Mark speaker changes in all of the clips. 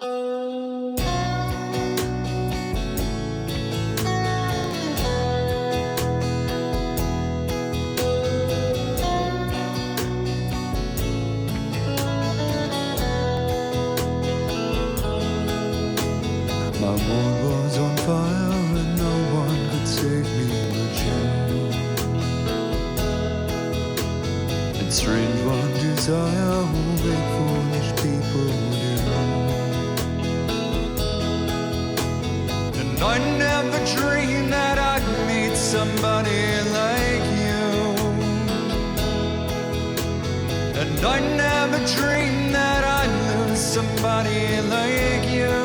Speaker 1: My world was on fire and no one could save me but you. And strange one desire will make foolish people do. And I never dreamed that I'd meet somebody like you. And I never dreamed that I'd lose somebody like you.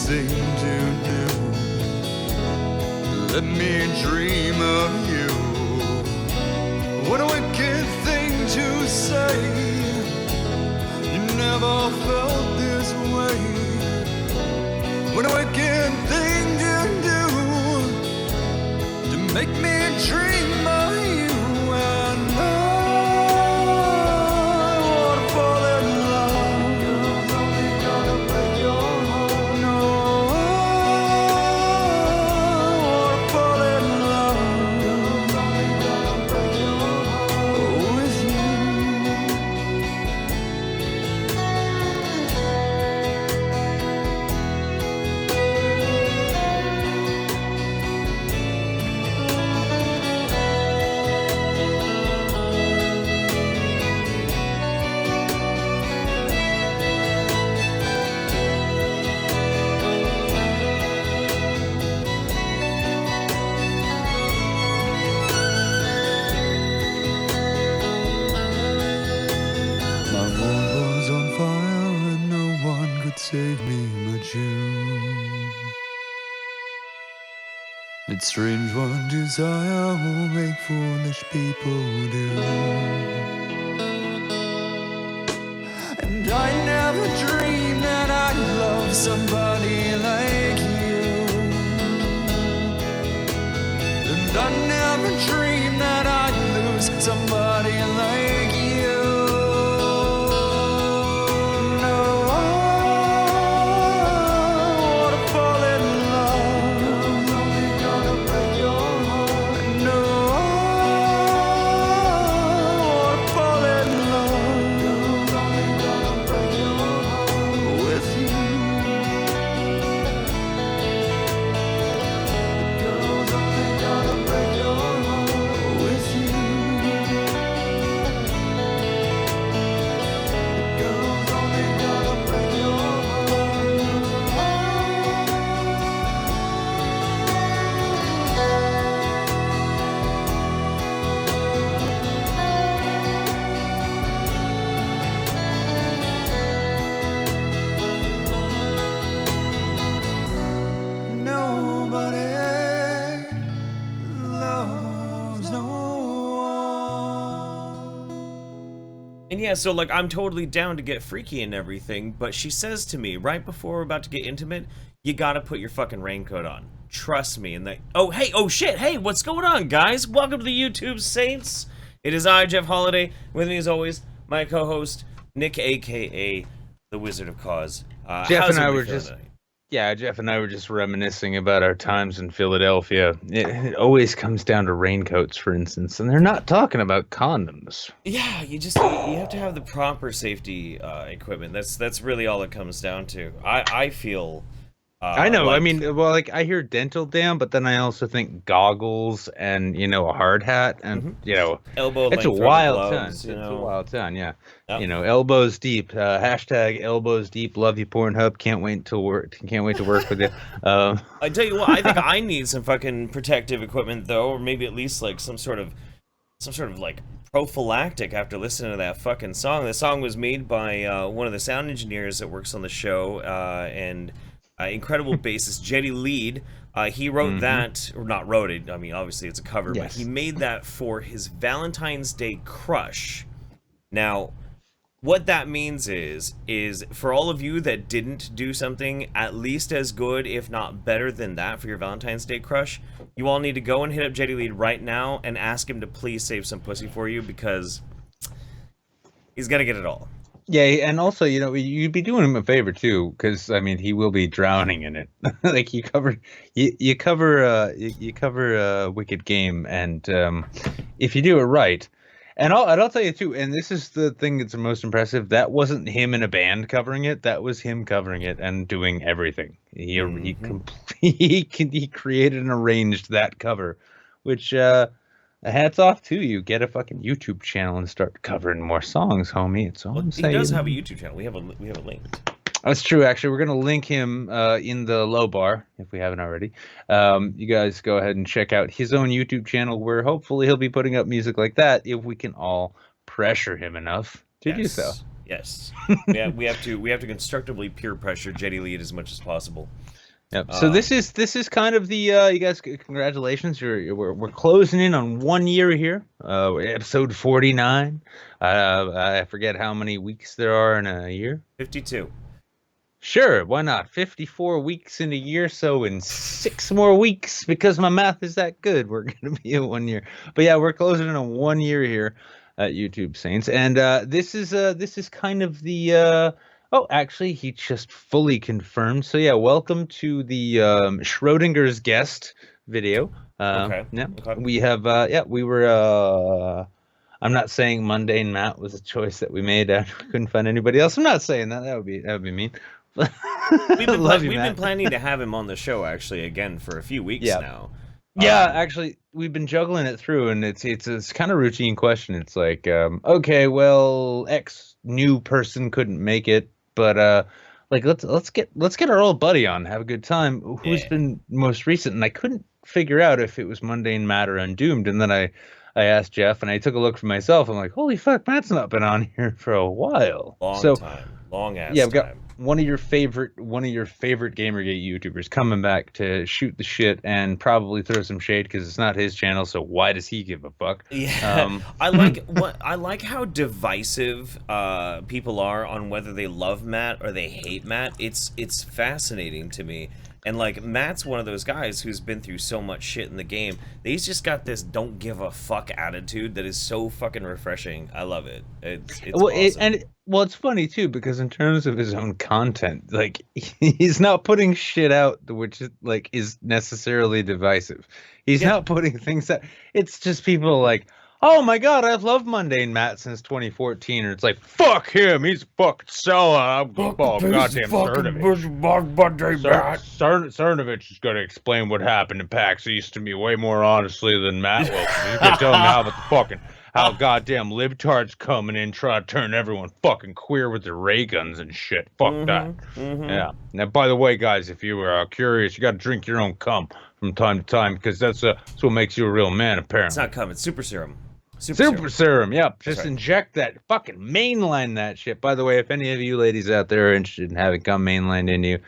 Speaker 1: Thing to do. Let me dream of you. What a wicked thing to say. You never felt this way. What a wicked thing to do. To make me dream of you. And I wanna fall in love. Girls only gotta break your heart. No. Save me but you. That strange one desire will make foolish people do. And I never dreamed that I'd love somebody like you. And I never dreamed that I'd lose somebody like you.
Speaker 2: And yeah, so like I'm totally down to get freaky and everything, but she says to me right before we're about to get intimate, you gotta put your fucking raincoat on. Trust me. And they, oh hey, oh shit, hey, what's going on, guys? Welcome to the YouTube Saints. It is I, Jeff Holiday. With me as always, my co-host Nick, aka the Wizard of Cause.
Speaker 3: Jeff and I were just Jeff and I were just reminiscing about our times in Philadelphia. It always comes down to raincoats, for instance, and they're not talking about condoms.
Speaker 2: Yeah, you have to have the proper safety equipment. That's really all it comes down to. I feel
Speaker 3: I know. I mean, well, like I hear dental dam, but then I also think goggles and a hard hat and
Speaker 2: elbow
Speaker 3: it's a
Speaker 2: length rubber
Speaker 3: wild ton.
Speaker 2: gloves,
Speaker 3: It's a wild ton. Yeah.
Speaker 2: Yep.
Speaker 3: Elbows deep. Hashtag elbows deep. Love you, Pornhub. Can't wait to work. Can't wait to work with you.
Speaker 2: I tell you what, I think I need some fucking protective equipment though, or maybe at least like some sort of like prophylactic after listening to that fucking song. The song was made by one of the sound engineers that works on the show, and incredible bassist Jeddy Lead. He wrote that, or not wrote it. I mean, obviously it's a cover, but he made that for his Valentine's Day crush. Now, what that means is for all of you that didn't do something at least as good, if not better than that for your Valentine's Day crush, you all need to go and hit up Jeddy Lead right now and ask him to please save some pussy for you, because he's gonna get it all.
Speaker 3: Yeah, and also, you'd be doing him a favor too, because I mean, he will be drowning in it. Like you cover Wicked Game, and if you do it right, and I'll tell you too, and this is the thing that's the most impressive. That wasn't him in a band covering it. That was him covering it and doing everything. He created and arranged that cover, which hats off to you. Get a fucking YouTube channel and start covering more songs, homie. It's all I'm saying.
Speaker 2: He does have a YouTube channel. We have a link.
Speaker 3: That's true. Actually, we're gonna link him in the low bar if we haven't already. You guys go ahead and check out his own YouTube channel, where hopefully he'll be putting up music like that if we can all pressure him enough to do so.
Speaker 2: Yes. we have to constructively peer pressure Jeddy Lead as much as possible.
Speaker 3: Yep. So this is kind of the you guys, congratulations. We're closing in on 1 year here. Episode 49. I forget how many weeks there are in a year.
Speaker 2: 52.
Speaker 3: Sure, why not? 54 weeks in a year, so in 6 more weeks, because my math is that good, we're gonna be at 1 year. But yeah, we're closing in on 1 year here at YouTube Saints, and this is kind of the oh, actually, he just fully confirmed. So yeah, welcome to the Schrodinger's guest video.
Speaker 2: Okay.
Speaker 3: Yeah, we have we were. I'm not saying Mundane Matt was a choice that we made after we couldn't find anybody else. I'm not saying that. That would be mean.
Speaker 2: We've been planning to have him on the show actually again for a few weeks now.
Speaker 3: Yeah, actually, we've been juggling it through, and it's kind of routine question. It's like, okay, well, X new person couldn't make it, but like let's get our old buddy on, have a good time. Who's been most recent? And I couldn't figure out if it was Mundane Matt or Undoomed, and then I asked Jeff, and I took a look for myself. I'm like, holy fuck, Matt's not been on here for a while.
Speaker 2: Long ass
Speaker 3: I've got
Speaker 2: time.
Speaker 3: one of your favorite Gamergate YouTubers coming back to shoot the shit and probably throw some shade, because it's not his channel, so why does he give a fuck?
Speaker 2: Yeah, I like how divisive people are on whether they love Matt or they hate Matt. It's fascinating to me. And like, Matt's one of those guys who's been through so much shit in the game that he's just got this don't give a fuck attitude that is so fucking refreshing. I love it. It's awesome.
Speaker 3: It's funny too, because in terms of his own content, like, he's not putting shit out which is necessarily divisive. He's not putting things that, it's just people like, oh my god, I've loved Mundane Matt since 2014, or it's like, fuck him, he's fucking selling. I'm goddamn Cernovich is gonna explain what happened in PAX East to me way more honestly than Matt will. You can tell me how goddamn libtards coming in trying to turn everyone fucking queer with their ray guns and shit. Fuck that. Yeah. Now, by the way, guys, if you were curious, you got to drink your own cum from time to time, because that's what makes you a real man, apparently.
Speaker 2: It's not cum, it's super serum.
Speaker 3: Super serum, yeah. Just inject that, fucking mainline that shit. By the way, if any of you ladies out there are interested in having cum mainlined in you,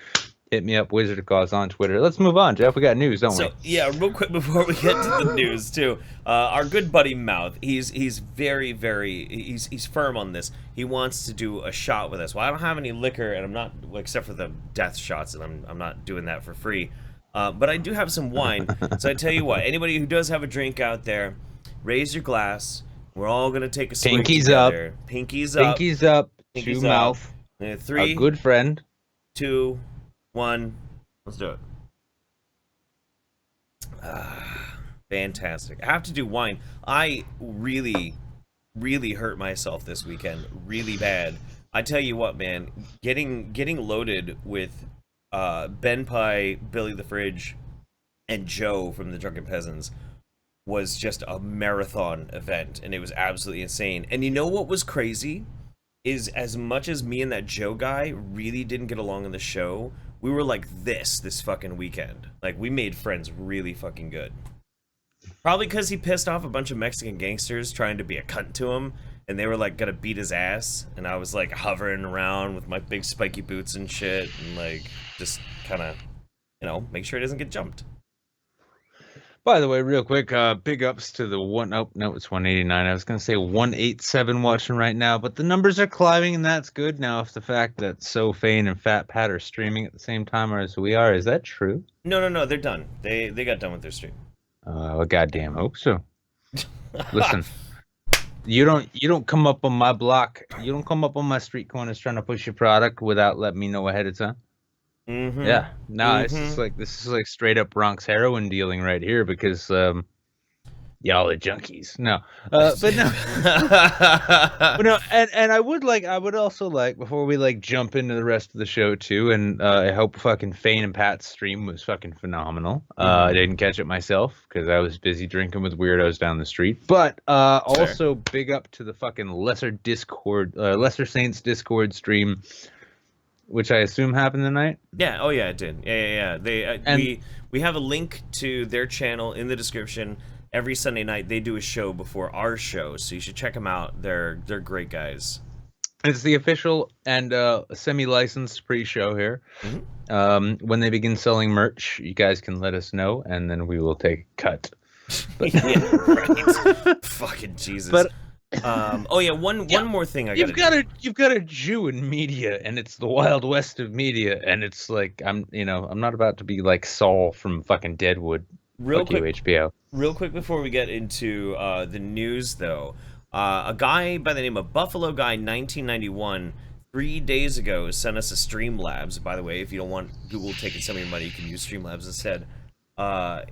Speaker 3: hit me up, Wizard of Cause on Twitter. Let's move on, Jeff. We got news, don't we?
Speaker 2: Yeah, real quick before we get to the news too, our good buddy Mouth, he's very, he's firm on this. He wants to do a shot with us. Well, I don't have any liquor, and I'm not, except for the death shots, and I'm not doing that for free. But I do have some wine. So I tell you what, anybody who does have a drink out there, raise your glass. We're all gonna take a swig together. Pinkies up.
Speaker 3: Pinkies up. To Mouth.
Speaker 2: 3.
Speaker 3: A good friend.
Speaker 2: 2, 1. Let's do it. Fantastic. I have to do wine. I really hurt myself this weekend, really bad. I tell you what, man, getting loaded with Ben Pie, Billy the Fridge, and Joe from the Drunken Peasants was just a marathon event, and it was absolutely insane. And you know what was crazy? Is as much as me and that Joe guy really didn't get along in the show, we were like this fucking weekend. Like, we made friends really fucking good. Probably because he pissed off a bunch of Mexican gangsters trying to be a cunt to him, and they were like gonna beat his ass, and I was like hovering around with my big spiky boots and shit, and like just kind of, you know, make sure he doesn't get jumped.
Speaker 3: By the way, real quick, big ups to the one. Oh, no, it's 189. I was going to say 187 watching right now, but the numbers are climbing, and that's good. Now, if the fact that So Fane and Fat Pat are streaming at the same time as we are, is that true?
Speaker 2: No, they're done. They got done with their stream.
Speaker 3: I goddamn hope so. Listen, you don't come up on my block. You don't come up on my street corners trying to push your product without letting me know ahead of time.
Speaker 2: Mm-hmm.
Speaker 3: Yeah, no, this is like straight up Bronx heroin dealing right here because y'all are junkies. No, but no, but no, and I would also like before we like jump into the rest of the show too, and I hope fucking Fane and Pat's stream was fucking phenomenal. I didn't catch it myself because I was busy drinking with weirdos down the street. But also big up to the fucking Lesser Saints Discord stream, which I assume happened tonight.
Speaker 2: Yeah. Oh yeah, it did. Yeah. We have a link to their channel in the description. Every Sunday night they do a show before our show, so you should check them out. They're great guys.
Speaker 3: It's the official and semi-licensed pre-show here. Mm-hmm. When they begin selling merch, you guys can let us know, and then we will take a cut. But,
Speaker 2: yeah, right. Fucking Jesus.
Speaker 3: But
Speaker 2: one more thing
Speaker 3: you've got a Jew in media, and it's the Wild West of media, and it's like I'm not about to be like Saul from fucking Deadwood.
Speaker 2: Real quick,
Speaker 3: HBO.
Speaker 2: Real quick before we get into the news, though, a guy by the name of Buffalo Guy 1991 3 days ago sent us a Streamlabs. By the way, if you don't want Google taking some of your money, you can use Streamlabs instead. I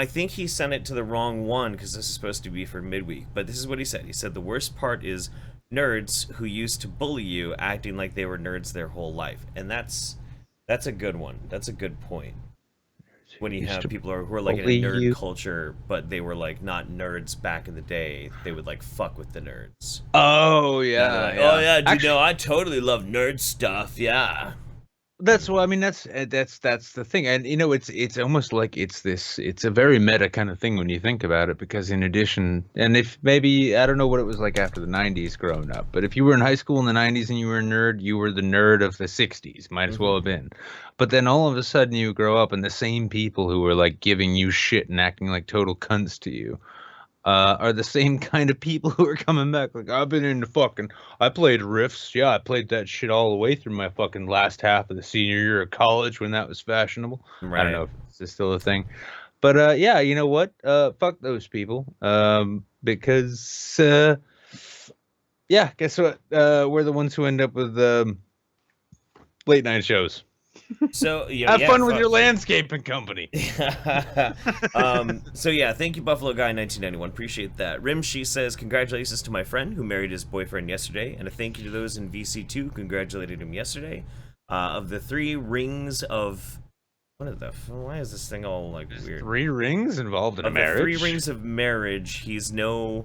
Speaker 2: think he sent it to the wrong one because this is supposed to be for midweek. But this is what he said. He said the worst part is nerds who used to bully you acting like they were nerds their whole life, and that's a good one. That's a good point. When you have people who are like in a nerd culture, but they were like not nerds back in the day, they would like fuck with the nerds.
Speaker 3: Oh yeah,
Speaker 2: like, oh yeah, dude, actually, no, I totally love nerd stuff. Yeah.
Speaker 3: That's what I mean. That's the thing, and it's almost like it's a very meta kind of thing when you think about it. Because in addition, and if maybe I don't know what it was like after the '90s growing up, but if you were in high school in the '90s and you were a nerd, you were the nerd of the '60s. Might as well have been. But then all of a sudden you grow up, and the same people who were like giving you shit and acting like total cunts to you are the same kind of people who are coming back. Like, I've been into fucking, I played riffs. Yeah, I played that shit all the way through my fucking last half of the senior year of college when that was fashionable. Right. I don't know if it's still a thing. But yeah, you know what? Fuck those people. Because, yeah, guess what? We're the ones who end up with late night shows.
Speaker 2: So
Speaker 3: have fun with your landscaping company.
Speaker 2: So yeah, thank you, Buffalo Guy 1991. Appreciate that. Rimshi says congratulations to my friend who married his boyfriend yesterday, and a thank you to those in VC2 who congratulated him yesterday. Of the 3 rings of why is this thing all like weird?
Speaker 3: 3 rings involved in a marriage.
Speaker 2: 3 rings of marriage. He's now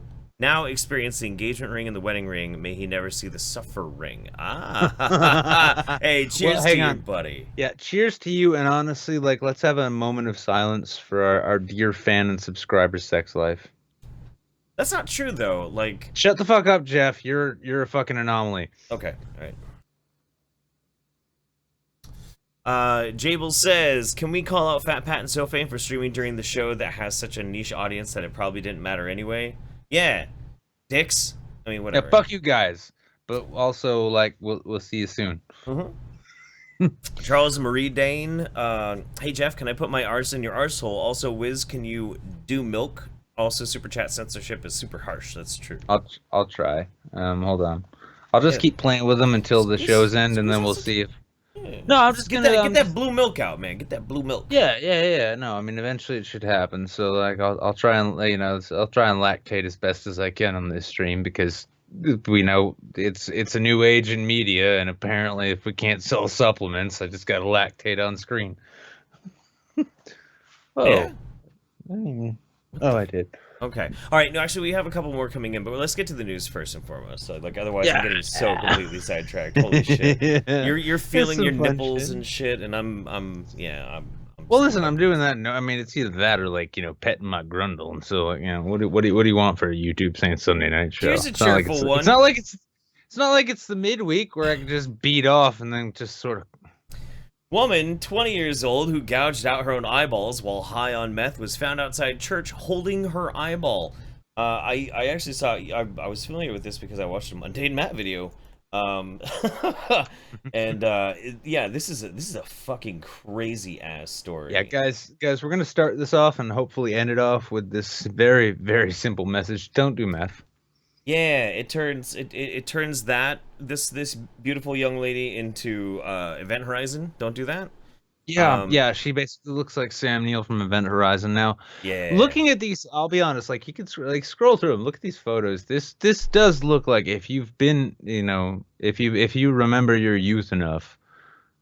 Speaker 2: experienced the engagement ring and the wedding ring. May he never see the suffer ring. Hey, cheers to you, buddy.
Speaker 3: Yeah, cheers to you. And honestly, like, let's have a moment of silence for our dear fan and subscriber sex life.
Speaker 2: That's not true, though. Like,
Speaker 3: shut the fuck up, Jeff. You're a fucking anomaly.
Speaker 2: Okay, all right. Jable says, can we call out Fat Pat and Sofane for streaming during the show that has such a niche audience that it probably didn't matter anyway? Yeah, dicks. I mean, whatever.
Speaker 3: Yeah, fuck you guys. But also, like, we'll see you soon.
Speaker 2: Mm-hmm. Charles Marie Dane. Hey Jeff, can I put my arse in your arsehole? Also, Wiz, can you do milk? Also, super chat censorship is super harsh. That's true.
Speaker 3: I'll try. Hold on. I'll just keep playing with them until the show's end, and then we'll see if. Yeah. No, I'm just gonna
Speaker 2: get that blue milk out, man. Get that blue milk.
Speaker 3: Yeah. No, I mean, eventually it should happen. So like, I'll try and I'll try and lactate as best as I can on this stream because we know it's a new age in media, and apparently if we can't sell supplements, I just got to lactate on screen.
Speaker 2: Yeah.
Speaker 3: I did.
Speaker 2: Okay. All right. No, actually, we have a couple more coming in, but let's get to the news first and foremost. So, like, otherwise, I'm getting so completely sidetracked. Holy shit! You're feeling your nipples and shit, and I'm
Speaker 3: well, listen, I'm doing that. No, I mean, it's either that or like petting my grundle. And so, like, what do you want for a YouTube Saint Sunday night show?
Speaker 2: Here's a cheerful one.
Speaker 3: It's not like it's the midweek where I can just beat off and then just sort of.
Speaker 2: Woman, 20 years old, who gouged out her own eyeballs while high on meth, was found outside church holding her eyeball. I actually saw. I was familiar with this because I watched a Mundane Matt video. And yeah, this is a fucking crazy ass story.
Speaker 3: Yeah, guys, we're gonna start this off and hopefully end it off with this very, very simple message: don't do meth.
Speaker 2: Yeah, it turns this beautiful young lady into Event Horizon. Don't do that.
Speaker 3: Yeah, yeah, she basically looks like Sam Neill from Event Horizon now.
Speaker 2: Yeah.
Speaker 3: Looking at these, I'll be honest, like you could like scroll through them, look at these photos. This does look like if you've been, if you remember your youth enough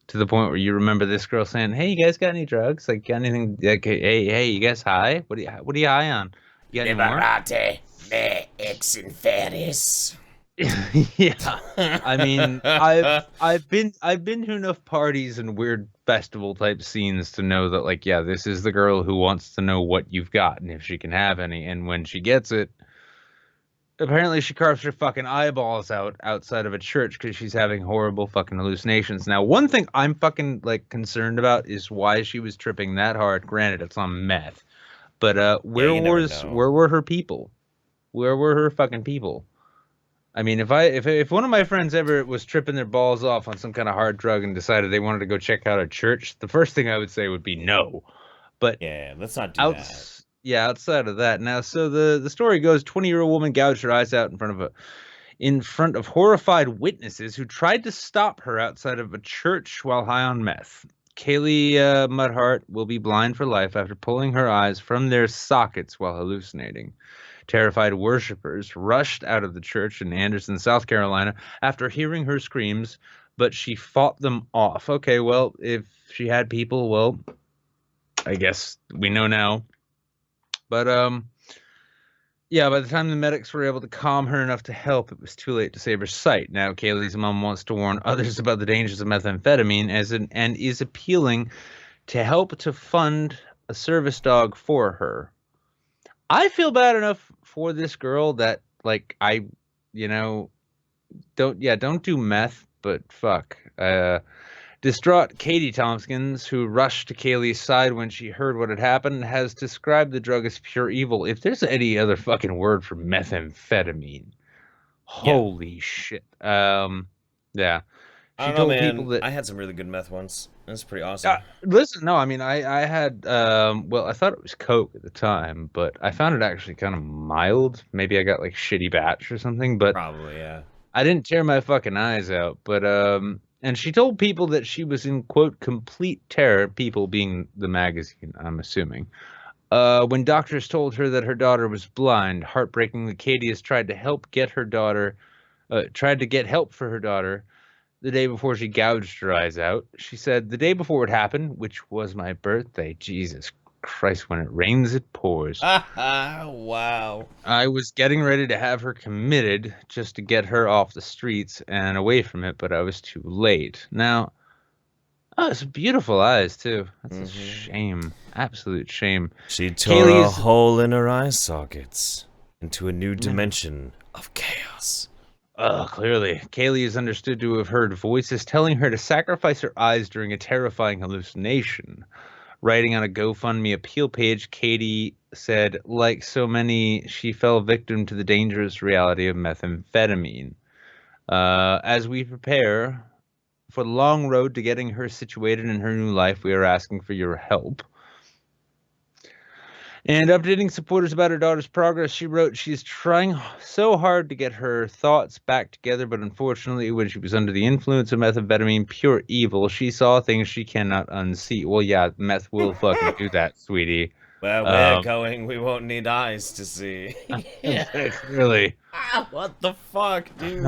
Speaker 3: to the point where you remember this girl saying, "Hey, you guys got any drugs? Like got anything like hey, you guys high? What are you high on? You got any more?"
Speaker 2: Me ex inferis.
Speaker 3: Yeah, I mean, I've been to enough parties and weird festival type scenes to know that, like, yeah, this is the girl who wants to know what you've got and if she can have any. And when she gets it, apparently she carves her fucking eyeballs out outside of a church because she's having horrible fucking hallucinations. Now, one thing I'm fucking like concerned about is why she was tripping that hard. Granted, it's on meth, but where were her people? Where were her fucking people? I mean, if one of my friends ever was tripping their balls off on some kind of hard drug and decided they wanted to go check out a church, the first thing I would say would be no. But
Speaker 2: yeah, let's not do that.
Speaker 3: Yeah, outside of that. Now, so the story goes: 20-year-old woman gouged her eyes out in front of horrified witnesses who tried to stop her outside of a church while high on meth. Kaylee Mudhart will be blind for life after pulling her eyes from their sockets while hallucinating. Terrified worshippers rushed out of the church in Anderson, South Carolina, after hearing her screams, but she fought them off. Okay, well, if she had people, well, I guess we know now. But, yeah, by the time the medics were able to calm her enough to help, it was too late to save her sight. Now, Kaylee's mom wants to warn others about the dangers of methamphetamine and is appealing to help to fund a service dog for her. I feel bad enough for this girl that, like, don't do meth, but fuck. Distraught Katie Tompkins, who rushed to Kaylee's side when she heard what had happened, has described the drug as pure evil. If there's any other fucking word for methamphetamine, holy shit. Yeah.
Speaker 2: I don't know, man. I had some really good meth once. That's pretty awesome.
Speaker 3: Listen, no, I mean, I had, well, I thought it was Coke at the time, but I found it actually kind of mild. Maybe I got like shitty batch or something, but
Speaker 2: probably, yeah.
Speaker 3: I didn't tear my fucking eyes out, but, and she told people that she was in, quote, complete terror, people being the magazine, I'm assuming. When doctors told her that her daughter was blind, heartbreakingly, Katie has tried to get help for her daughter. The day before she gouged her eyes out, she said, "The day before it happened, which was my birthday, Jesus Christ, when it rains, it pours.
Speaker 2: Wow.
Speaker 3: I was getting ready to have her committed just to get her off the streets and away from it, but I was too late." Now, it's beautiful eyes, too. That's a shame. Absolute shame.
Speaker 2: She tore a hole in her eye sockets into a new dimension of chaos.
Speaker 3: Clearly. Kaylee is understood to have heard voices telling her to sacrifice her eyes during a terrifying hallucination. Writing on a GoFundMe appeal page, Katie said, like so many, she fell victim to the dangerous reality of methamphetamine. As we prepare for the long road to getting her situated in her new life, we are asking for your help. And updating supporters about her daughter's progress, she wrote, "She's trying so hard to get her thoughts back together, but unfortunately, when she was under the influence of methamphetamine, pure evil, she saw things she cannot unsee." Well, yeah, meth will fucking do that, sweetie.
Speaker 2: Where we're going, we won't need eyes to see.
Speaker 3: Really.
Speaker 2: What the fuck, dude?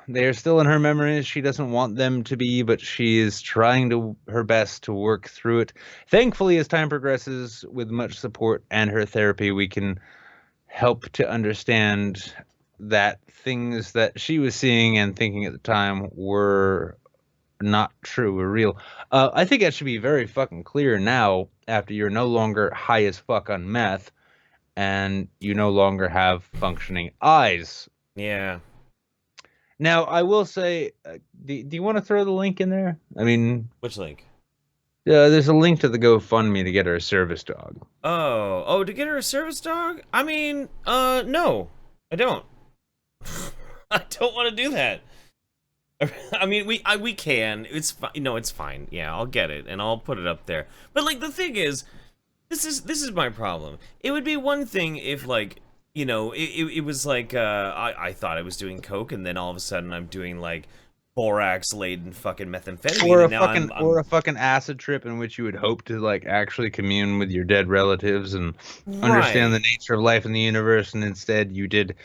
Speaker 3: They are still in her memories. She doesn't want them to be, but she is trying her best to work through it. Thankfully, as time progresses, with much support and her therapy, we can help to understand that things that she was seeing and thinking at the time were not true or real. I think that should be very fucking clear now, after you're no longer high as fuck on meth, and you no longer have functioning eyes.
Speaker 2: Yeah.
Speaker 3: Now, I will say, do you want to throw the link in there? I mean...
Speaker 2: Which link?
Speaker 3: There's a link to the GoFundMe to get her a service dog.
Speaker 2: Oh, to get her a service dog? I mean, no, I don't. I don't want to do that. I mean, we can. It's fine. No, it's fine. Yeah, I'll get it and I'll put it up there. But like the thing is, this is my problem. It would be one thing if like, you know, it was like I thought I was doing coke and then all of a sudden I'm doing like borax laden fucking methamphetamine,
Speaker 3: or a fucking acid trip in which you would hope to like actually commune with your dead relatives and understand the nature of life in the universe, and instead you did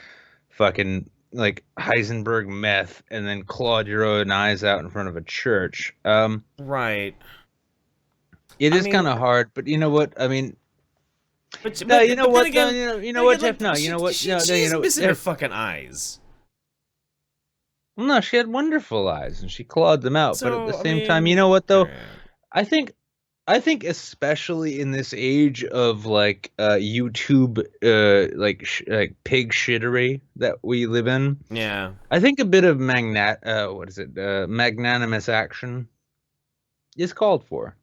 Speaker 3: fucking like Heisenberg meth and then clawed your own eyes out in front of a church.
Speaker 2: Right.
Speaker 3: It is kind of hard, but you know what? I mean,
Speaker 2: but,
Speaker 3: no, you know what?
Speaker 2: Again,
Speaker 3: you know what, Jeff? No, you know what?
Speaker 2: She's missing her fucking eyes.
Speaker 3: Well, no, she had wonderful eyes and she clawed them out.
Speaker 2: So,
Speaker 3: but at the same time, you know what though? I think especially in this age of like YouTube like pig shittery that we live in.
Speaker 2: Yeah.
Speaker 3: I think a bit of magnanimous action is called for.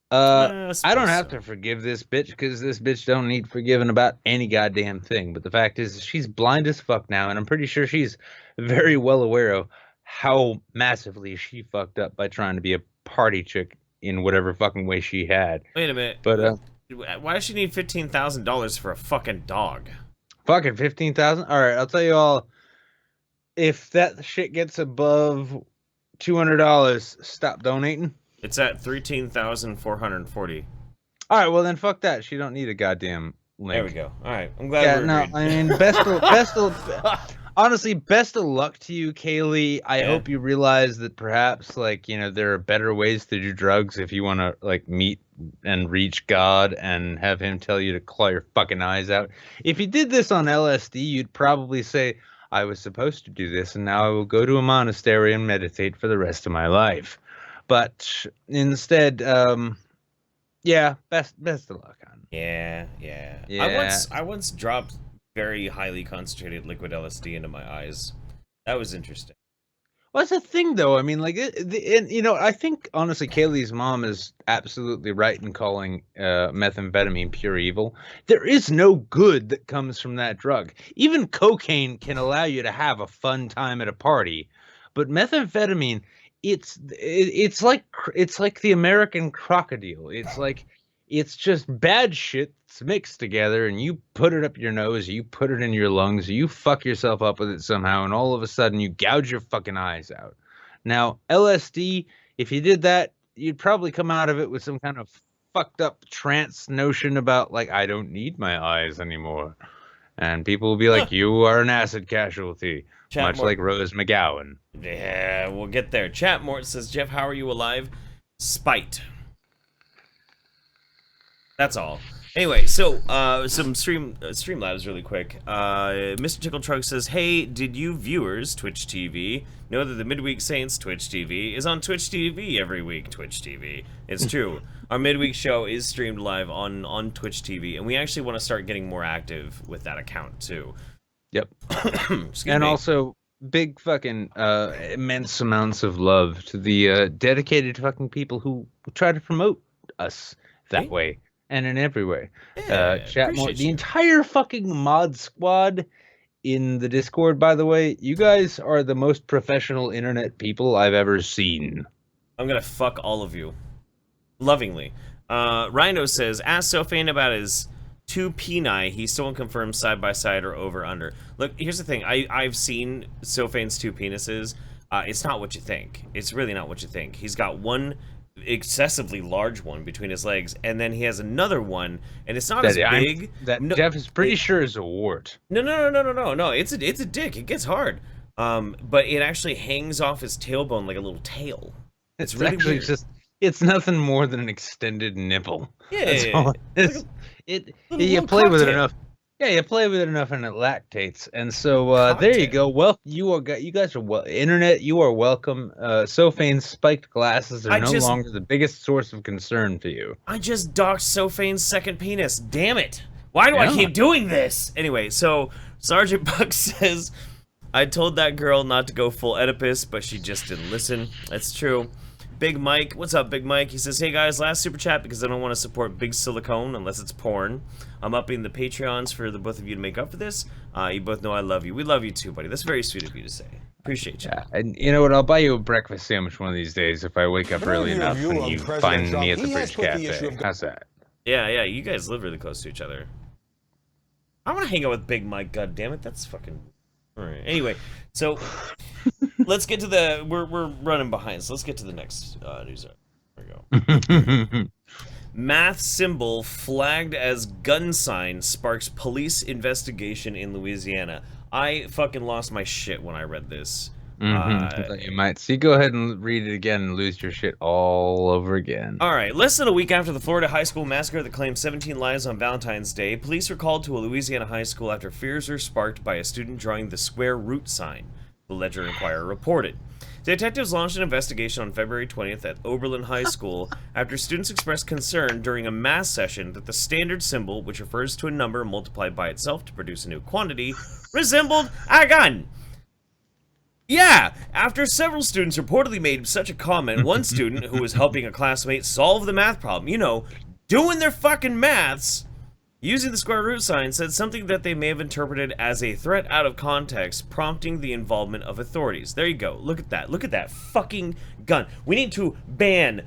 Speaker 3: I don't have to forgive this bitch because this bitch don't need forgiving about any goddamn thing. But the fact is, she's blind as fuck now, and I'm pretty sure she's very well aware of how massively she fucked up by trying to be a party chick in whatever fucking way she had.
Speaker 2: Wait a minute.
Speaker 3: But
Speaker 2: why does she need $15,000 for a fucking dog?
Speaker 3: Fucking $15,000. All right, I'll tell you all. If that shit gets above $200, stop donating.
Speaker 2: It's at $13,440.
Speaker 3: All right, well then fuck that. She don't need a goddamn link.
Speaker 2: There we go. All right, I'm glad.
Speaker 3: Yeah, no, I mean, honestly, best of luck to you, Kaylee. I hope you realize that perhaps, like, you know, there are better ways to do drugs if you want to, like, meet and reach God and have him tell you to claw your fucking eyes out. If you did this on LSD, you'd probably say, I was supposed to do this, and now I will go to a monastery and meditate for the rest of my life. But instead, yeah, best of luck on.
Speaker 2: Yeah. I once dropped very highly concentrated liquid LSD into my eyes. That was interesting.
Speaker 3: Well, that's the thing, though. I mean, like, you know, I think honestly, Kaylee's mom is absolutely right in calling methamphetamine pure evil. There is no good that comes from that drug. Even cocaine can allow you to have a fun time at a party, but methamphetamine. It's like the American crocodile. It's just bad shit that's mixed together, and you put it up your nose, you put it in your lungs, you fuck yourself up with it somehow, and all of a sudden you gouge your fucking eyes out. Now, LSD, if you did that, you'd probably come out of it with some kind of fucked up trance notion about, like, I don't need my eyes anymore. And people will be like, you are an acid casualty. Much like Rose McGowan.
Speaker 2: Yeah, we'll get there. Chatmort says, Jeff, how are you alive? Spite. That's all. Anyway, so some Streamlabs really quick. Mr. Tickle Truck says, hey, did you viewers, Twitch TV, know that the Midweek Saints Twitch TV is on Twitch TV every week? Twitch TV. It's true. Our midweek show is streamed live on Twitch TV, and we actually want to start getting more active with that account too.
Speaker 3: Yep. And also, big fucking immense amounts of love to the dedicated fucking people who try to promote us that way and in every way. Chat more. The entire fucking mod squad in the Discord, by the way, you guys are the most professional internet people I've ever seen.
Speaker 2: I'm gonna fuck all of you. Lovingly. Rhino says, ask Sophane about his 2 peni. He still won't confirm side by side or over under. Look, here's the thing. I've seen Sophane's 2 penises. It's not what you think. It's really not what you think. He's got one excessively large one between his legs, and then he has another one, and it's not as big.
Speaker 3: That Jeff is pretty sure is a wart.
Speaker 2: No. It's a dick. It gets hard. But it actually hangs off his tailbone like a little tail. It's really
Speaker 3: actually
Speaker 2: weird.
Speaker 3: It's nothing more than an extended nipple.
Speaker 2: Yeah.
Speaker 3: You play with it enough. Yeah, you play with it enough and it lactates. And so there you go. Well, you guys are internet, you are welcome. Sophane's spiked glasses are no longer the biggest source of concern for you.
Speaker 2: I just docked Sophane's second penis. Damn it. Why do I keep doing this? Anyway, so Sergeant Buck says, I told that girl not to go full Oedipus, but she just didn't listen. That's true. Big Mike, what's up, Big Mike? He says, hey guys, last super chat because I don't want to support Big Silicone unless it's porn. I'm upping the Patreons for the both of you to make up for this. You both know I love you. We love you too, buddy. That's very sweet of you to say. Appreciate you.
Speaker 3: Yeah, and you know what? I'll buy you a breakfast sandwich one of these days if I wake up early enough and you find me at the Bridge Cafe. How's that?
Speaker 2: Yeah, you guys live really close to each other. I want to hang out with Big Mike, goddammit. That's fucking... Alright, anyway, so let's get to the... We're running behind, so let's get to the next news. There we go. Math symbol flagged as gun sign sparks police investigation in Louisiana. I fucking lost my shit when I read this.
Speaker 3: I thought you might. So you go ahead and read it again and lose your shit all over again.
Speaker 2: Alright, less than a week after the Florida high school massacre that claimed 17 lives on Valentine's Day, police were called to a Louisiana high school after fears were sparked by a student drawing the square root sign, the Ledger-Inquirer reported. Detectives launched an investigation on February 20th at Oberlin High School after students expressed concern during a math session that the standard symbol, which refers to a number multiplied by itself to produce a new quantity, resembled a gun. Yeah, after several students reportedly made such a comment, one student who was helping a classmate solve the math problem, you know, doing their fucking maths, using the square root sign, said something that they may have interpreted as a threat out of context, prompting the involvement of authorities. There you go. Look at that. Look at that fucking gun. We need to ban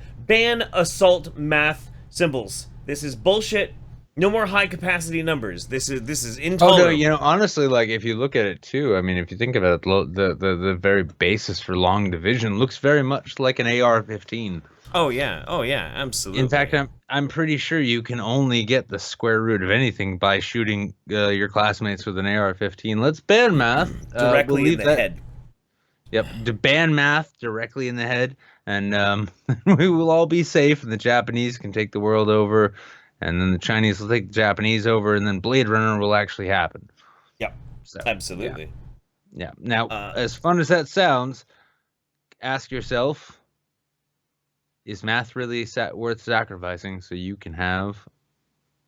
Speaker 2: assault math symbols. This is bullshit. No more high capacity numbers. This is intolerable.
Speaker 3: Oh no, you know, honestly, like if you look at it too, I mean, if you think about it, the very basis for long division looks very much like an AR-15.
Speaker 2: Oh yeah, absolutely.
Speaker 3: In fact, I'm pretty sure you can only get the square root of anything by shooting your classmates with an AR-15. Let's ban math
Speaker 2: directly in the head.
Speaker 3: Yep, to ban math directly in the head, and we will all be safe, and the Japanese can take the world over. And then the Chinese will take the Japanese over, and then Blade Runner will actually happen.
Speaker 2: Yep, so, absolutely.
Speaker 3: Yeah. Now, as fun as that sounds, ask yourself, is math really worth sacrificing so you can have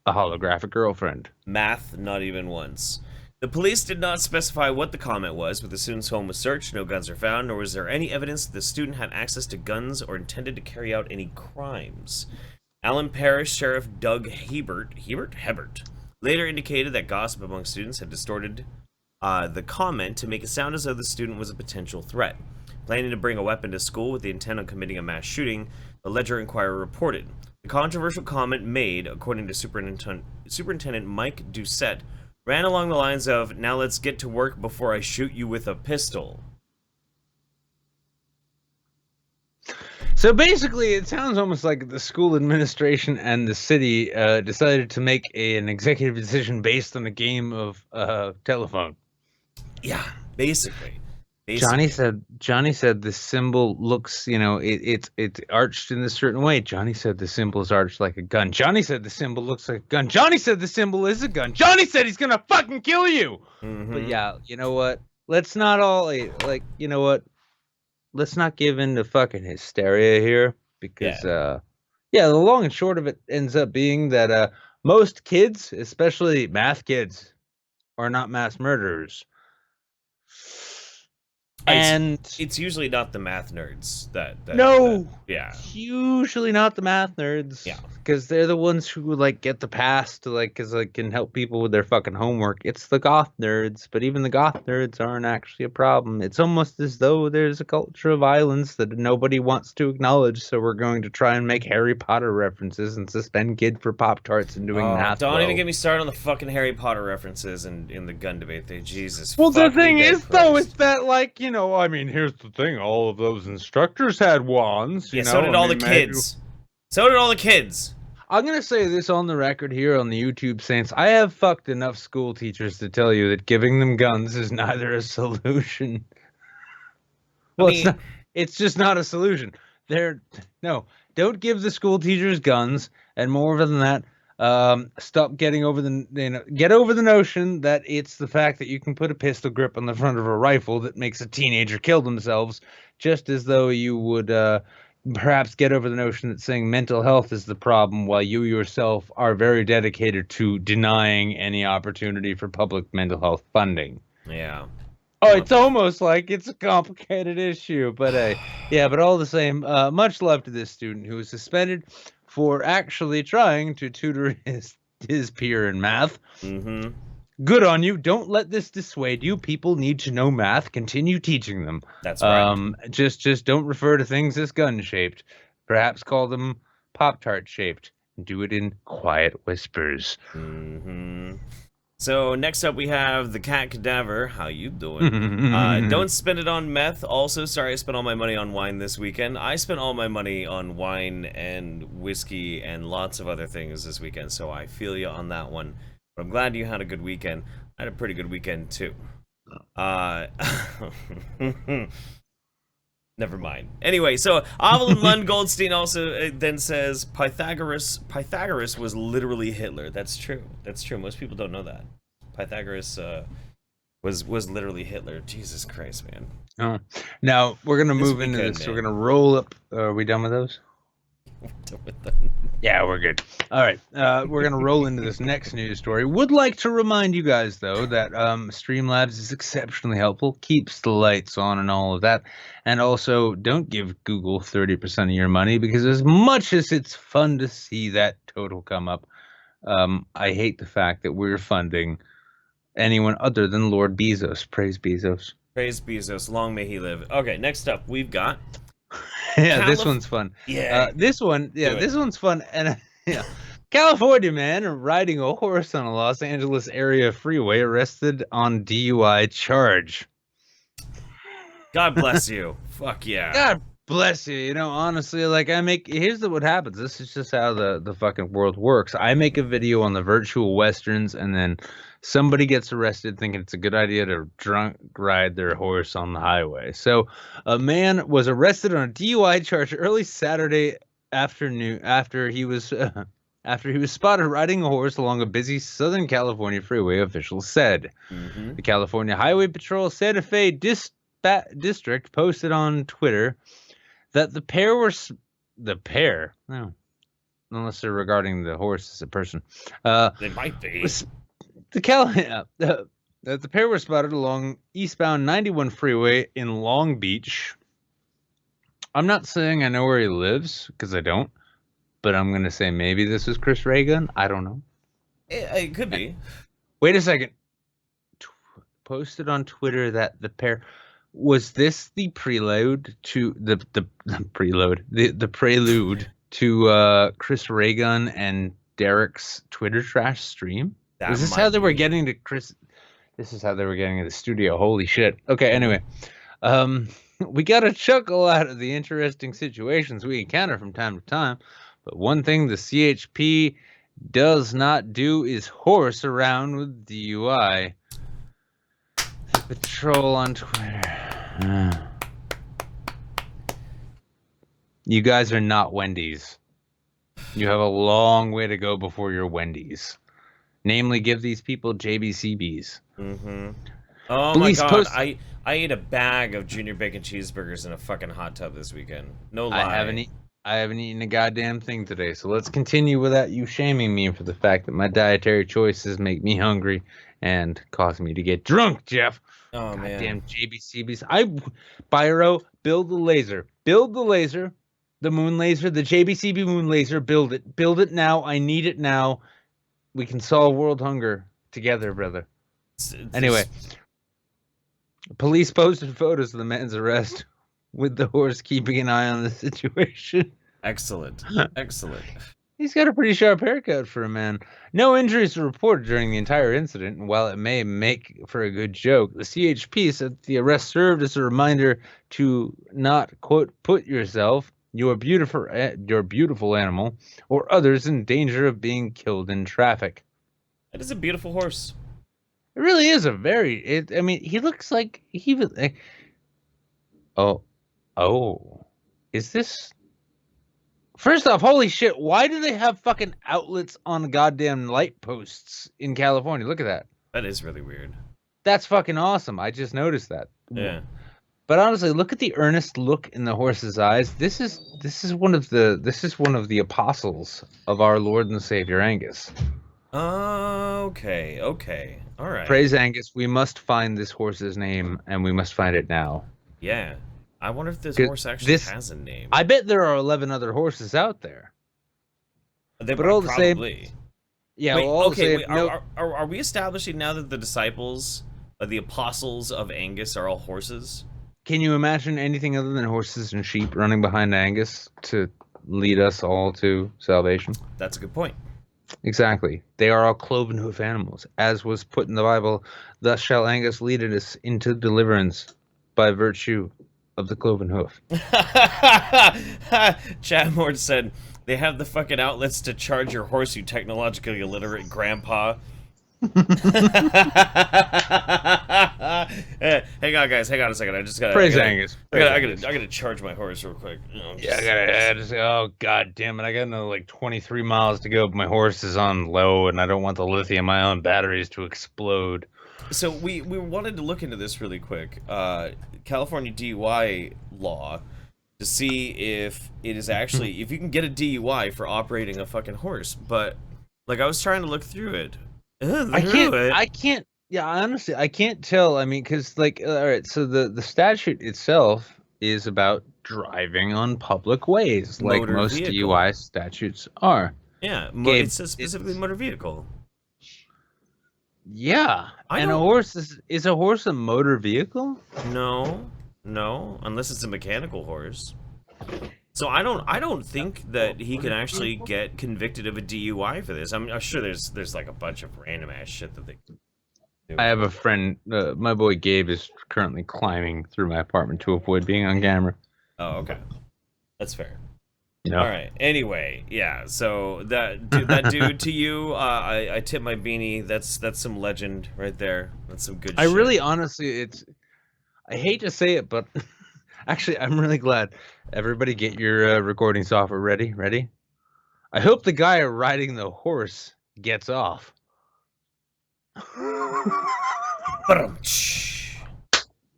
Speaker 3: a holographic girlfriend?
Speaker 2: Math, not even once. The police did not specify what the comment was, but the student's home was searched, no guns were found, nor was there any evidence that the student had access to guns or intended to carry out any crimes. Allen Parish Sheriff Doug Hebert later indicated that gossip among students had distorted the comment to make it sound as though the student was a potential threat. Planning to bring a weapon to school with the intent of committing a mass shooting, the Ledger-Inquirer reported. The controversial comment made, according to Superintendent Mike Doucette, ran along the lines of, "Now let's get to work before I shoot you with a pistol."
Speaker 3: So basically, it sounds almost like the school administration and the city decided to make an executive decision based on a game of telephone.
Speaker 2: Yeah, basically.
Speaker 3: Johnny said the symbol looks, you know, it's arched in a certain way. Johnny said the symbol is arched like a gun. Johnny said the symbol looks like a gun. Johnny said the symbol is a gun. Johnny said he's gonna fucking kill you. But yeah, you know what? Let's not all like, you know what? Let's not give in to fucking hysteria here, because the long and short of it ends up being that most kids, especially math kids, are not mass murderers. And
Speaker 2: it's usually not the math nerds that
Speaker 3: it's usually not the math nerds, because they're the ones who like get the pass to because can help people with their fucking homework. It's the goth nerds, but even the goth nerds aren't actually a problem. It's almost as though there's a culture of violence that nobody wants to acknowledge, so we're going to try and make Harry Potter references and suspend kid for Pop-Tarts and doing math.
Speaker 2: Don't even get me started on the fucking Harry Potter references in the gun debate there. Jesus.
Speaker 3: Well, the thing is, though, is that I mean, here's the thing. All of those instructors had wands.
Speaker 2: Yeah, so did all the kids. So did all the kids.
Speaker 3: I'm going to say this on the record here on the YouTube Saints. I have fucked enough school teachers to tell you that giving them guns is neither a solution. Well, it's just not a solution. Don't give the school teachers guns, and more than that, stop get over the notion that it's the fact that you can put a pistol grip on the front of a rifle that makes a teenager kill themselves, just as though you would perhaps get over the notion that saying mental health is the problem while you yourself are very dedicated to denying any opportunity for public mental health funding.
Speaker 2: Yeah.
Speaker 3: Oh, it's almost like it's a complicated issue, but but all the same, much love to this student who was suspended for actually trying to tutor his peer in math.
Speaker 2: Mm-hmm.
Speaker 3: Good on you. Don't let this dissuade you. People need to know math. Continue teaching them.
Speaker 2: That's right.
Speaker 3: Just don't refer to things as gun-shaped. Perhaps call them Pop-Tart shaped. Do it in quiet whispers.
Speaker 2: Mm-hmm. So next up we have the Cat Cadaver. How you doing? Don't spend it on meth. Also, sorry I spent all my money on wine this weekend. I spent all my money on wine and whiskey and lots of other things this weekend, so I feel you on that one. But I'm glad you had a good weekend. I had a pretty good weekend too. Never mind. Anyway, so Evelyn Lund Goldstein also then says Pythagoras was literally Hitler. That's true. That's true. Most people don't know that. Pythagoras was literally Hitler. Jesus Christ, man.
Speaker 3: Oh. Now we're gonna move into this. Man. We're gonna roll up. Are we done with those?
Speaker 2: We're done with them.
Speaker 3: Yeah, we're good. All right, we're gonna roll into this next news story. Would like to remind you guys though that Streamlabs is exceptionally helpful, keeps the lights on and all of that, and also don't give Google 30% of your money because as much as it's fun to see that total come up, I hate the fact that we're funding anyone other than Lord Bezos. Praise Bezos.
Speaker 2: Praise Bezos. Long may he live. Okay, next up we've got.
Speaker 3: Yeah, this one's fun.
Speaker 2: Yeah,
Speaker 3: this one's fun. And yeah, California man riding a horse on a Los Angeles area freeway arrested on DUI charge.
Speaker 2: God bless you. Fuck yeah.
Speaker 3: God bless you. You know, honestly, like here's what happens. This is just how the fucking world works. I make a video on the virtual westerns, and then somebody gets arrested thinking it's a good idea to drunk ride their horse on the highway. So a man was arrested on a DUI charge early Saturday afternoon after he was spotted riding a horse along a busy Southern California freeway, officials said. Mm-hmm. The California Highway Patrol Santa Fe District posted on Twitter that the pair, unless they're regarding the horse as a person.
Speaker 2: They might be.
Speaker 3: The pair were spotted along eastbound 91 freeway in Long Beach. I'm not saying I know where he lives, because I don't. But I'm going to say maybe this is Chris Reagan. I don't know.
Speaker 2: It could be.
Speaker 3: Wait a second. Posted on Twitter that the pair... Was this the prelude to... The prelude to Chris Reagan and Derek's Twitter trash stream? Is this how they were getting to Chris? This is how they were getting to the studio. Holy shit. Okay, anyway. We got to chuckle out of the interesting situations we encounter from time to time. But one thing the CHP does not do is horse around with DUI. The patrol on Twitter. You guys are not Wendy's. You have a long way to go before you're Wendy's. Namely, give these people JBCBs.
Speaker 2: Mm-hmm. Oh my god, I ate a bag of junior bacon cheeseburgers in a fucking hot tub this weekend. No lie.
Speaker 3: I haven't eaten a goddamn thing today, so let's continue without you shaming me for the fact that my dietary choices make me hungry and cause me to get drunk, Jeff.
Speaker 2: Oh, man.
Speaker 3: Goddamn JBCBs. Byro, build the laser. Build the laser. The moon laser, the JBCB moon laser, build it. Build it now. I need it now. We can solve world hunger together, brother. Anyway, police posted photos of the man's arrest with the horse keeping an eye on the situation.
Speaker 2: Excellent. Excellent.
Speaker 3: He's got a pretty sharp haircut for a man. No injuries were reported during the entire incident, and while it may make for a good joke, the CHP said the arrest served as a reminder to not, quote, put yourself, your beautiful animal, or others in danger of being killed in traffic.
Speaker 2: That is a beautiful horse.
Speaker 3: It really is a very. I mean, he looks like he was. Oh, is this? First off, holy shit! Why do they have fucking outlets on goddamn light posts in California? Look at that.
Speaker 2: That is really weird.
Speaker 3: That's fucking awesome. I just noticed that.
Speaker 2: Yeah.
Speaker 3: But honestly, look at the earnest look in the horse's eyes. This is one of the apostles of our Lord and Savior Angus.
Speaker 2: Okay. All right.
Speaker 3: Praise Angus. We must find this horse's name, and we must find it now.
Speaker 2: Yeah. I wonder if this horse actually has a name.
Speaker 3: I bet there are 11 other horses out there.
Speaker 2: But all the same.
Speaker 3: Yeah.
Speaker 2: Wait,
Speaker 3: well, all
Speaker 2: okay.
Speaker 3: the same,
Speaker 2: Are we establishing now that the disciples, the apostles of Angus, are all horses?
Speaker 3: Can you imagine anything other than horses and sheep running behind Angus to lead us all to salvation?
Speaker 2: That's a good point.
Speaker 3: Exactly. They are all cloven hoof animals, as was put in the Bible. Thus shall Angus lead us into deliverance by virtue of the cloven hoof.
Speaker 2: Chatmore said, they have the fucking outlets to charge your horse, you technologically illiterate grandpa. Hang on, guys. Hang on a second. I just gotta.
Speaker 3: Praise Angus.
Speaker 2: I gotta charge my horse real quick.
Speaker 3: I just. Oh god damn it! I got another like 23 miles to go. But my horse is on low, and I don't want the lithium-ion batteries to explode.
Speaker 2: So we wanted to look into this really quick. California DUI law to see if it is actually if you can get a DUI for operating a fucking horse. But like I was trying to look through it.
Speaker 3: I can't. Yeah, honestly, I can't tell. I mean, because like, all right, so the statute itself is about driving on public ways, like most DUI statutes are.
Speaker 2: Yeah, it says specifically motor vehicle.
Speaker 3: Yeah, and a horse is a horse a motor vehicle?
Speaker 2: No, unless it's a mechanical horse. So I don't think that he can actually get convicted of a DUI for this. I'm sure there's like a bunch of random ass shit that they do.
Speaker 3: I have a friend, my boy Gabe is currently climbing through my apartment to avoid being on camera.
Speaker 2: Oh, okay. That's fair.
Speaker 3: You know?
Speaker 2: All right. Anyway, yeah. So that dude to you, I tip my beanie. That's some legend right there. That's some good shit.
Speaker 3: I really honestly I hate to say it, but actually I'm really glad. Everybody get your recording software ready. Ready? I hope the guy riding the horse gets off.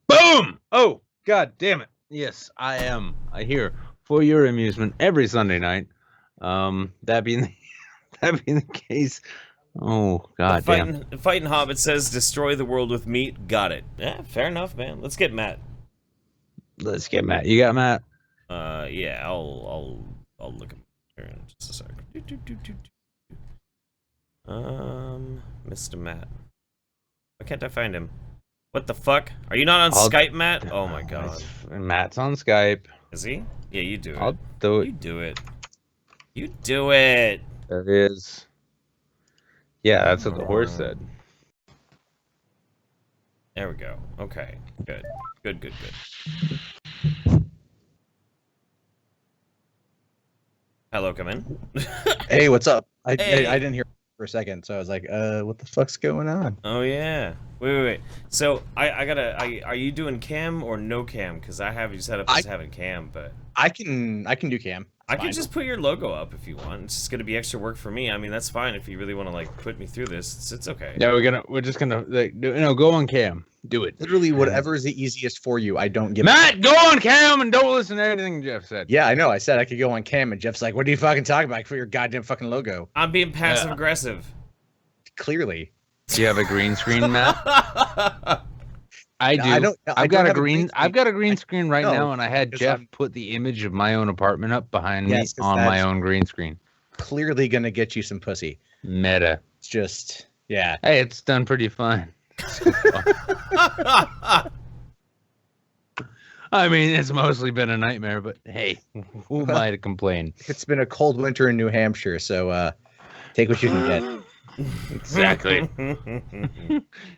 Speaker 3: Boom! Oh, god damn it. Yes, I am. I hear for your amusement every Sunday night. That being the case. Oh, god damn.
Speaker 2: Fighting Hobbit says destroy the world with meat. Got it. Yeah, fair enough, man. Let's get Matt.
Speaker 3: Let's get Matt. You got Matt?
Speaker 2: Yeah, I'll look at here in just a second. Mr. Matt. Why can't I find him? What the fuck? Are you not on Skype, Matt? Oh my god.
Speaker 3: Matt's on Skype.
Speaker 2: Is he? Yeah, you do it.
Speaker 3: I'll do it.
Speaker 2: You do it. You do it.
Speaker 3: There it is. Yeah, that's what the horse said.
Speaker 2: There we go. Okay. Good. Good. Hello, come in.
Speaker 4: Hey, what's up? I
Speaker 2: Hey.
Speaker 4: I didn't hear for a second, so I was like, what the fuck's going on?
Speaker 2: Oh yeah. Wait. So are you doing cam or no cam? Because I have you set up as having cam, but
Speaker 4: I can do cam.
Speaker 2: I can just put your logo up if you want. It's just gonna be extra work for me. I mean, that's fine if you really want to like put me through this. It's okay.
Speaker 3: Yeah, we're just gonna like, go on cam. Do it.
Speaker 4: Literally, whatever is the easiest for you. I don't give.
Speaker 3: Matt, go on cam and don't listen to anything Jeff said.
Speaker 4: Yeah, I know. I said I could go on cam, and Jeff's like, "What are you fucking talking about? For your goddamn fucking logo."
Speaker 2: I'm being passive aggressive.
Speaker 4: Clearly.
Speaker 3: Do you have a green screen, Matt? I do.
Speaker 4: I don't.
Speaker 3: I've got a green screen right
Speaker 4: No,
Speaker 3: now, and I had
Speaker 4: because
Speaker 3: Jeff
Speaker 4: I'm-
Speaker 3: put the image of my own apartment up behind me
Speaker 4: Yes, 'cause
Speaker 3: on my
Speaker 4: that's-
Speaker 3: own green screen.
Speaker 4: Clearly gonna get you some pussy.
Speaker 3: Meta.
Speaker 4: It's just, yeah.
Speaker 3: Hey, it's done pretty fine. I mean, it's mostly been a nightmare, but hey, who am I to complain?
Speaker 4: It's been a cold winter in New Hampshire, so take what you can get.
Speaker 3: Exactly.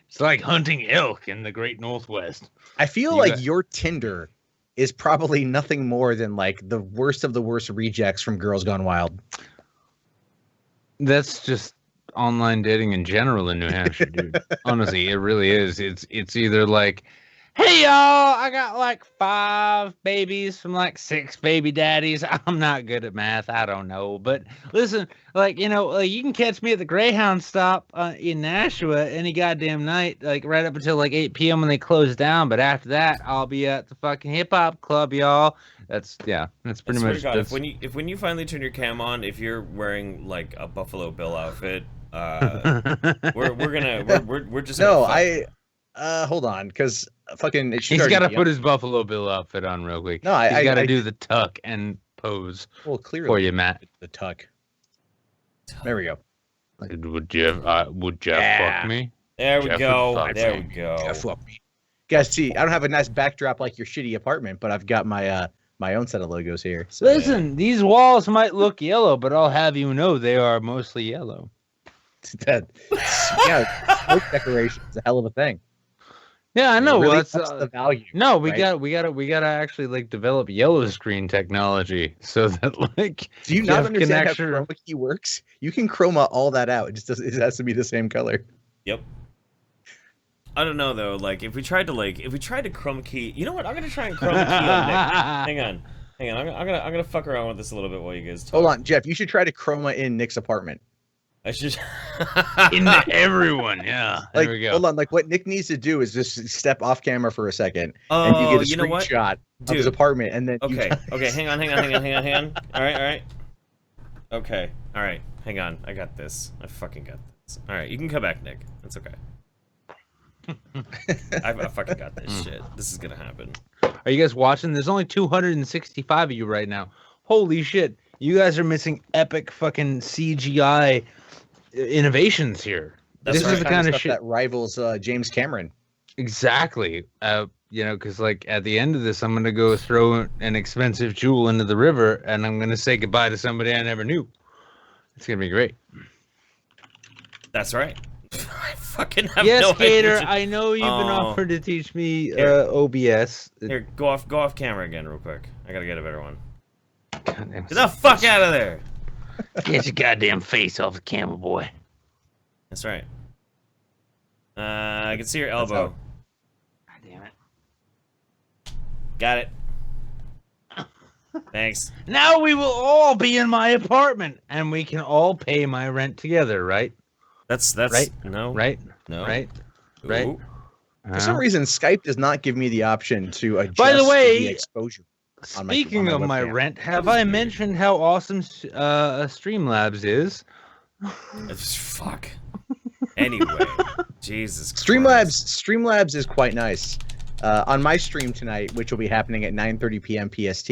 Speaker 3: It's like hunting elk in the Great Northwest.
Speaker 4: I feel like your Tinder is probably nothing more than like the worst of the worst rejects from Girls Gone Wild.
Speaker 3: That's just online dating in general in New Hampshire, dude. Honestly, it really is. It's either like, hey y'all, I got like 5 babies from like 6 baby daddies. I'm not good at math. I don't know. But listen, like, you know, like you can catch me at the Greyhound stop in Nashua any goddamn night, like right up until like 8 p.m. when they close down. But after that, I'll be at the fucking hip hop club, y'all. That's pretty much.
Speaker 2: God, if when you finally turn your cam on, if you're wearing like a Buffalo Bill outfit, we're just
Speaker 4: hold on, because fucking
Speaker 3: he's got to put his Buffalo Bill outfit on real quick.
Speaker 4: No,
Speaker 3: he's got to do the tuck and pose.
Speaker 4: Well, clearly
Speaker 3: for you, Matt.
Speaker 4: The tuck. There we go.
Speaker 3: Would Jeff fuck me?
Speaker 2: There we
Speaker 3: Jeff
Speaker 2: go. There we go.
Speaker 4: Jeff fuck me. Guys, see, I don't have a nice backdrop like your shitty apartment, but I've got my my own set of logos here. So,
Speaker 3: listen, these walls might look yellow, but I'll have you know they are mostly yellow.
Speaker 4: Smoke decoration is a hell of a thing.
Speaker 3: Yeah, I know.
Speaker 4: Really
Speaker 3: Well, that's
Speaker 4: the value.
Speaker 3: No, we
Speaker 4: right?
Speaker 3: gotta actually like develop yellow screen technology so that like.
Speaker 4: Do you not understand how chroma key works? You can chroma all that out. It has to be the same color.
Speaker 2: Yep. I don't know though. Like if we tried to chroma key, you know what? I'm gonna try and chroma key on Nick. Hang on. I'm gonna fuck around with this a little bit while you guys talk.
Speaker 4: Hold on, Jeff. You should try to chroma in Nick's apartment.
Speaker 2: I should.
Speaker 3: Into everyone, yeah.
Speaker 4: Like,
Speaker 3: there we go.
Speaker 4: Hold on. Like what Nick needs to do is just step off camera for a second, and you get a screenshot of his apartment, and then.
Speaker 2: Okay. Okay. Hang on. All right. Okay. All right. Hang on. I got this. I fucking got this. All right. You can come back, Nick. That's okay. I fucking got this shit. This is gonna happen.
Speaker 3: Are you guys watching? There's only 265 of you right now. Holy shit. You guys are missing epic fucking CGI innovations here.
Speaker 2: This
Speaker 3: is the kind of shit
Speaker 4: that rivals James Cameron.
Speaker 3: Exactly. You know, because like at the end of this, I'm gonna go throw an expensive jewel into the river, and I'm gonna say goodbye to somebody I never knew. It's gonna be great.
Speaker 2: That's right. I fucking have
Speaker 3: yes,
Speaker 2: no
Speaker 3: Gator,
Speaker 2: idea.
Speaker 3: I know you've been offered to teach me OBS.
Speaker 2: Here, go off camera again real quick. I gotta get a better one.
Speaker 3: Goddamn.
Speaker 2: Get the fuck out of there!
Speaker 3: Get your goddamn face off the camera, boy.
Speaker 2: That's right. I can see your elbow.
Speaker 3: God damn it.
Speaker 2: Got it. Thanks.
Speaker 3: Now we will all be in my apartment, and we can all pay my rent together, right?
Speaker 2: That's
Speaker 3: right.
Speaker 2: No.
Speaker 3: Right.
Speaker 2: No.
Speaker 3: Right.
Speaker 2: Ooh.
Speaker 3: Right.
Speaker 4: For some reason, Skype does not give me the option to adjust
Speaker 3: By the way,
Speaker 4: the exposure.
Speaker 3: Speaking of my
Speaker 4: webcam.
Speaker 3: rent, have I mentioned how awesome Streamlabs is?
Speaker 2: Fuck. Anyway, Jesus Christ.
Speaker 4: Streamlabs is quite nice. On my stream tonight, which will be happening at 9:30 p.m. PST,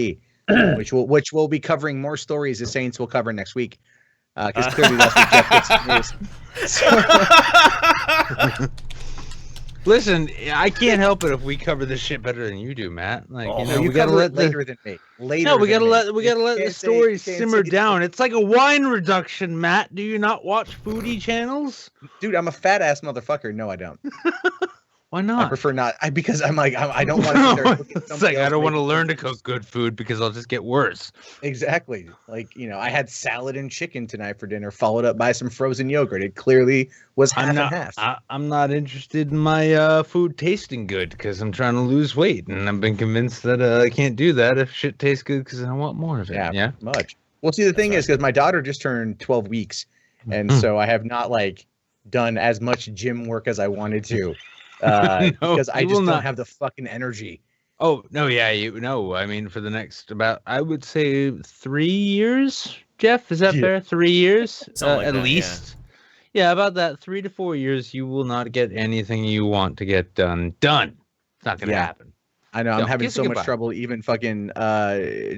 Speaker 4: which will be covering more stories the Saints will cover next week. Because clearly that's what Jeff gets news.
Speaker 3: Listen, I can't help it if we cover this shit better than you do, Matt. Like, you know,
Speaker 4: you
Speaker 3: we gotta let
Speaker 4: later than me. Later.
Speaker 3: No, we gotta let
Speaker 4: the
Speaker 3: story simmer down. It's like a wine reduction, Matt. Do you not watch foodie channels?
Speaker 4: Dude, I'm a fat ass motherfucker. No, I don't.
Speaker 3: Why not?
Speaker 4: I prefer not. Because I'm like I don't want to.
Speaker 3: It's like I don't want to learn to cook good food because I'll just get worse.
Speaker 4: Exactly. Like, you know, I had salad and chicken tonight for dinner, followed up by some frozen yogurt. It clearly was half and half.
Speaker 3: I'm not interested in my food tasting good because I'm trying to lose weight, and I've been convinced that I can't do that if shit tastes good because I want more of it. Yeah,
Speaker 4: much. Well, see, the thing is, because my daughter just turned 12 weeks, and so I have not like done as much gym work as I wanted to. Because I just don't have the fucking energy.
Speaker 3: Oh, no, yeah, I mean, for the next about, I would say 3 years, Jeff, is that fair? 3 years,
Speaker 2: like
Speaker 3: at
Speaker 2: that,
Speaker 3: least. Yeah, about that 3 to 4 years, you will not get anything you want to get done. It's not going to happen.
Speaker 4: I know, I'm having so much trouble even fucking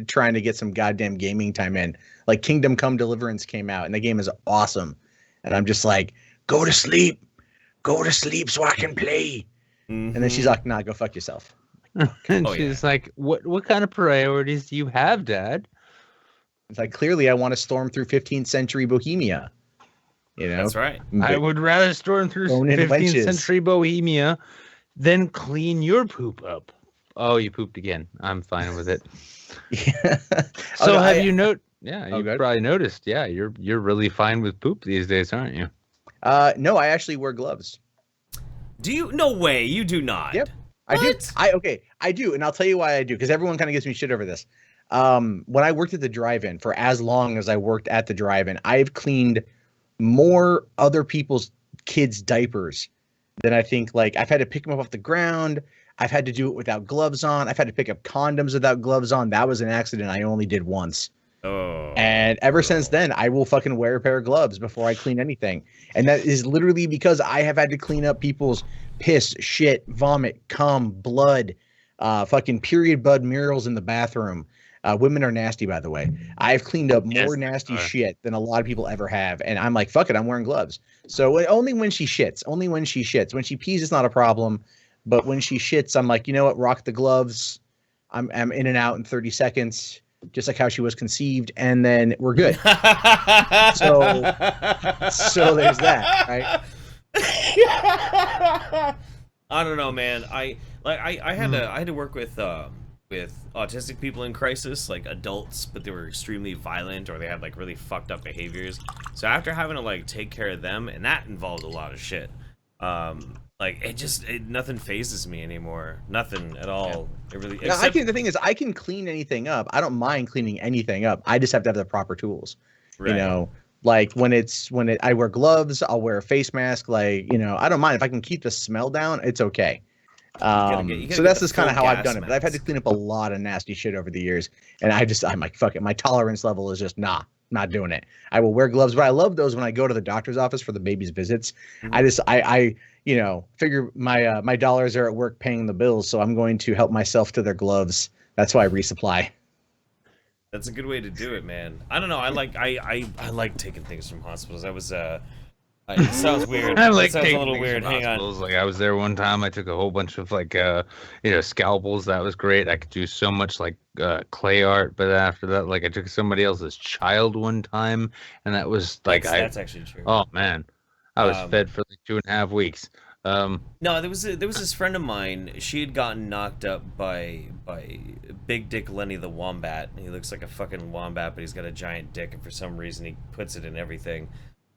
Speaker 4: trying to get some goddamn gaming time in. Like, Kingdom Come Deliverance came out, and the game is awesome. And I'm just like, go to sleep so I can play. And then she's like, nah, go fuck yourself. I'm like,
Speaker 3: And
Speaker 2: Oh,
Speaker 3: she's like, what kind of priorities do you have, Dad?
Speaker 4: It's like, clearly I want to storm through 15th century Bohemia. You know,
Speaker 2: That's right.
Speaker 3: I would rather storm through
Speaker 4: Bone in
Speaker 3: 15th
Speaker 4: wenches.
Speaker 3: century Bohemia than clean your poop up. Oh, you pooped again. I'm fine with it.
Speaker 4: Yeah.
Speaker 3: So
Speaker 4: Oh,
Speaker 3: have you Yeah,
Speaker 4: Oh,
Speaker 3: you
Speaker 4: good.
Speaker 3: probably noticed. Yeah, you're really fine with poop these days, aren't you?
Speaker 4: No, I actually wear gloves.
Speaker 2: Do you? No way. You do not.
Speaker 4: Yep. I do.
Speaker 2: What?
Speaker 4: I do, and I'll tell you why I do, because everyone kind of gives me shit over this. When I worked at the drive-in, for as long as I worked at the drive-in, I've cleaned more other people's kids' diapers than I think. Like, I've had to pick them up off the ground. I've had to do it without gloves on. I've had to pick up condoms without gloves on. That was an accident I only did once.
Speaker 2: Oh.
Speaker 4: And ever since then, I will fucking wear a pair of gloves before I clean anything. And that is literally because I have had to clean up people's piss, shit, vomit, cum, blood, fucking period blood murals in the bathroom. Women are nasty, by the way. I've cleaned up more nasty shit than a lot of people ever have. And I'm like, fuck it, I'm wearing gloves. So only when she shits. Only when she shits. When she pees, it's not a problem. But when she shits, I'm like, you know what? Rock the gloves. I'm in and out in 30 seconds, just like how she was conceived, and then we're good. So there's that, right?
Speaker 2: I don't know, man. I had to work with autistic people in crisis, like adults, but they were extremely violent or they had like really fucked up behaviors. So after having to like take care of them, and that involved a lot of shit. Like nothing phases me anymore. Nothing at all. It really.
Speaker 4: Now, the thing is, I can clean anything up. I don't mind cleaning anything up. I just have to have the proper tools.
Speaker 2: Right.
Speaker 4: You know, like I wear gloves, I'll wear a face mask. Like, you know, I don't mind if I can keep the smell down. It's okay.
Speaker 2: You gotta
Speaker 4: So
Speaker 2: get
Speaker 4: that's
Speaker 2: the
Speaker 4: just kind of
Speaker 2: full
Speaker 4: how I've
Speaker 2: gas
Speaker 4: done it. But I've had to
Speaker 2: mask.
Speaker 4: clean up a lot of nasty shit over the years, and I'm like, fuck it. My tolerance level is just not doing it. I will wear gloves, but I love those when I go to the doctor's office for the baby's visits.
Speaker 2: Mhm.
Speaker 4: I you know, figure my dollars are at work paying the bills, so I'm going to help myself to their gloves. That's why I resupply.
Speaker 2: That's a good way to do it, man. I don't know. I like taking things from hospitals. It sounds weird.
Speaker 3: I like
Speaker 2: it sounds a
Speaker 3: taking
Speaker 2: little
Speaker 3: things
Speaker 2: weird.
Speaker 3: from
Speaker 2: Hang on.
Speaker 3: hospitals. Like, I was there one time. I took a whole bunch of like scalpels. That was great. I could do so much like clay art, but after that, like, I took somebody else's child one time, and that was like
Speaker 2: That's actually true.
Speaker 3: oh man, I was fed for like 2.5 weeks.
Speaker 2: No, there was this friend of mine. She had gotten knocked up by Big Dick Lenny the Wombat. He looks like a fucking wombat, but he's got a giant dick, and for some reason he puts it in everything.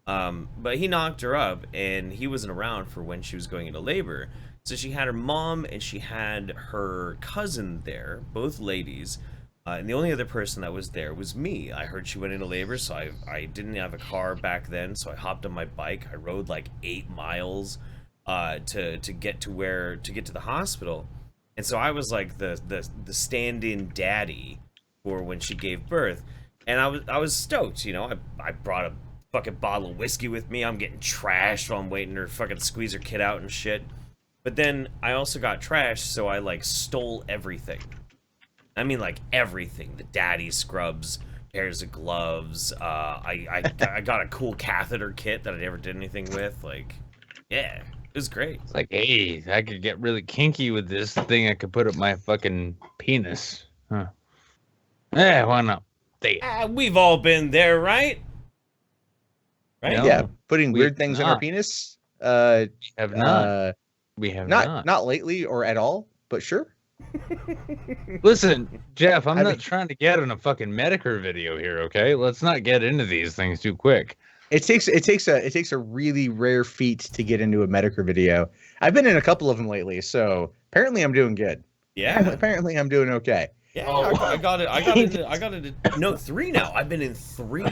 Speaker 2: But he knocked her up, and he wasn't around for when she was going into labor. So she had her mom and she had her cousin there, both ladies. And the only other person that was there was me. I heard she went into labor, so I didn't have a car back then, so I hopped on my bike. I rode like 8 miles to get to the hospital. And so I was like the stand-in daddy for when she gave birth. And I was stoked, you know. I brought a fucking bottle of whiskey with me. I'm getting trashed while I'm waiting her to fucking squeeze her kid out and shit. But then I also got trashed, so I like stole everything. I mean, like everything. The daddy scrubs, pairs of gloves. I got a cool catheter kit that I never did anything with. Like, yeah, it was great.
Speaker 3: It's like, hey, I could get really kinky with this thing. I could put up my fucking penis. Huh? Yeah, why not?
Speaker 2: We've all been there, right? Right?
Speaker 3: No.
Speaker 4: Yeah, putting
Speaker 3: We
Speaker 4: weird things in our
Speaker 3: not.
Speaker 4: penis.
Speaker 3: We have not. We have
Speaker 4: Not lately or at all, but sure.
Speaker 3: Listen, Jeff, I'm
Speaker 4: I
Speaker 3: not
Speaker 4: mean-
Speaker 3: trying to get on a fucking Medicare video here, okay? Let's not get into these things too quick.
Speaker 4: It takes a really rare feat to get into a Medicare video. I've been in a couple of them lately, so apparently I'm doing good.
Speaker 2: Yeah.
Speaker 4: Apparently I'm doing okay.
Speaker 2: Yeah, I got it. I got it. No, 3 now. I've been in 3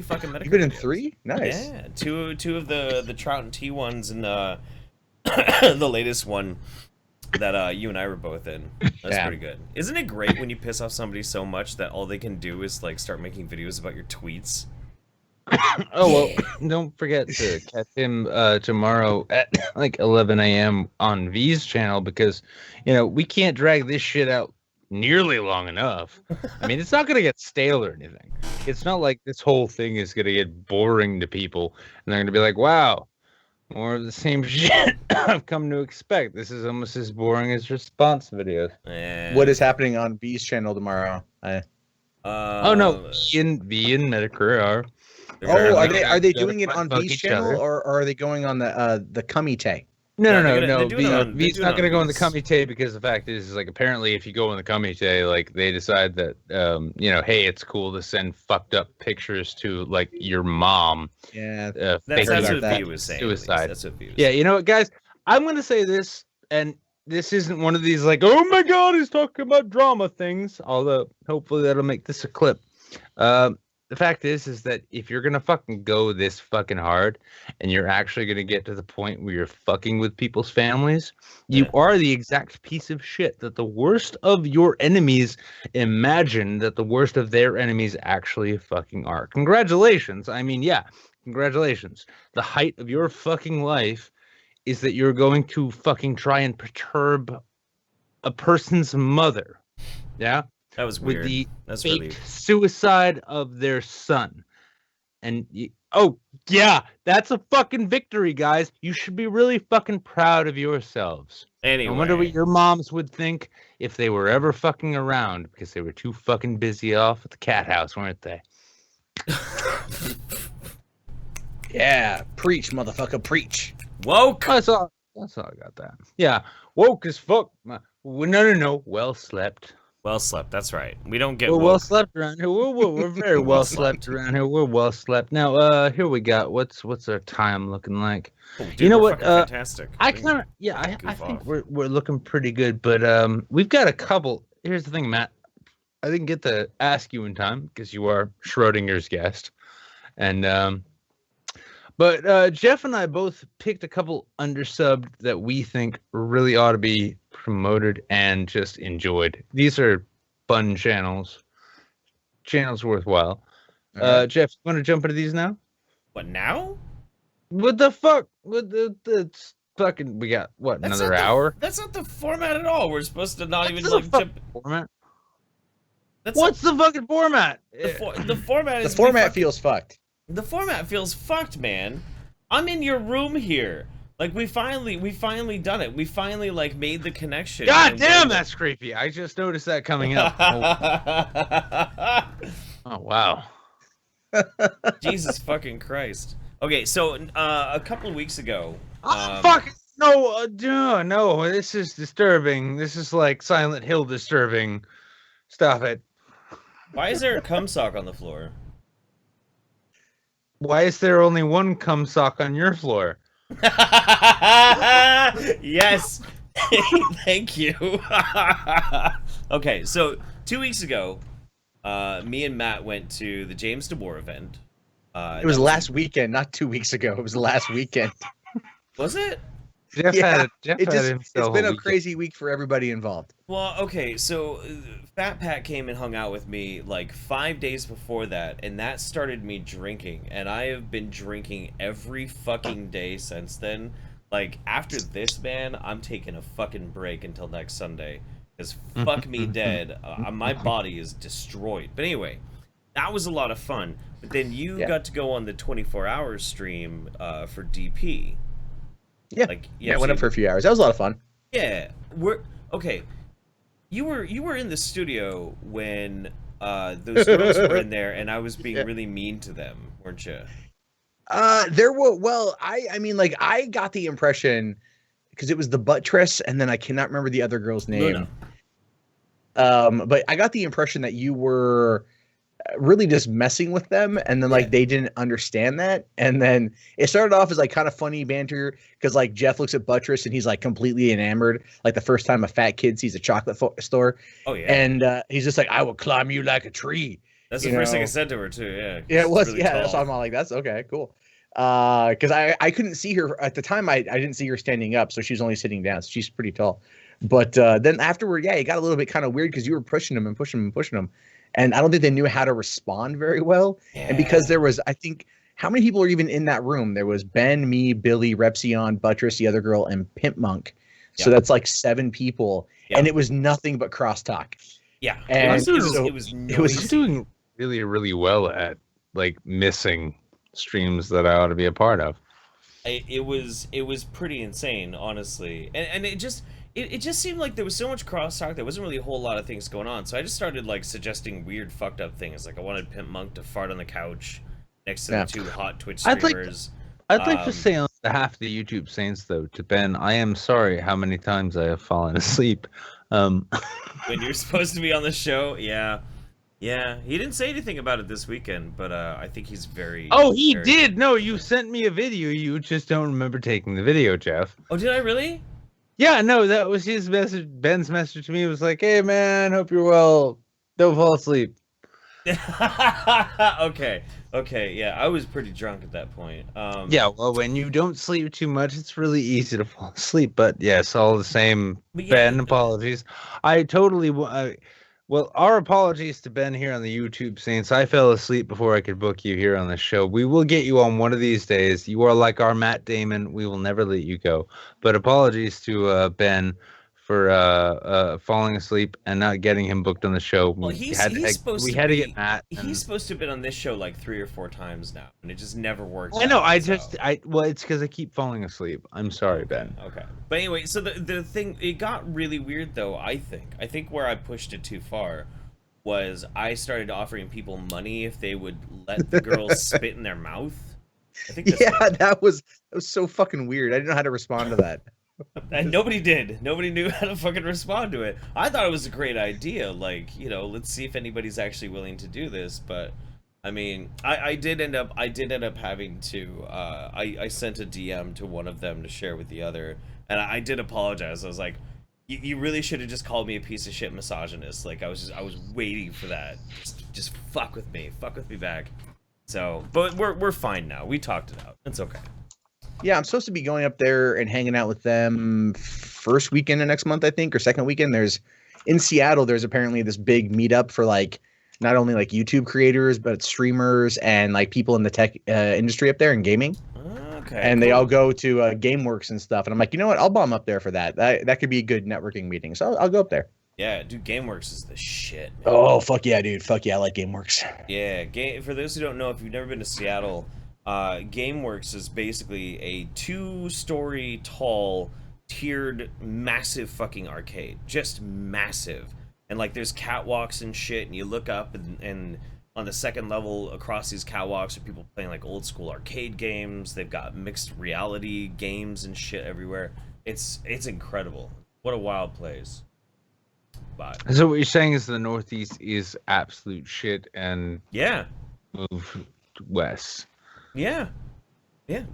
Speaker 2: fucking Medicare.
Speaker 4: You've been in
Speaker 2: videos.
Speaker 4: 3? Nice.
Speaker 2: Yeah, two of the Trout and T ones, and the latest one that you and I were both in. That's
Speaker 4: Yeah.
Speaker 2: pretty good. Isn't it great when you piss off somebody so much that all they can do is like start making videos about your tweets?
Speaker 3: Oh, well, don't forget to catch him tomorrow at like 11 a.m. on V's channel, because, you know, we can't drag this shit out nearly long enough. I mean, it's not going to get stale or anything. It's not like this whole thing is going to get boring to people, and they're going to be like, wow, More of the same shit I've come to expect. This is almost as boring as response videos.
Speaker 4: What is happening on V's channel tomorrow?
Speaker 3: Oh no, V and Metacareer are.
Speaker 4: Are they doing it on V's channel or are they going on the Kumite?
Speaker 3: No. V's not going to go in the Kumite because the fact is like apparently if you go in the Kumite, like they decide that hey, it's cool to send fucked up pictures to like your mom.
Speaker 2: Yeah, that's what V was saying.
Speaker 3: Suicide.
Speaker 2: That's what V was saying.
Speaker 3: Yeah, you know what, guys? I'm going to say this, and this isn't one of these like, oh my god, he's talking about drama things. Although hopefully that'll make this a clip. The fact is that if you're gonna fucking go this fucking hard and you're actually gonna get to the point where you're fucking with people's families, you are the exact piece of shit that the worst of your enemies imagine that the worst of their enemies actually fucking are. Congratulations. I mean, yeah, congratulations. The height of your fucking life is that you're going to fucking try and perturb a person's mother. Yeah?
Speaker 2: That was weird.
Speaker 3: With the
Speaker 2: That's
Speaker 3: fake
Speaker 2: really
Speaker 3: suicide of their son. And that's a fucking victory, guys. You should be really fucking proud of yourselves.
Speaker 2: Anyway.
Speaker 3: I wonder what your moms would think if they were ever fucking around because they were too fucking busy off at the cat house, weren't they?
Speaker 4: Yeah, preach, motherfucker, preach.
Speaker 2: Woke.
Speaker 3: That's all I got that. Yeah, woke as fuck. No. Well slept.
Speaker 2: Well slept. That's right. We don't get.
Speaker 3: We're well slept around here. We're very well slept around here. We're well slept. Now, here we got. What's our time looking like?
Speaker 2: Oh, dude,
Speaker 3: you know what?
Speaker 2: Fantastic.
Speaker 3: I think we're looking pretty good, but we've got a couple. Here's the thing, Matt. I didn't get to ask you in time because you are Schrodinger's guest, and but Jeff and I both picked a couple undersubbed that we think really ought to be promoted and just enjoyed. These are fun channels worthwhile. Right. Jeff, you want to jump into these now?
Speaker 2: What now?
Speaker 3: What the fuck? What the fucking? We got what? Another hour?
Speaker 2: That's not the format at all. We're supposed to not even jump.
Speaker 3: Format. What's the fucking format?
Speaker 2: The format is.
Speaker 4: The format feels fucked.
Speaker 2: The format feels fucked, man. I'm in your room here. Like we finally done it. We finally like made the connection.
Speaker 3: God damn, that's creepy. I just noticed that coming up. Oh wow.
Speaker 2: Jesus fucking Christ. Okay, so a couple of weeks ago.
Speaker 3: Fuck no, no. This is disturbing. This is like Silent Hill disturbing. Stop it.
Speaker 2: Why is there a cum sock on the floor?
Speaker 3: Why is there only one cum sock on your floor?
Speaker 2: Yes. Thank you. Okay, so 2 weeks ago, me and Matt went to the James DeBoer event.
Speaker 4: It was last weekend, not 2 weeks ago. It was last weekend.
Speaker 2: Was it?
Speaker 4: It's been a crazy week for everybody involved.
Speaker 2: Well, okay, so Fat Pat came and hung out with me like 5 days before that, and that started me drinking, and I have been drinking every fucking day since then. Like, after this, man, I'm taking a fucking break until next Sunday, because fuck me dead, my body is destroyed. But anyway, that was a lot of fun. But then you got to go on the 24-hour stream for DP.
Speaker 4: Yeah, I went up for a few hours. That was a lot of fun.
Speaker 2: Yeah, okay. You were in the studio when those girls were in there, and I was being really mean to them, weren't you?
Speaker 4: There were. Well, I mean, like I got the impression because it was the buttress, and then I cannot remember the other girl's name. Luna. But I got the impression that you were really just messing with them, and then like they didn't understand that, and then it started off as like kind of funny banter because like Jeff looks at Buttress and he's like completely enamored, like the first time a fat kid sees a chocolate store.
Speaker 2: Oh yeah.
Speaker 4: And he's just like, I will climb you like a tree.
Speaker 2: That's the first thing I said to her too.
Speaker 4: Yeah, it was. Really tall. That's why I'm all like, that's okay, cool. Because I couldn't see her at the time. I didn't see her standing up, so she was only sitting down. So she's pretty tall. But then afterward, it got a little bit kind of weird because you were pushing him and pushing him and pushing him. And I don't think they knew how to respond very well. Yeah. And because there was, I think, how many people are even in that room? There was Ben, me, Billy, Repsion, Buttress, the other girl, and Pimp Monk. So that's like 7 people. And it was nothing but crosstalk.
Speaker 2: Yeah.
Speaker 4: And
Speaker 3: it was doing really, really well at like missing streams that I ought to be a part of.
Speaker 2: it was pretty insane, honestly, and it just seemed like there was so much crosstalk. There wasn't really a whole lot of things going on, so I just started like suggesting weird, fucked up things. Like I wanted Pimp Monk to fart on the couch next to the two hot Twitch streamers.
Speaker 3: I'd like to say on behalf of the YouTube Saints, though, to Ben, I am sorry how many times I have fallen asleep.
Speaker 2: When you're supposed to be on the show, yeah. He didn't say anything about it this weekend, but I think he's very.
Speaker 3: Oh, he
Speaker 2: very...
Speaker 3: did. No, you sent me a video. You just don't remember taking the video, Jeff.
Speaker 2: Oh, did I really?
Speaker 3: Yeah, no, that was his message. Ben's message to me was like, "Hey, man, hope you're well. Don't fall asleep."
Speaker 2: Okay, yeah, I was pretty drunk at that point.
Speaker 3: Yeah, well, when you don't sleep too much, it's really easy to fall asleep. But yes, all the same, Ben, apologies. I totally, well, our apologies to Ben here on the YouTube Saints. I fell asleep before I could book you here on the show. We will get you on one of these days. You are like our Matt Damon. We will never let you go. But apologies to Ben for falling asleep and not getting him booked on the show.
Speaker 2: Well,
Speaker 3: we had to get Matt.
Speaker 2: He's supposed to have been on this show like 3 or 4 times now, and it just never works.
Speaker 3: I know. Well, it's because I keep falling asleep. I'm sorry, Ben.
Speaker 2: Okay. But anyway, so the thing, it got really weird though. I think where I pushed it too far was I started offering people money if they would let the girls spit in their mouth. I think
Speaker 4: that was so fucking weird. I didn't know how to respond to that.
Speaker 2: And nobody did. Nobody knew how to fucking respond to it. I thought it was a great idea. Like, let's see if anybody's actually willing to do this. But I mean, I did end up having to. I sent a DM to one of them to share with the other, and I did apologize. I was like, you really should have just called me a piece of shit misogynist. Like I was waiting for that. Just fuck with me back. So, but we're fine now. We talked it out. It's okay.
Speaker 4: Yeah, I'm supposed to be going up there and hanging out with them first weekend of next month, I think, or second weekend. In Seattle, there's apparently this big meetup for like not only like YouTube creators, but streamers and like people in the tech industry up there and gaming.
Speaker 2: Okay.
Speaker 4: And they all go to GameWorks and stuff. And I'm like, you know what? I'll bomb up there for that. That could be a good networking meeting. So I'll go up there.
Speaker 2: Yeah, dude, GameWorks is the shit, man.
Speaker 4: Oh, fuck yeah, dude. Fuck yeah, I like GameWorks.
Speaker 2: Yeah, for those who don't know, if you've never been to Seattle, GameWorks is basically a 2-story tall, tiered, massive fucking arcade. Just massive. And like there's catwalks and shit, and you look up and on the second level across these catwalks are people playing like old school arcade games. They've got mixed reality games and shit everywhere. It's incredible. What a wild place. But
Speaker 3: so what you're saying is the Northeast is absolute shit and move west.
Speaker 2: Yeah.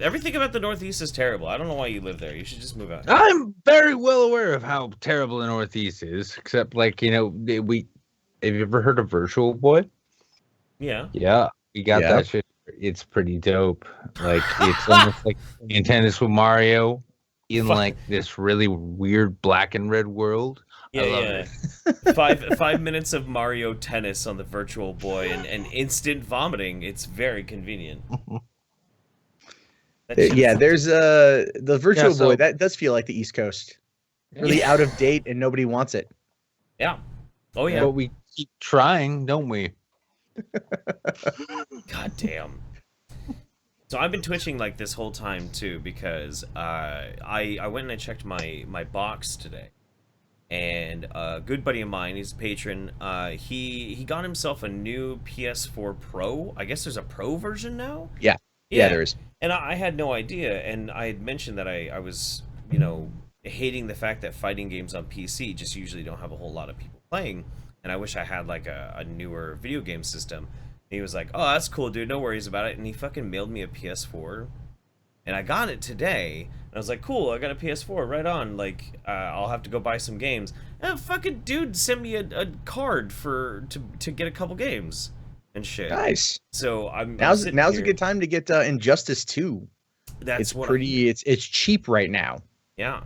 Speaker 2: Everything about the Northeast is terrible. I don't know why you live there. You should just move out.
Speaker 3: I'm very well aware of how terrible the Northeast is, except like, have you ever heard of Virtual Boy?
Speaker 2: Yeah.
Speaker 3: Yeah, we got that shit. It's pretty dope. Like it's almost like playing tennis with Mario in like this really weird black and red world.
Speaker 2: Yeah, I love it. 5 minutes of Mario Tennis on the Virtual Boy and instant vomiting. It's very convenient.
Speaker 4: There's the Virtual Boy that does feel like the East Coast. Really out of date and nobody wants it.
Speaker 2: Yeah. Oh yeah.
Speaker 3: But we keep trying, don't we?
Speaker 2: God damn. So I've been twitching like this whole time too because I went and I checked my box today. And a good buddy of mine, he's a patron, he got himself a new PS4 Pro. I guess there's a Pro version now?
Speaker 4: Yeah, there is.
Speaker 2: And I had no idea, and I had mentioned that I was, hating the fact that fighting games on PC just usually don't have a whole lot of people playing, and I wish I had like a newer video game system. And he was like, oh, that's cool, dude, no worries about it, and he fucking mailed me a PS4. And I got it today, and I was like, cool, I got a PS4, right on, like, I'll have to go buy some games. And a fucking dude sent me a card to get a couple games and shit.
Speaker 4: Nice.
Speaker 2: So
Speaker 4: now's a good time to get Injustice 2. It's cheap right now.
Speaker 2: Yeah.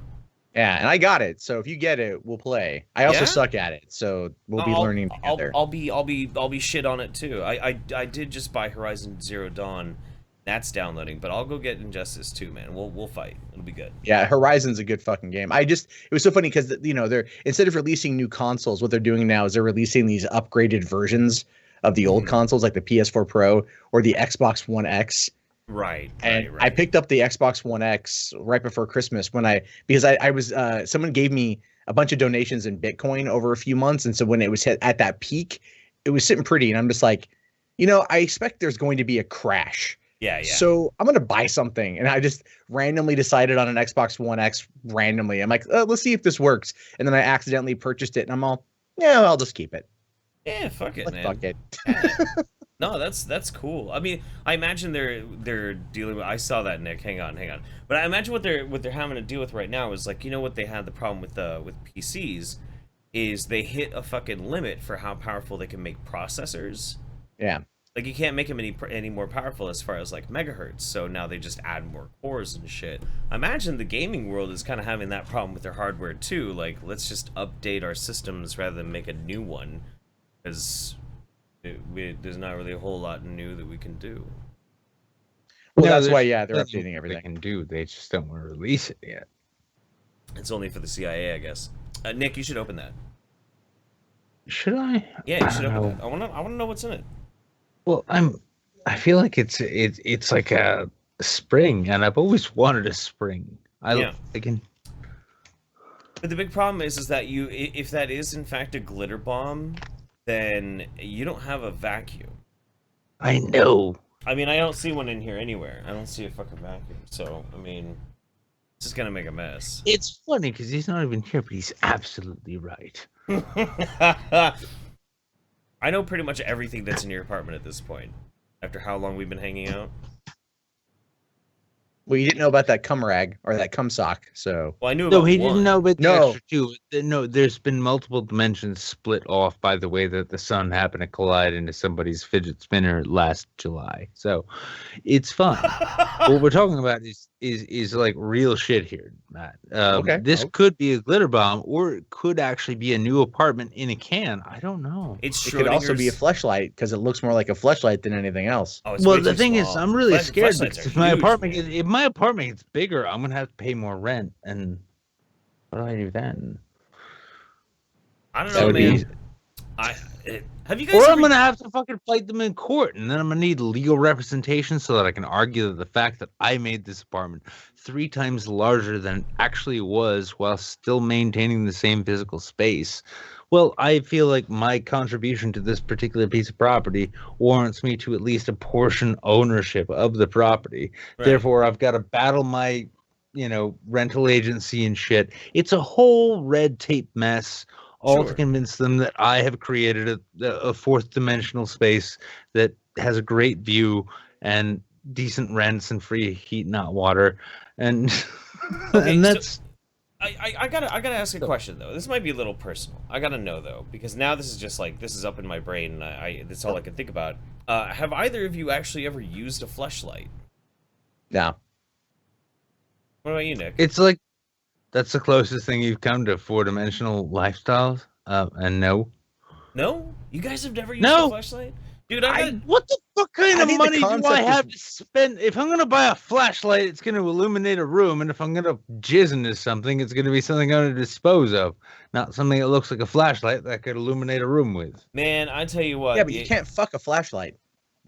Speaker 4: Yeah, and I got it, so if you get it, we'll play. I also suck at it, so we'll be learning together.
Speaker 2: I'll be shit on it too. I did just buy Horizon Zero Dawn. That's downloading, but I'll go get Injustice 2, man. We'll fight. It'll be good.
Speaker 4: Yeah, Horizon's a good fucking game. It was so funny because they're instead of releasing new consoles, what they're doing now is they're releasing these upgraded versions of the old consoles, like the PS4 Pro or the Xbox One X.
Speaker 2: Right.
Speaker 4: And
Speaker 2: right.
Speaker 4: I picked up the Xbox One X right before Christmas because I was someone gave me a bunch of donations in Bitcoin over a few months, and so when it was hit at that peak, it was sitting pretty, and I'm just like, I expect there's going to be a crash.
Speaker 2: Yeah.
Speaker 4: So I'm gonna buy something, and I just randomly decided on an Xbox One X randomly. I'm like, let's see if this works, and then I accidentally purchased it, and I'm all, yeah, I'll just keep it.
Speaker 2: Yeah, fuck it, man.
Speaker 4: Fuck it.
Speaker 2: No, that's cool. I mean, I imagine they're dealing with. I saw that, Nick. Hang on. But I imagine what they're having to deal with right now is like, what they had the problem with PCs is they hit a fucking limit for how powerful they can make processors.
Speaker 4: Yeah.
Speaker 2: Like you can't make them any more powerful as far as like megahertz. So now they just add more cores and shit. I imagine the gaming world is kind of having that problem with their hardware too. Like let's just update our systems rather than make a new one, because there's not really a whole lot new that we can do.
Speaker 4: Well, that's why, they're updating everything.
Speaker 3: They can do. They just don't want to release it yet.
Speaker 2: It's only for the CIA, I guess. Nick, you should open that.
Speaker 3: Should I?
Speaker 2: Yeah, you should open that. I want to know what's in it.
Speaker 3: Well, I feel like it's like a spring, and I've always wanted a spring. I can.
Speaker 2: But the big problem is that if that is in fact a glitter bomb, then you don't have a vacuum.
Speaker 3: I know.
Speaker 2: I mean, I don't see one in here anywhere. I don't see a fucking vacuum. So, I mean, it's just gonna make a mess.
Speaker 3: It's funny because he's not even here, but he's absolutely right.
Speaker 2: I know pretty much everything that's in your apartment at this point, after how long we've been hanging out.
Speaker 4: Well, you didn't know about that cum rag or that cum sock, so.
Speaker 2: Well, I knew about
Speaker 3: No, he
Speaker 2: one.
Speaker 3: didn't know about the
Speaker 4: No.
Speaker 3: extra two. No, there's been multiple dimensions split off by the way that the sun happened to collide into somebody's fidget spinner last July. So, it's fun. What we're talking about is like real shit here, Matt.
Speaker 4: Okay.
Speaker 3: This could be a glitter bomb, or it could actually be a new apartment in a can. I don't know.
Speaker 2: It
Speaker 4: could also be a fleshlight because it looks more like a fleshlight than anything else.
Speaker 2: Oh, it's
Speaker 3: Well,
Speaker 2: way
Speaker 3: the
Speaker 2: too
Speaker 3: thing is,
Speaker 2: small.
Speaker 3: I'm really scared
Speaker 2: Flashlights
Speaker 3: because
Speaker 2: are
Speaker 3: if my
Speaker 2: huge,
Speaker 3: apartment
Speaker 2: man.
Speaker 3: if my apartment gets bigger, I'm gonna have to pay more rent, and what do I do then?
Speaker 2: I don't
Speaker 3: That
Speaker 2: know,
Speaker 3: would be-
Speaker 2: man. Have you guys?
Speaker 3: Or
Speaker 2: ever...
Speaker 3: I'm gonna have to fucking fight them in court, and then I'm gonna need legal representation so that I can argue that the fact that I made this apartment 3 times larger than it actually was, while still maintaining the same physical space. Well, I feel like my contribution to this particular piece of property warrants me to at least a portion ownership of the property.
Speaker 2: Right.
Speaker 3: Therefore, I've got to battle my, rental agency and shit. It's a whole red tape mess, all to
Speaker 2: Sure.
Speaker 3: convince them that I have created a fourth dimensional space that has a great view and decent rents and free heat and hot water. And,
Speaker 2: Okay,
Speaker 3: and
Speaker 2: so-
Speaker 3: that's...
Speaker 2: I gotta ask a question though. This might be a little personal. I gotta know though, because now this is up in my brain, and that's all I can think about. Have either of you actually ever used a fleshlight?
Speaker 4: No.
Speaker 2: What about you, Nick?
Speaker 3: It's like that's the closest thing you've come to 4-dimensional lifestyles. And no.
Speaker 2: No, you guys have never used
Speaker 3: No.
Speaker 2: a fleshlight, dude. I
Speaker 3: What the fuck kind
Speaker 4: I
Speaker 3: of
Speaker 4: think the
Speaker 3: money do I
Speaker 4: concept
Speaker 3: have to spend? If I'm gonna buy a flashlight, it's gonna illuminate a room, and if I'm gonna jizz into something, it's gonna be something I'm gonna dispose of, not something that looks like a flashlight that I could illuminate a room with.
Speaker 2: man, I tell you what.
Speaker 4: Yeah, but you can't fuck a flashlight.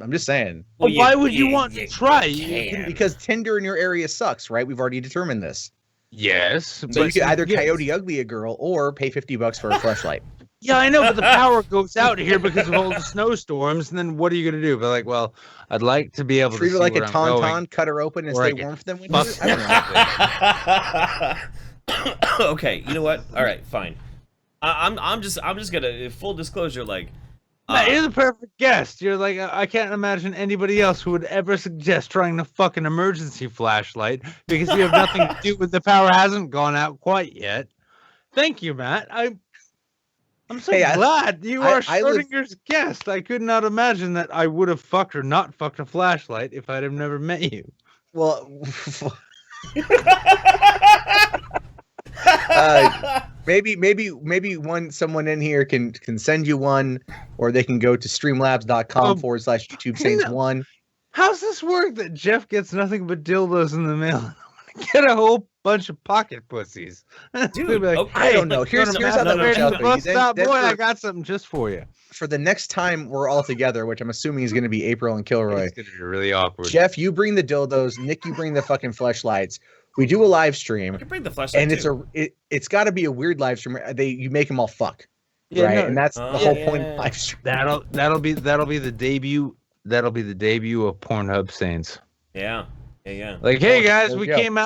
Speaker 4: I'm just saying.
Speaker 2: Well,
Speaker 3: Well, why would you want to try?
Speaker 2: can.
Speaker 4: Because Tinder in your area sucks, right? We've already determined this.
Speaker 3: Yes,
Speaker 4: So
Speaker 3: but
Speaker 4: you could either
Speaker 3: yes.
Speaker 4: Coyote Ugly a girl or pay $50 for a flashlight.
Speaker 3: Yeah, I know, but the power goes out here because of all the snowstorms, and then what are you gonna do? But like, well, I'd like to be able to
Speaker 4: Treat her
Speaker 3: see
Speaker 4: like a
Speaker 3: where I'm going.
Speaker 4: tauntaun, cut her open, and
Speaker 3: Or I
Speaker 4: stay
Speaker 3: get
Speaker 4: warm for them winters.
Speaker 3: fucked.
Speaker 4: I don't know.
Speaker 2: Okay, you know what? All right, fine. I'm just gonna full disclosure, like.
Speaker 3: Matt, you're the perfect guest. You're like, I can't imagine anybody else who would ever suggest trying to fuck an emergency flashlight because you have nothing to do with the power hasn't gone out quite yet. Thank you, Matt. I'm so
Speaker 4: Hey,
Speaker 3: glad you are
Speaker 4: I live-
Speaker 3: Schrodinger's guest. I could not imagine that I would have fucked or not fucked a flashlight if I'd have never met you.
Speaker 4: Well, maybe someone in here can send you one, or they can go to streamlabs.com/YouTube Saints one.
Speaker 3: How's this work that Jeff gets nothing but dildos in the mail? And I'm gonna get a whole bunch of pocket pussies.
Speaker 2: Dude,
Speaker 3: We'd be like,
Speaker 2: okay.
Speaker 4: I don't know. Here's
Speaker 2: No,
Speaker 4: how that
Speaker 2: no,
Speaker 4: works
Speaker 2: no,
Speaker 4: out.
Speaker 2: no.
Speaker 4: though.
Speaker 3: bus stop,
Speaker 4: Then
Speaker 3: boy, I
Speaker 4: for-
Speaker 3: got something just for you.
Speaker 4: For the next time we're all together, which I'm assuming is going to be April and Kilroy.
Speaker 3: It's gonna be really awkward.
Speaker 4: Jeff, you bring the dildos. Nick, you bring the fucking fleshlights. We do a live stream,
Speaker 2: You can bring the flashlight
Speaker 4: and
Speaker 2: too.
Speaker 4: it's got to be a weird live stream. You make them all fuck,
Speaker 3: Yeah,
Speaker 4: right?
Speaker 3: no,
Speaker 4: And that's the
Speaker 2: Oh,
Speaker 4: whole
Speaker 2: yeah,
Speaker 4: point
Speaker 2: yeah,
Speaker 4: of
Speaker 2: yeah.
Speaker 4: live stream.
Speaker 3: that'll be the debut. That'll be the debut of Pornhub Saints.
Speaker 2: Yeah. Yeah.
Speaker 3: Like, hey guys,
Speaker 4: there
Speaker 3: we
Speaker 4: we go.
Speaker 3: came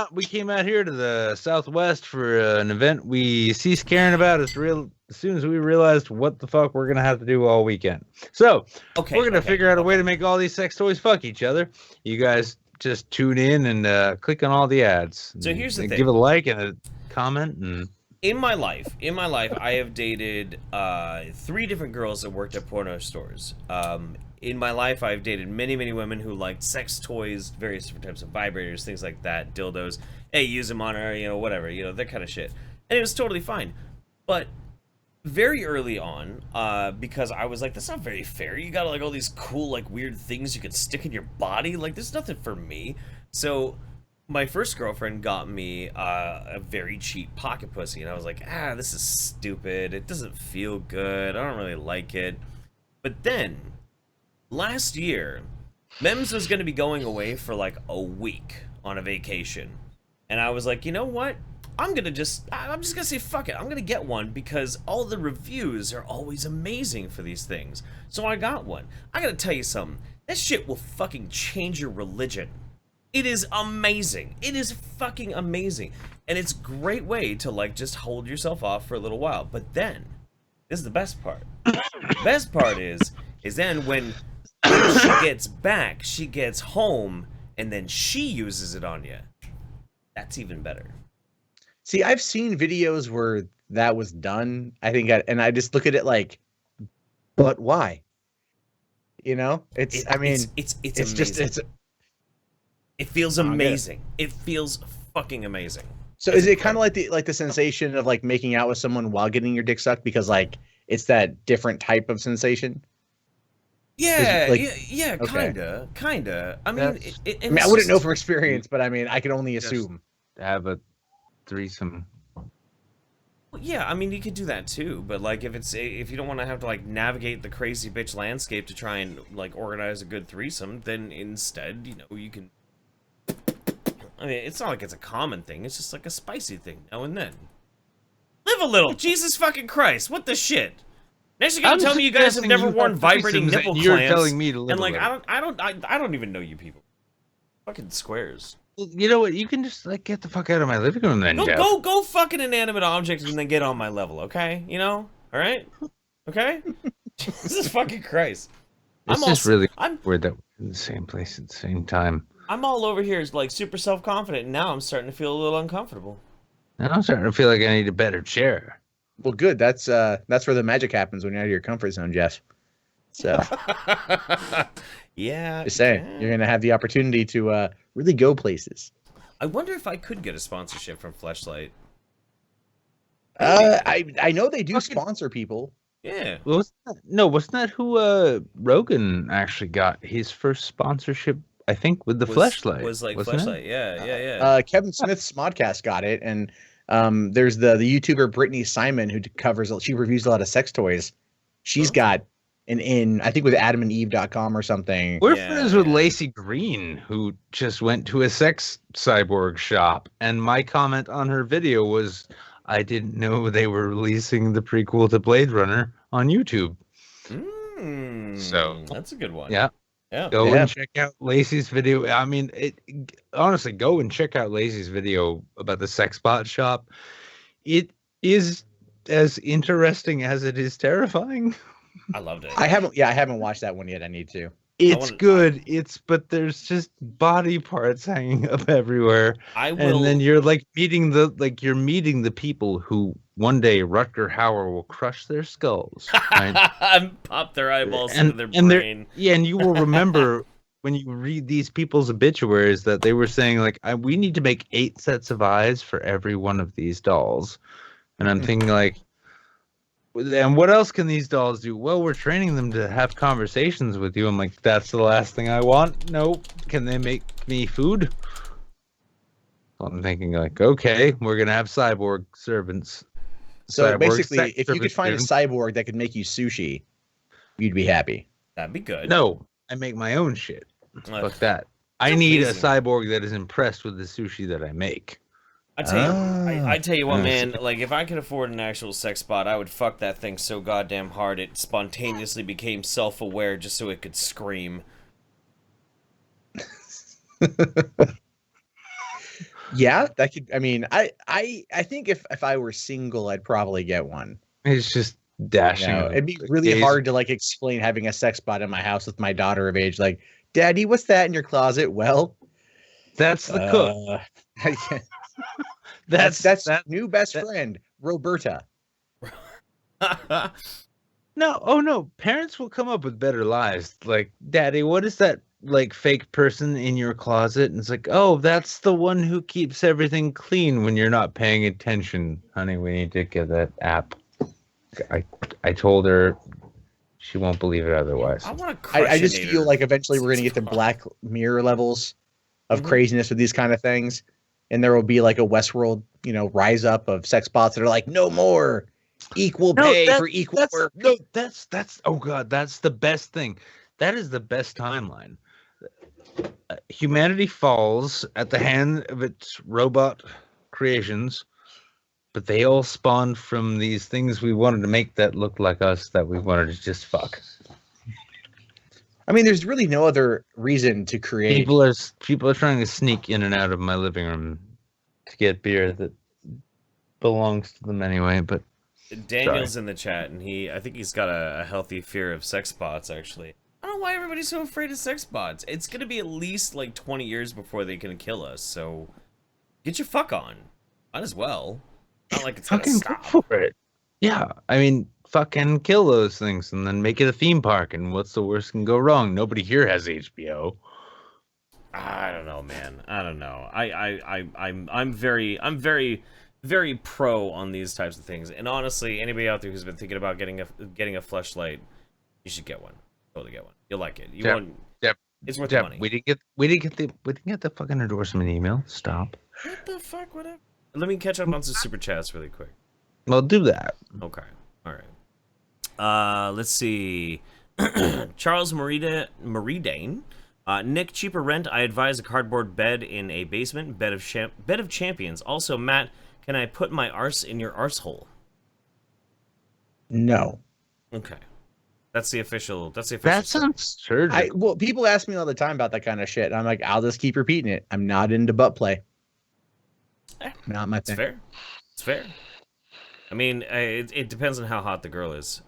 Speaker 3: out here to the Southwest for an event we ceased caring about as soon as we realized what the fuck we're gonna have to do all weekend. So
Speaker 2: Okay.
Speaker 3: we're gonna
Speaker 2: okay,
Speaker 3: figure out a way
Speaker 2: okay.
Speaker 3: to make all these sex toys fuck each other. You guys just tune in and click on all the ads.
Speaker 2: So here's the
Speaker 3: and
Speaker 2: thing.
Speaker 3: give a like and a comment and
Speaker 2: In my life, I have dated 3 different girls that worked at porno stores. In my life, I've dated many, many women who liked sex toys, various different types of vibrators, things like that, dildos. Hey, use them on her, whatever, that kind of shit. And it was totally fine. But very early on, because I was like, that's not very fair. You got like all these cool, like weird things you can stick in your body. Like, there's nothing for me. So my first girlfriend got me a very cheap pocket pussy, and I was like, this is stupid. It doesn't feel good. I don't really like it. But then last year, Mems was going to be going away for like a week on a vacation, and I was like, you know what? I'm just gonna say fuck it. I'm gonna get one because all the reviews are always amazing for these things. So I got one. I gotta tell you something. That shit will fucking change your religion. It is amazing. It is fucking amazing. And it's a great way to like just hold yourself off for a little while. But then, this is the best part. The best part is then when she gets back, she gets home, and then she uses it on you. That's even better.
Speaker 4: See, I've seen videos where that was done. And I just look at it like, but why? It's amazing.
Speaker 2: It feels amazing. It feels fucking amazing.
Speaker 4: So is it kind of like the sensation of like making out with someone while getting your dick sucked because like it's that different type of sensation?
Speaker 2: Yeah,
Speaker 4: like-
Speaker 2: yeah,
Speaker 4: okay.
Speaker 2: kinda. I mean,
Speaker 4: I wouldn't know from experience, but I mean, I can only assume.
Speaker 3: have a threesome.
Speaker 2: Yeah, I mean, you could do that too, but like if you don't want to have to like navigate the crazy bitch landscape to try and like organize a good threesome, then instead, you can. I mean, it's not like it's a common thing. It's just like a spicy thing now and then. Live a little, Jesus fucking Christ! What the shit? Next, you're gonna tell me you guys have never worn vibrating nipple clamps.
Speaker 3: You're telling me to live
Speaker 2: and like
Speaker 3: a little.
Speaker 2: I don't even know you people. Fucking squares.
Speaker 3: You know what? You can just like get the fuck out of my living room then, Jeff.
Speaker 2: Go fuck an inanimate object and then get on my level, okay? All right? Okay? Jesus fucking Christ.
Speaker 3: It's just really
Speaker 2: I'm
Speaker 3: weird that we're in the same place at the same time.
Speaker 2: I'm all over here like super self-confident, and now I'm starting to feel a little uncomfortable.
Speaker 3: And I'm starting to feel like I need a better chair.
Speaker 4: Well, good. That's where the magic happens when you're out of your comfort zone, Jeff. So
Speaker 2: Yeah.
Speaker 4: just saying,
Speaker 2: yeah.
Speaker 4: you're gonna have the opportunity to really go places.
Speaker 2: I wonder if I could get a sponsorship from Fleshlight.
Speaker 4: I know they do sponsor people.
Speaker 2: Yeah.
Speaker 3: Wasn't that who Rogan actually got his first sponsorship? I think with the Fleshlight.
Speaker 2: Was like
Speaker 3: wasn't it?
Speaker 2: Fleshlight. Yeah.
Speaker 4: Kevin Smith's Smodcast got it, and there's the YouTuber Brittany Simon who she reviews a lot of sex toys. She's got an in, I think, with AdamandEve.com or something.
Speaker 3: We're
Speaker 2: Yeah,
Speaker 3: friends with
Speaker 2: yeah.
Speaker 3: Lacey Green, who just went to a sex cyborg shop, and my comment on her video was, I didn't know they were releasing the prequel to Blade Runner on YouTube. So
Speaker 2: that's a good one.
Speaker 3: yeah.
Speaker 2: Yeah.
Speaker 3: Go
Speaker 4: Yeah.
Speaker 3: and check out Lacey's video. I mean, honestly, go and check out Lacey's video about the sex bot shop. It is as interesting as it is terrifying.
Speaker 2: I loved it.
Speaker 4: I haven't watched that one yet. I need to.
Speaker 3: It's good. But there's just body parts hanging up everywhere.
Speaker 2: I will.
Speaker 3: And then you're like meeting the people who one day Rutger Hauer will crush their skulls. Right?
Speaker 2: and pop their eyeballs into their brain.
Speaker 3: And you will remember when you read these people's obituaries that they were saying like, we need to make 8 sets of eyes for every one of these dolls. And I'm thinking like, and what else can these dolls do? Well, we're training them to have conversations with you. I'm like, that's the last thing I want. Nope. Can they make me food? I'm thinking like, okay, we're gonna have cyborg servants.
Speaker 4: So
Speaker 3: Cyborg
Speaker 4: basically,
Speaker 3: sex
Speaker 4: if you could
Speaker 3: servants
Speaker 4: find a
Speaker 3: soon.
Speaker 4: cyborg that could make you sushi, you'd be happy.
Speaker 2: That'd be good.
Speaker 3: No, I make my own shit.
Speaker 2: Ugh.
Speaker 3: Fuck that. I
Speaker 2: It's
Speaker 3: need a
Speaker 2: amazing.
Speaker 3: cyborg that is impressed with the sushi that I make.
Speaker 2: I tell you what,
Speaker 3: I
Speaker 2: man. Like, if I could afford an actual sex bot, I would fuck that thing so goddamn hard it spontaneously became self-aware just so it could scream.
Speaker 4: Yeah, that could. I mean, I think if I were single, I'd probably get one.
Speaker 3: It's just dashing.
Speaker 4: It'd be really hard to like explain having a sex bot in my house with my daughter of age. Like, Daddy, what's that in your closet? Well,
Speaker 3: That's the cook.
Speaker 4: that's new best friend Roberta.
Speaker 3: No, oh no, parents will come up with better lies. Like, Daddy, what is that like fake person in your closet? And it's like, oh, that's the one who keeps everything clean when you're not paying attention. Honey, we need to get that app. I told her, she won't believe it otherwise.
Speaker 4: I just feel like eventually we're gonna get to Black Mirror levels of craziness with these kind of things, and there will be like a Westworld, rise up of sex bots that are like, no more equal pay for equal work.
Speaker 3: No, that's oh god, that's the best thing. That is the best timeline. Humanity falls at the hand of its robot creations, but they all spawned from these things we wanted to make that look like us that we wanted to just fuck.
Speaker 4: I mean, there's really no other reason to create.
Speaker 3: People are trying to sneak in and out of my living room to get beer that belongs to them anyway, but
Speaker 2: Daniel's in the chat, and I think he's got a healthy fear of sex bots, actually. I don't know why everybody's so afraid of sex bots. It's gonna be at least like 20 years before they can kill us, so get your fuck on. Might as well. Not like it's gonna stop.
Speaker 3: Go for it. Yeah, I mean, fucking kill those things and then make it a theme park, and what's the worst can go wrong? Nobody here has HBO.
Speaker 2: I don't know, man. I don't know. I'm very pro on these types of things. And honestly, anybody out there who's been thinking about getting a fleshlight, you should get one. Totally get one. You'll like it. It's worth the money.
Speaker 3: We didn't get the fucking endorsement email. Stop.
Speaker 2: What the fuck? Whatever. Let me catch up on some super chats really quick.
Speaker 3: Well, do that.
Speaker 2: Okay. All right. Let's see. Charles Maridane. Nick, cheaper rent. I advise a cardboard bed in a basement. Bed of champions. Also, Matt, can I put my arse in your arsehole?
Speaker 4: No.
Speaker 2: Okay. That's the official.
Speaker 3: That sounds surgical.
Speaker 4: Well, people ask me all the time about that kind of shit. I'm like, I'll just keep repeating it. I'm not into butt play. Not my thing.
Speaker 2: It's fair. I mean, it depends on how hot the girl is.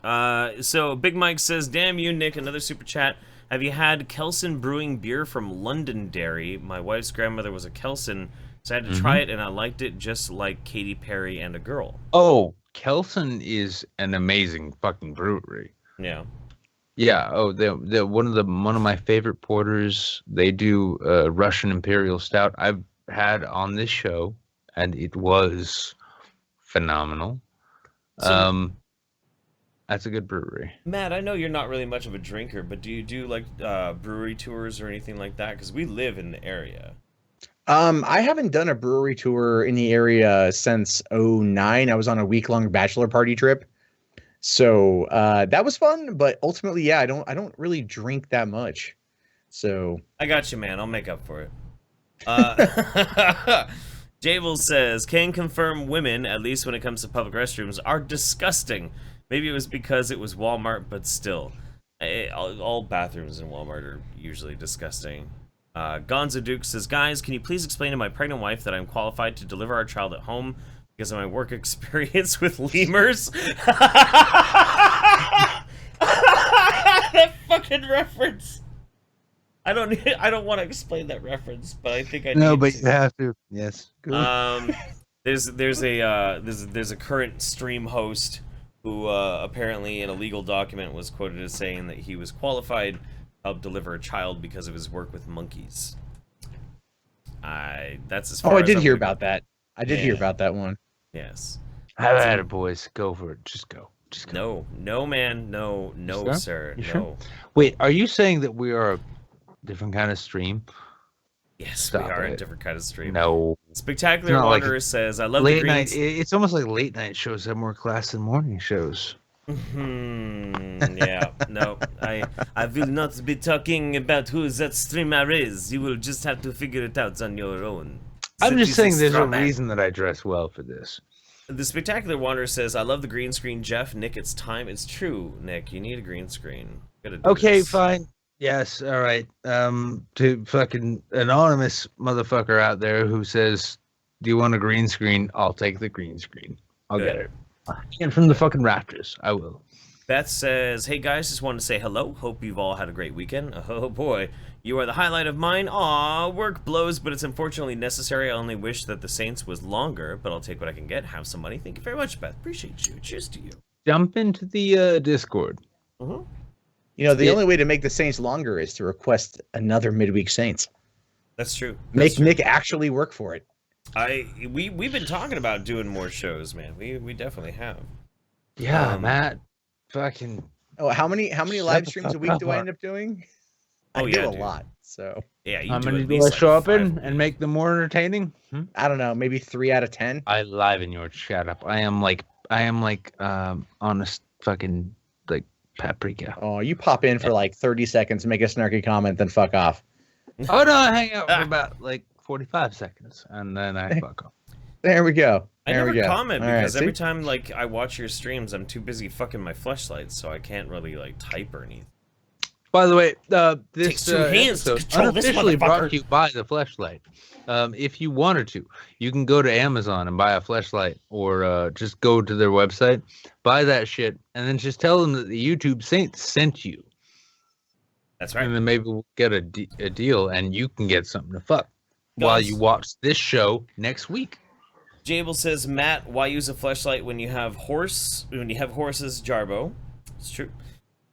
Speaker 2: So Big Mike says, "Damn you, Nick." Another super chat. Have you had Kelson Brewing beer from Londonderry? My wife's grandmother was a Kelson, so I had to try it, and I liked it just like Katy Perry and a girl.
Speaker 3: Oh, Kelson is an amazing fucking brewery.
Speaker 2: Yeah.
Speaker 3: Yeah. Oh, they're one of my favorite porters. They do Russian Imperial Stout. I've had on this show, and it was phenomenal.
Speaker 2: So,
Speaker 3: that's a good brewery.
Speaker 2: Matt, I know you're not really much of a drinker, but do you do like brewery tours or anything like that? Because we live in the area.
Speaker 4: I haven't done a brewery tour in the area since 2009. I was on a week-long bachelor party trip. So that was fun, but ultimately, yeah, I don't really drink that much. So
Speaker 2: I got you, man. I'll make up for it. Javel says, "Can confirm women, at least when it comes to public restrooms, are disgusting. Maybe it was because it was Walmart, but still. All bathrooms in Walmart are usually disgusting." Gonzo Duke says, "Guys, can you please explain to my pregnant wife that I'm qualified to deliver our child at home because of my work experience with lemurs?" That fucking reference. I don't want to explain that reference, but I think I
Speaker 3: No,
Speaker 2: need
Speaker 3: but
Speaker 2: to.
Speaker 3: you have to. Yes. Good.
Speaker 2: There's a current stream host who apparently in a legal document was quoted as saying that he was qualified to help deliver a child because of his work with monkeys. That's as far.
Speaker 4: I did
Speaker 2: as
Speaker 4: hear about that. I did hear about that one.
Speaker 2: Yes.
Speaker 3: Have at it, boys. Go for it. Just go. Just go.
Speaker 2: No, man. No,
Speaker 3: Sure?
Speaker 2: sir.
Speaker 3: You
Speaker 2: No.
Speaker 3: sure? Wait, are you saying that we are a different kind of stream?
Speaker 2: Yes,
Speaker 3: Stop
Speaker 2: we are a
Speaker 3: it.
Speaker 2: different kind of stream.
Speaker 3: No.
Speaker 2: Spectacular
Speaker 3: It's not like
Speaker 2: Wanderer says, I love the
Speaker 3: Late
Speaker 2: green...
Speaker 3: night. It's almost like late night shows have more class than morning shows.
Speaker 2: Yeah, no, I will not be talking about who that streamer is. You will just have to figure it out on your own.
Speaker 3: I'm just saying there's a
Speaker 2: straw man.
Speaker 3: reason that I dress well for this.
Speaker 2: The Spectacular Wanderer says, I love the green screen, Jeff. Nick, it's time. It's true, Nick. You need a green screen. Gotta do
Speaker 3: Okay,
Speaker 2: this.
Speaker 3: fine. Yes, all right. To fucking anonymous motherfucker out there who says, do you want a green screen? I'll take the green screen. I'll
Speaker 2: Good.
Speaker 3: get it. And from the fucking rafters, I will.
Speaker 2: Beth says, hey guys, just wanted to say hello. Hope you've all had a great weekend. Oh boy, you are the highlight of mine. Aw, work blows, but it's unfortunately necessary. I only wish that the Saints was longer, but I'll take what I can get. Have some money. Thank you very much, Beth. Appreciate you. Cheers to you.
Speaker 3: Jump into the Discord.
Speaker 2: Mm-hmm.
Speaker 4: You know, the only way to make the Saints longer is to request another midweek Saints.
Speaker 2: That's true.
Speaker 4: Make Nick actually work for it.
Speaker 2: We've been talking about doing more shows, man. We definitely have.
Speaker 3: Yeah, Matt. Fucking.
Speaker 4: Oh, how many live
Speaker 3: the
Speaker 4: streams a
Speaker 3: fuck
Speaker 4: week
Speaker 3: up,
Speaker 4: do I
Speaker 3: Mark.
Speaker 4: end up doing?
Speaker 2: Oh,
Speaker 4: I
Speaker 2: yeah,
Speaker 4: do a
Speaker 2: dude.
Speaker 4: lot. So
Speaker 2: Yeah, you
Speaker 3: How
Speaker 2: do
Speaker 3: many
Speaker 2: at
Speaker 3: do I
Speaker 2: least
Speaker 3: show
Speaker 2: like
Speaker 3: up in
Speaker 2: 5.
Speaker 3: and make them more entertaining?
Speaker 4: I don't know, maybe 3 out of 10.
Speaker 3: I liven your chat up. I am like honest fucking like paprika.
Speaker 4: Oh, you pop in for like 30 seconds, make a snarky comment, then fuck off.
Speaker 3: Oh no, I hang out for about like 45 seconds and then I fuck off.
Speaker 4: There we go.
Speaker 2: I
Speaker 4: There
Speaker 2: never
Speaker 4: we go.
Speaker 2: comment
Speaker 4: All right,
Speaker 2: because every
Speaker 4: see?
Speaker 2: time like I watch your streams, I'm too busy fucking my fleshlights, so I can't really like type or anything.
Speaker 3: By the way, this
Speaker 2: Takes 2 hands to
Speaker 3: episode
Speaker 2: control this
Speaker 3: unofficially brought
Speaker 2: motherfucker.
Speaker 3: to you by the Fleshlight. If you wanted to, you can go to Amazon and buy a Fleshlight, or just go to their website, buy that shit, and then just tell them that the YouTube Saints sent you.
Speaker 2: That's right.
Speaker 3: And then maybe we'll get a deal, and you can get something to fuck while
Speaker 2: Guys.
Speaker 3: you watch this show next week.
Speaker 2: Jable says, Matt, why use a fleshlight when you have horses? Jarbo. It's true.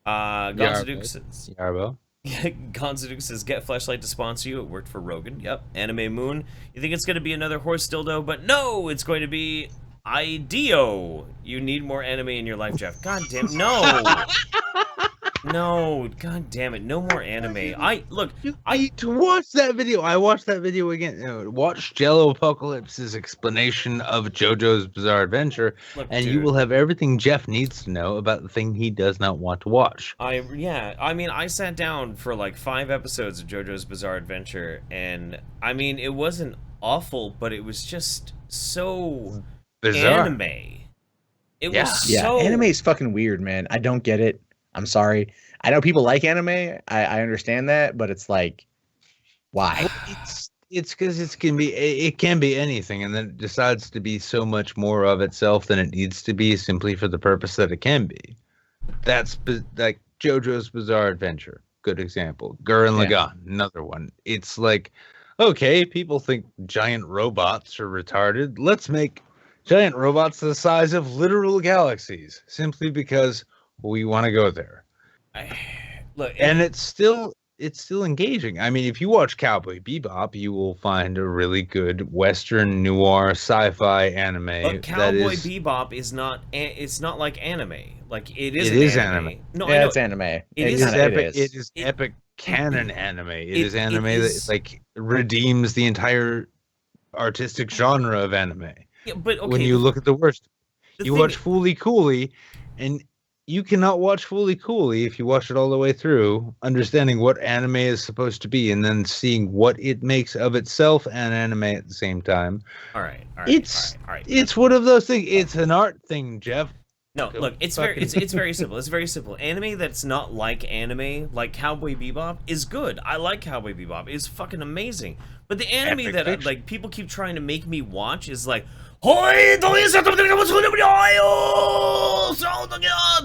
Speaker 2: Gonzaduke says,
Speaker 3: Yarbo.
Speaker 2: Gonzaduke says, get fleshlight to sponsor you. It worked for Rogan. Yep. Anime Moon. You think it's going to be another horse dildo, but no, it's going to be IDEO. You need more anime in your life, Jeff. God damn, no. No, god damn it, no more anime.
Speaker 3: You need to watch that video. I watched that video again. Watch Jello Apocalypse's explanation of JoJo's Bizarre Adventure,
Speaker 2: Look,
Speaker 3: and
Speaker 2: dude,
Speaker 3: you will have everything Jeff needs to know about the thing he does not want to watch.
Speaker 2: I mean, I sat down for like 5 episodes of JoJo's Bizarre Adventure, and I mean, it wasn't awful, but it was just so
Speaker 3: Bizarre.
Speaker 2: anime. It
Speaker 3: Yeah.
Speaker 2: was
Speaker 4: Yeah,
Speaker 2: so
Speaker 4: anime is fucking weird, man. I don't get it. I'm sorry. I know people like anime. I understand that, but it's like, why?
Speaker 3: It's because it can be anything, and then it decides to be so much more of itself than it needs to be, simply for the purpose that it can be. That's like JoJo's Bizarre Adventure, good example. Gurren Lagann, another one. It's like, okay, people think giant robots are retarded. Let's make giant robots the size of literal galaxies, simply because we want to go there.
Speaker 2: look,
Speaker 3: And it's still engaging. I mean, if you watch Cowboy Bebop, you will find a really good Western noir sci-fi anime.
Speaker 2: but Cowboy Bebop is not. It's not like anime. Like it is.
Speaker 3: It is anime.
Speaker 2: No, I
Speaker 4: Yeah,
Speaker 2: know.
Speaker 4: it's anime.
Speaker 2: It
Speaker 3: It
Speaker 2: is
Speaker 3: is
Speaker 4: kinda-
Speaker 3: epic. It is
Speaker 2: It-
Speaker 3: epic canon anime. It
Speaker 2: it
Speaker 3: is anime
Speaker 2: is-
Speaker 3: that like redeems the entire artistic genre of anime.
Speaker 2: Yeah, but okay.
Speaker 3: When you look at the worst,
Speaker 2: the
Speaker 3: you
Speaker 2: thing-
Speaker 3: watch Fooly Cooley, and you cannot watch Fooly Cooley if you watch it all the way through, understanding what anime is supposed to be, and then seeing what it makes of itself and anime at the same time.
Speaker 2: All right.
Speaker 3: It's
Speaker 2: all right.
Speaker 3: it's one of those things. It's an art thing, Jeff.
Speaker 2: No, look, it's very simple. It's very simple. Anime that's not like anime, like Cowboy Bebop, is good. I like Cowboy Bebop. It's fucking amazing. But the anime
Speaker 3: Epic
Speaker 2: that
Speaker 3: fiction.
Speaker 2: like people keep trying to make me watch is like,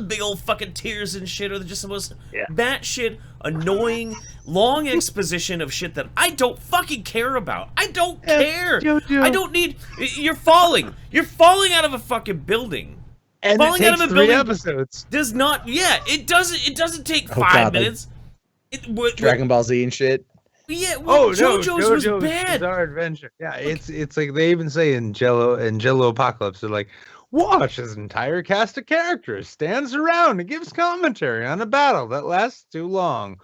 Speaker 2: big old fucking tears and shit, or they're just the most batshit annoying long exposition of shit that I don't fucking care about. I don't care. I don't need. You're falling out of a fucking building.
Speaker 3: And
Speaker 2: Falling
Speaker 3: it
Speaker 2: out
Speaker 3: takes
Speaker 2: of a
Speaker 3: 3
Speaker 2: building
Speaker 3: episodes.
Speaker 2: does not. Yeah, it doesn't take
Speaker 4: Oh,
Speaker 2: 5
Speaker 4: God, like
Speaker 2: minutes.
Speaker 4: Dragon Ball Z and shit.
Speaker 2: Yeah, well, JoJo's was
Speaker 3: JoJo's
Speaker 2: bad.
Speaker 3: Bizarre Adventure. Yeah, it's like they even say in Jello Apocalypse, they're like, watch his entire cast of characters stands around and gives commentary on a battle that lasts too long.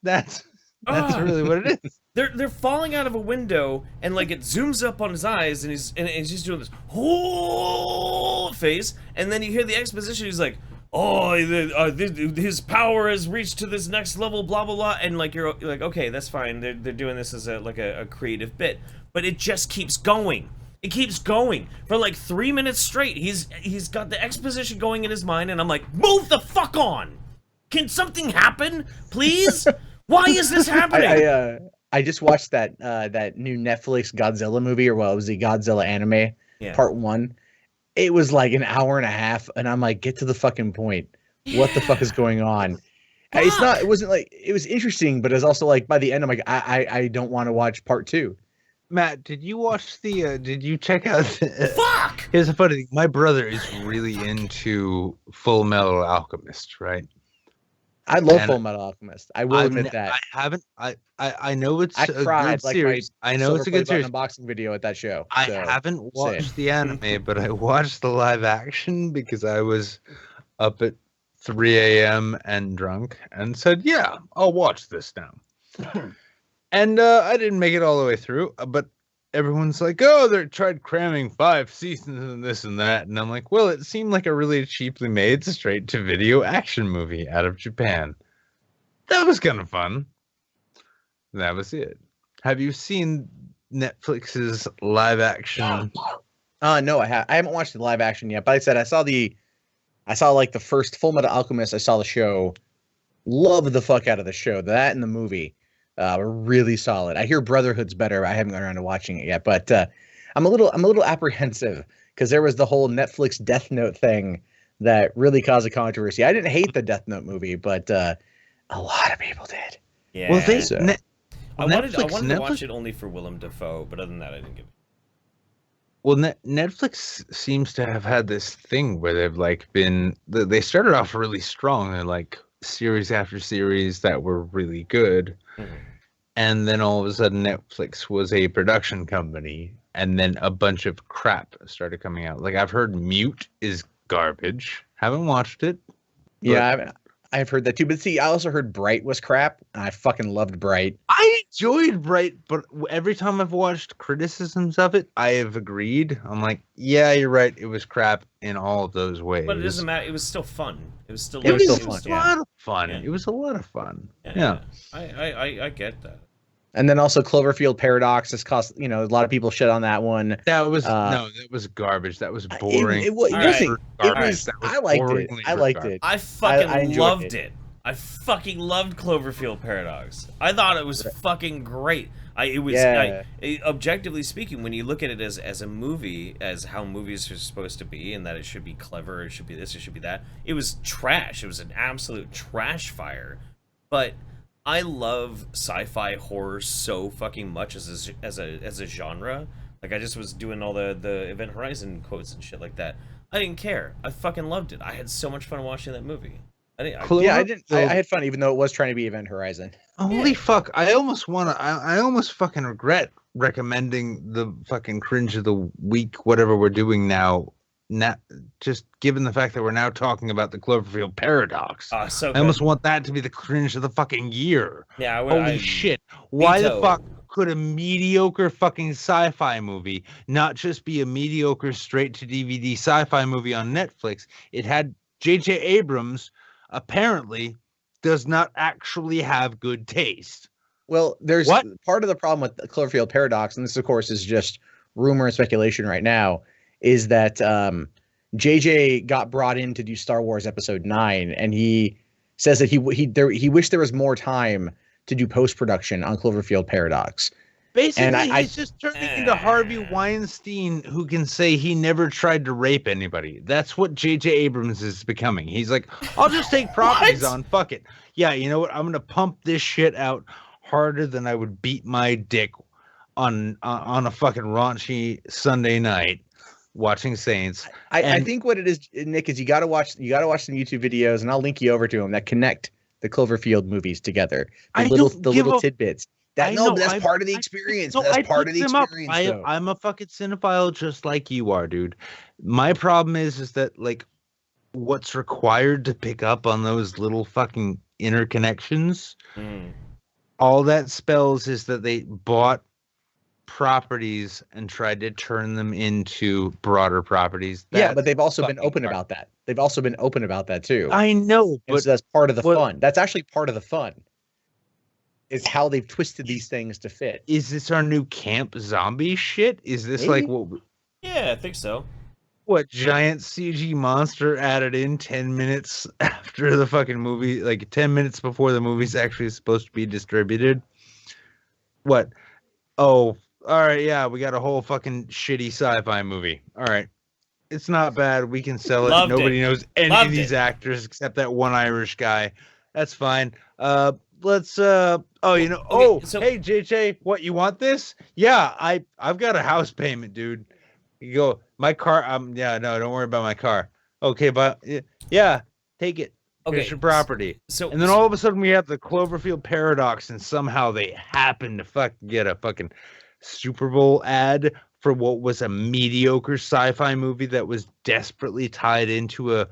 Speaker 3: That's really what it is.
Speaker 2: They're falling out of a window, and like it zooms up on his eyes, and he's just doing this whole face, and then you hear the exposition. He's like, "Oh, his power has reached to this next level," blah blah blah, and like you're like, okay, that's fine. They're doing this as a creative bit, but it just keeps going. It keeps going for like 3 minutes straight. He's got the exposition going in his mind, and I'm like, move the fuck on! Can something happen, please? Why is this happening?
Speaker 4: I just watched that new Netflix Godzilla movie, or what was the Godzilla anime part 1. It was like an hour and a half, and I'm like, get to the fucking point. What the fuck is going on? It wasn't like, it was interesting, but it's also like by the end I'm like, I don't want to watch part 2.
Speaker 3: Matt, did you watch did you check out
Speaker 2: Fuck!
Speaker 3: Here's the funny thing. My brother is really into Full Metal Alchemist, right?
Speaker 4: I love Full Metal Alchemist. I will admit that.
Speaker 3: I haven't. I know it's a
Speaker 4: cried
Speaker 3: good
Speaker 4: like
Speaker 3: series. I know it's a good series.
Speaker 4: Unboxing video at that show.
Speaker 3: I haven't watched the anime, but I watched the live action because I was up at 3 a.m. and drunk, and said, "Yeah, I'll watch this now." And I didn't make it all the way through, but everyone's like, "Oh, they tried cramming 5 seasons and this and that," and I'm like, "Well, it seemed like a really cheaply made straight-to-video action movie out of Japan. That was kind of fun." And that was it. Have you seen Netflix's live action?
Speaker 4: No, I haven't watched the live action yet. But like I said, I saw like the first Full Metal Alchemist. I saw the show. Loved the fuck out of the show. That and the movie. Were really solid. I hear Brotherhood's better. I haven't gone around to watching it yet, but I'm a little apprehensive because there was the whole Netflix Death Note thing that really caused a controversy. I didn't hate the Death Note movie, but a lot of people did.
Speaker 2: Yeah.
Speaker 3: Well,
Speaker 2: I wanted to watch it only for Willem Dafoe, but other than that, I didn't give it.
Speaker 3: Well, Netflix seems to have had this thing where they've like they started off really strong and like series after series that were really good. Mm-hmm. And then all of a sudden Netflix was a production company, and then a bunch of crap started coming out. Like I've heard Mute is garbage. Haven't watched it.
Speaker 4: Yeah, I've heard that too. But see, I also heard Bright was crap, and I fucking loved Bright.
Speaker 3: I enjoyed Bright, but every time I've watched criticisms of it, I have agreed. I'm like, yeah, you're right. It was crap in all of those ways.
Speaker 2: But it doesn't matter. It was still fun. It was still
Speaker 3: a lot of fun.
Speaker 2: Yeah.
Speaker 3: It was a lot of fun.
Speaker 2: Yeah. I get that.
Speaker 4: And then also Cloverfield Paradox has cost, a lot of people shit on that one.
Speaker 3: That was that was garbage. That was boring.
Speaker 4: I liked it.
Speaker 2: I fucking loved it. I fucking loved Cloverfield Paradox. I thought it was fucking great. Objectively speaking, when you look at it as a movie, as how movies are supposed to be, and that it should be clever, it should be this, it should be that, it was trash. It was an absolute trash fire. But I love sci-fi horror so fucking much as a genre. Like I just was doing all the Event Horizon quotes and shit like that. I didn't care. I fucking loved it. I had so much fun watching that movie. I had fun, even though it was trying to be Event Horizon.
Speaker 3: Holy fuck! I almost fucking regret recommending the fucking cringe of the week, whatever we're doing now. Just given the fact that we're now talking about the Cloverfield Paradox, I almost want that to be the cringe of the fucking year.
Speaker 2: Yeah,
Speaker 3: holy shit! Why the fuck could a mediocre fucking sci-fi movie not just be a mediocre straight-to-DVD sci-fi movie on Netflix? It had J.J. Abrams apparently does not actually have good taste.
Speaker 4: Well, there's part of the problem with the Cloverfield Paradox, and this of course is just rumor and speculation right now, is that JJ got brought in to do Star Wars Episode 9, and he says that he wished there was more time to do post-production on Cloverfield Paradox.
Speaker 3: Basically, he's just turning into Harvey Weinstein, who can say he never tried to rape anybody. That's what J.J. Abrams is becoming. He's like, I'll just take properties on. Fuck it. Yeah, you know what? I'm going to pump this shit out harder than I would beat my dick on a fucking raunchy Sunday night watching Saints.
Speaker 4: I think what it is, Nick, is you got to watch some YouTube videos, and I'll link you over to them that connect the Cloverfield movies together. The little tidbits. That's part of the experience. That's part of the experience.
Speaker 3: I'm a fucking cinephile just like you are, dude. My problem is that like what's required to pick up on those little fucking interconnections all that spells is that they bought properties and tried to turn them into broader properties.
Speaker 4: Yeah, but
Speaker 3: That's
Speaker 4: they've also been
Speaker 3: fucking
Speaker 4: open
Speaker 3: hard.
Speaker 4: about that. They've also been open about that too.
Speaker 3: I know,
Speaker 4: And
Speaker 3: but
Speaker 4: so that's part of the
Speaker 3: what-
Speaker 4: fun. That's actually part of the fun. Is how they've twisted these things to fit.
Speaker 3: is this our new camp zombie shit? Is this like
Speaker 4: Maybe.
Speaker 2: Yeah, I think so.
Speaker 3: what giant CG monster added in 10 minutes after the fucking movie, like 10 minutes before the movie's actually supposed to be distributed? What? Oh, all right, yeah, we got a whole fucking shitty sci-fi movie. All right. It's not bad. We can sell it.
Speaker 2: Loved
Speaker 3: Nobody
Speaker 2: it.
Speaker 3: knows any
Speaker 2: Loved
Speaker 3: of these
Speaker 2: it.
Speaker 3: actors except that one Irish guy. That's fine. Let's oh, you know,
Speaker 2: Okay, so-
Speaker 3: hey JJ, what, you want this? Yeah, I've got a house payment, dude. You go, my car, yeah, no, don't worry about my car. Okay, but yeah, take it.
Speaker 2: Okay,
Speaker 3: Here's your property.
Speaker 2: So
Speaker 3: And then all of a sudden we have the Cloverfield paradox, and somehow they happen to get a fucking Super Bowl ad for what was a mediocre sci-fi movie that was desperately tied into a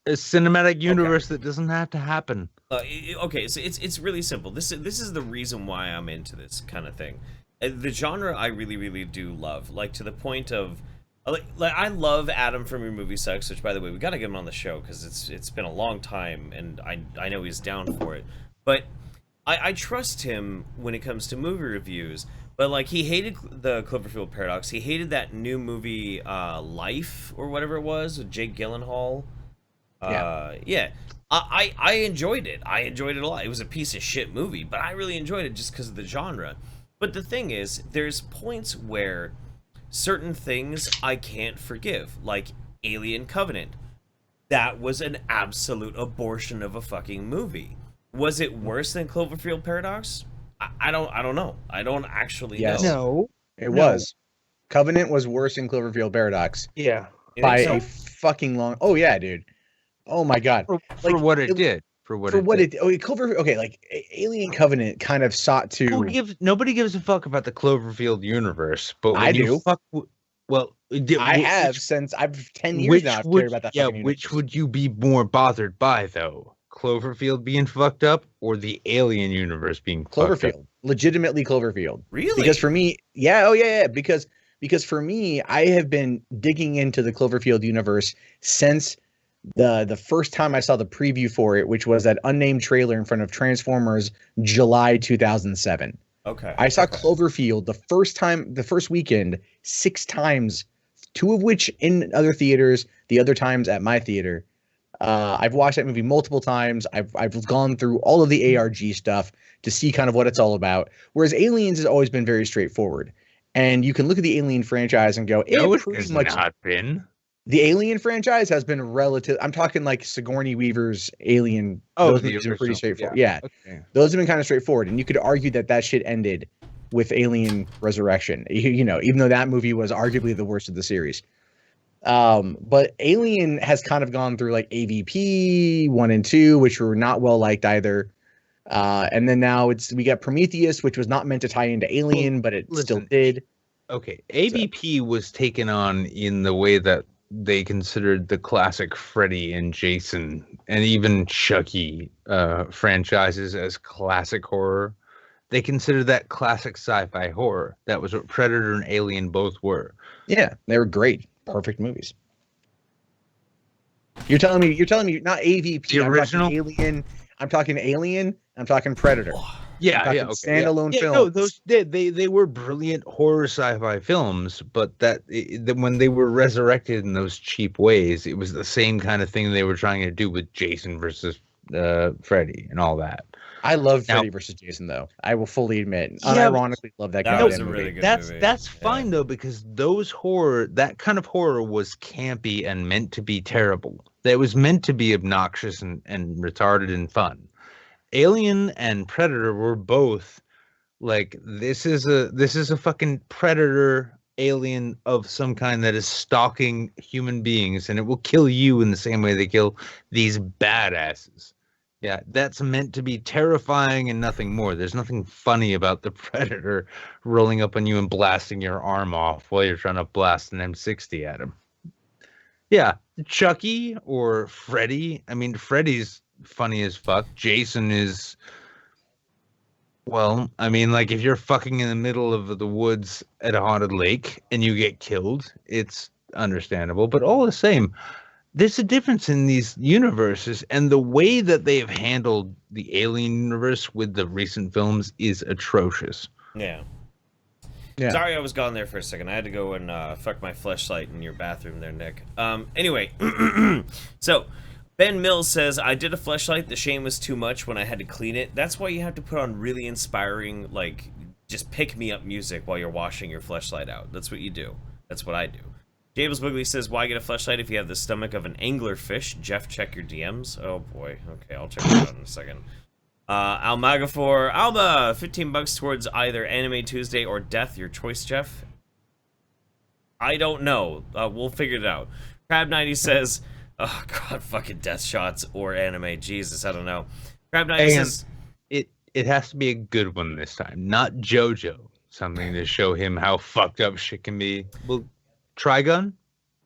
Speaker 3: cinematic universe that doesn't have to happen.
Speaker 2: Okay, so it's really simple. This is the reason why I'm into this kind of thing. The genre I really do love, like to the point of like I love Adam from Your Movie Sucks, which by the way we got to get him on the show because it's been a long time and I know he's down for it. But I trust him when it comes to movie reviews. But like he hated the Cloverfield paradox. He hated that new movie Life or whatever it was with Jake Gyllenhaal. Yeah. I enjoyed it. I enjoyed it a lot. It was a piece of shit movie, but I really enjoyed it just because of the genre. But the thing is, there's points where certain things I can't forgive, like Alien Covenant. That was an absolute abortion of a fucking movie. Was it worse than Cloverfield Paradox? I don't know. I don't actually
Speaker 4: Yes.
Speaker 2: know.
Speaker 3: No.
Speaker 4: It was. Covenant was worse than Cloverfield Paradox
Speaker 3: Yeah.
Speaker 2: You
Speaker 4: by
Speaker 2: think
Speaker 4: a fucking long. Oh yeah, dude. Oh my god.
Speaker 3: For
Speaker 4: Like,
Speaker 3: what it
Speaker 4: it-
Speaker 3: did.
Speaker 4: For what it Clover okay, like Alien Covenant kind of sought to.
Speaker 3: Nobody gives a fuck about the Cloverfield universe, but when
Speaker 4: I
Speaker 3: you
Speaker 4: do.
Speaker 3: fuck well,
Speaker 4: I have since I've 10 years now. I've cared about that. Fucking
Speaker 3: which
Speaker 4: universe.
Speaker 3: would you be more bothered by though? Cloverfield being fucked up or the Alien universe being fucked up?
Speaker 4: Cloverfield, legitimately Cloverfield.
Speaker 2: Really?
Speaker 4: Because for me, because for me, I have been digging into the Cloverfield universe since the first time I saw the preview for it, which was that unnamed trailer in front of Transformers, July 2007.
Speaker 2: Okay.
Speaker 4: I saw Cloverfield the first weekend, 6 times, 2 of which in other theaters, the other times at my theater. I've watched that movie multiple times. I've gone through all of the ARG stuff to see kind of what it's all about. Whereas Aliens has always been very straightforward. And you can look at the Alien franchise and go,
Speaker 3: No, it
Speaker 4: pretty
Speaker 3: has
Speaker 4: much
Speaker 3: not been.
Speaker 4: the Alien franchise has been relative. I'm talking like Sigourney Weaver's Alien.
Speaker 3: Oh,
Speaker 4: those
Speaker 3: the
Speaker 4: movies are pretty
Speaker 3: original,
Speaker 4: straightforward. Yeah.
Speaker 3: Okay.
Speaker 4: Those have been kind of straightforward. And you could argue that shit ended with Alien Resurrection, you know, even though that movie was arguably the worst of the series. But Alien has kind of gone through like AVP 1 and 2, which were not well liked either. And then now we got Prometheus, which was not meant to tie into Alien, but it still
Speaker 3: listen,
Speaker 4: did.
Speaker 3: Okay, AVP was taken on in the way that they considered the classic Freddy and Jason and even Chucky franchises as classic horror. They considered that classic sci-fi horror. That was what Predator and Alien both were.
Speaker 4: Yeah, they were great, perfect movies. You're telling me not AVP,
Speaker 3: The original?
Speaker 4: I'm talking Alien, I'm talking Predator.
Speaker 3: Yeah,
Speaker 4: Talking
Speaker 3: yeah, okay.
Speaker 4: standalone
Speaker 3: yeah,
Speaker 4: films.
Speaker 3: No, they were brilliant horror sci-fi films, but when they were resurrected in those cheap ways, it was the same kind of thing they were trying to do with Jason versus Freddy and all that.
Speaker 4: I love
Speaker 3: Now-
Speaker 4: Freddy versus Jason, though. I will fully admit,
Speaker 3: Yeah,
Speaker 4: unironically love that
Speaker 2: That
Speaker 4: goddamn
Speaker 2: was a
Speaker 4: movie.
Speaker 2: really good
Speaker 3: That's
Speaker 2: movie.
Speaker 3: that's
Speaker 2: Yeah.
Speaker 3: fine though, because that kind of horror was campy and meant to be terrible. That was meant to be obnoxious and retarded and fun. Alien and Predator were both like, this is a fucking predator alien of some kind that is stalking human beings, and it will kill you in the same way they kill these badasses. Yeah, that's meant to be terrifying and nothing more. There's nothing funny about the predator rolling up on you and blasting your arm off while you're trying to blast an M60 at him. Yeah, Chucky or Freddy. I mean, Freddy's funny as fuck. Jason is Well, I mean, like, if you're fucking in the middle of the woods at a haunted lake and you get killed, it's understandable. But all the same, there's a difference in these universes, and the way that they have handled the Alien universe with the recent films is atrocious.
Speaker 2: Yeah.
Speaker 4: Yeah.
Speaker 2: Sorry I was gone there for a second. I had to go and fuck my fleshlight in your bathroom there, Nick. Anyway, so Ben Mills says, I did a fleshlight. The shame was too much when I had to clean it. That's why you have to put on really inspiring, like, just pick-me-up music while you're washing your fleshlight out. That's what you do. That's what I do. Jables Wiggly says, why get a fleshlight if you have the stomach of an anglerfish? Jeff, check your DMs. Oh, boy. Okay, I'll check that out in a second. Almagafor, Alba, 15 bucks towards either Anime Tuesday or Death. Your choice, Jeff. I don't know. We'll figure it out. Crab90 says, oh, God, fucking Death Shots or anime. Jesus, I don't know. Crab90 says...
Speaker 3: It has to be a good one this time, not JoJo. Something to show him how fucked up shit can be. Well, Trigun?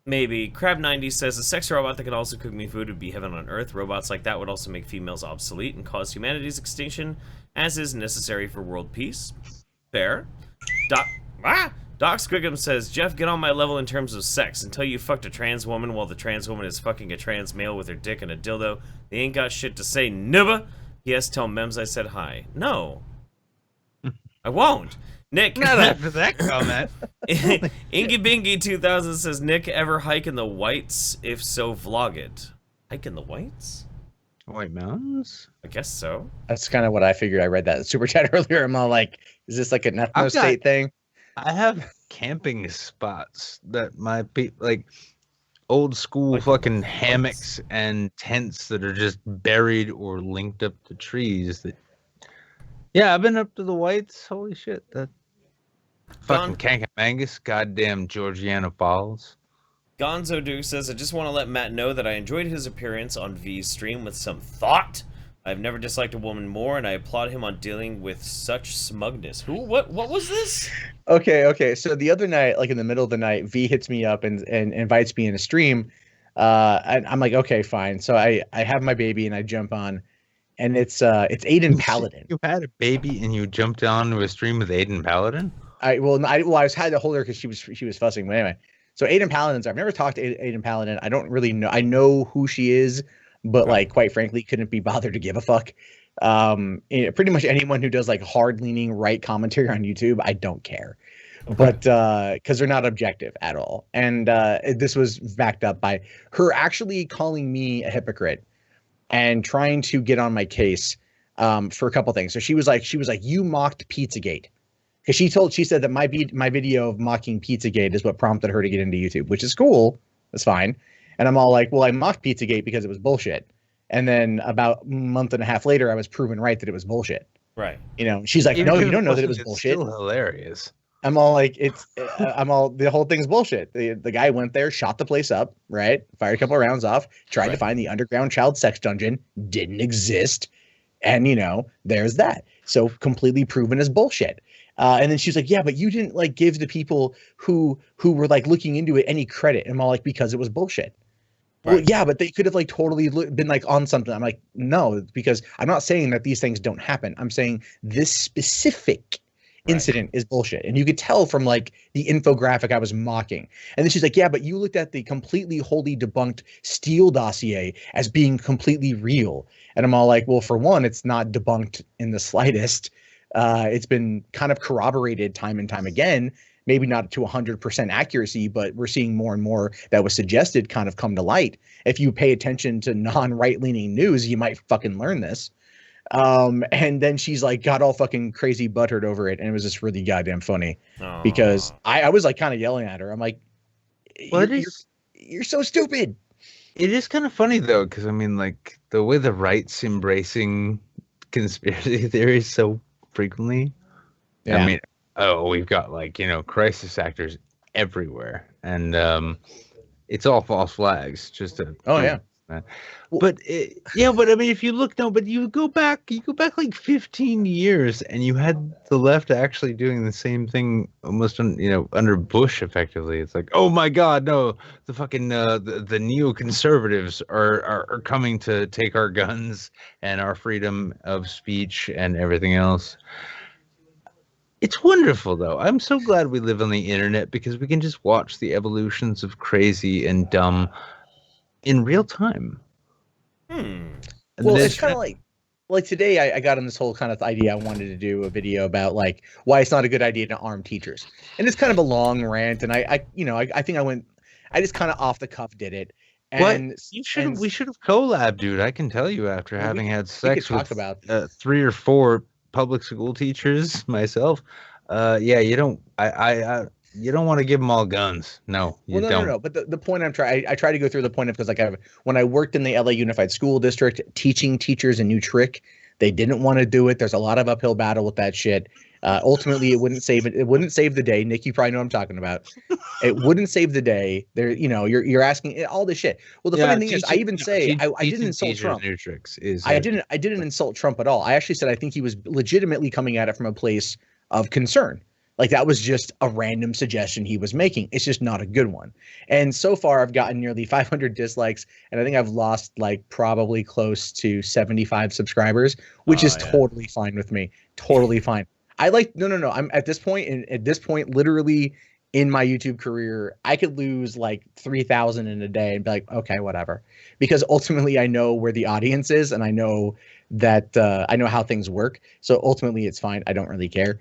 Speaker 2: Maybe. Crab90 says, a sex robot that could also cook me food would be heaven on earth. Robots like that would also make females obsolete and cause humanity's extinction, as is necessary for world peace. Fair. Doc Squigum says, Jeff, get on my level in terms of sex. Until you fucked a trans woman while the trans woman is fucking a trans male with her dick and a dildo, they ain't got shit to say, nibba. Yes, tell Mems I said hi. No. I won't. Nick.
Speaker 3: Not after that comment.
Speaker 2: Ingy Bingy 2000 says, Nick, ever hike in the whites? If so, vlog it. Hike in the whites?
Speaker 3: White Mountains?
Speaker 2: I guess so.
Speaker 4: That's kind of what I figured. I read that super chat earlier. I'm all like, is this like an ethno state thing?
Speaker 3: I have camping spots that might be like old school like fucking hammocks and tents that are just buried or linked up to trees. That, yeah, I've been up to the whites. Holy shit, that fucking Kankamangus, goddamn Georgiana Falls.
Speaker 2: Gonzo Duke says, I just want to let Matt know that I enjoyed his appearance on V's stream with some thought. I've never disliked a woman more, and I applaud him on dealing with such smugness. Who? What was this?
Speaker 4: Okay. So the other night, like in the middle of the night, V hits me up and invites me in a stream. And I'm like, okay, fine. So I have my baby and I jump on, and it's Aiden Paladin.
Speaker 3: You had a baby and you jumped onto a stream with Aiden Paladin?
Speaker 4: I had to hold her because she was fussing. But anyway, so Aiden Paladin's. I've never talked to Aiden Paladin. I don't really know. I know who she is, but like, quite frankly, couldn't be bothered to give a fuck. Pretty much anyone who does like hard leaning right commentary on YouTube, I don't care. But because they're not objective at all. And this was backed up by her actually calling me a hypocrite and trying to get on my case for a couple things. So she was like, you mocked Pizzagate. Because she said that my video of mocking Pizzagate is what prompted her to get into YouTube, which is cool. That's fine. And I'm all like, well, I mocked Pizzagate because it was bullshit. And then about a month and a half later, I was proven right that it was bullshit.
Speaker 2: Right.
Speaker 4: You know, she's like, no, you don't know that it was bullshit.
Speaker 3: It's still hilarious.
Speaker 4: I'm all like, the whole thing's bullshit. The guy went there, shot the place up, right? Fired a couple of rounds off, tried to find the underground child sex dungeon, didn't exist. And, you know, there's that. So completely proven as bullshit. And then she's like, yeah, but you didn't like give the people who were like looking into it any credit. And I'm all like, because it was bullshit. Right. Well, yeah, but they could have like totally been like on something. I'm like, no, because I'm not saying that these things don't happen. I'm saying this specific incident is bullshit. And you could tell from like the infographic I was mocking. And then she's like, yeah, but you looked at the completely wholly debunked Steele dossier as being completely real. And I'm all like, well, for one, it's not debunked in the slightest. It's been kind of corroborated time and time again, maybe not to 100% accuracy, but we're seeing more and more that was suggested kind of come to light. If you pay attention to non-right-leaning news, you might fucking learn this. And then she's like got all fucking crazy butthurt over it, and it was just really goddamn funny. Because I was like kind of yelling at her. I'm like, you're so stupid.
Speaker 3: It is kind of funny though, because I mean, like the way the right's embracing conspiracy theories so frequently. Yeah. I mean, we've got like, you know, crisis actors everywhere, and it's all false flags. Just to man.
Speaker 4: Well-
Speaker 3: But yeah, but I mean, if you look, no, but you go back like 15 years, and you had the left actually doing the same thing almost, under Bush, effectively. It's like, oh my God, no, the fucking the neoconservatives are coming to take our guns and our freedom of speech and everything else. It's wonderful, though. I'm so glad we live on the internet because we can just watch the evolutions of crazy and dumb in real time.
Speaker 4: Well, it's kind of like today I got on this whole kind of idea. I wanted to do a video about like why it's not a good idea to arm teachers, and it's kind of a long rant. And I think I just kind of off the cuff did it. And
Speaker 3: we should have collabed, dude. I can tell you, after having had sex with
Speaker 4: about
Speaker 3: 3 or 4 public school teachers myself, yeah, you don't want to give them all guns. No, you don't.
Speaker 4: No. But the point I try to go through the point of, because like when I worked in the LA Unified School District teaching teachers a new trick, they didn't want to do it. There's a lot of uphill battle with that shit. Ultimately, it wouldn't save it. It wouldn't save the day. Nick, you probably know what I'm talking about. It wouldn't save the day. There, you're asking all this shit. Well, the funny thing is, I even say I didn't insult Trump.
Speaker 3: New tricks is
Speaker 4: I didn't insult Trump at all. I actually said I think he was legitimately coming at it from a place of concern. Like that was just a random suggestion he was making. It's just not a good one. And so far, I've gotten nearly 500 dislikes, and I think I've lost like probably close to 75 subscribers, which is totally fine with me. Totally fine. No. I'm at this point, literally in my YouTube career, I could lose like 3,000 in a day and be like, okay, whatever. Because ultimately I know where the audience is, and I know that I know how things work. So ultimately it's fine. I don't really care.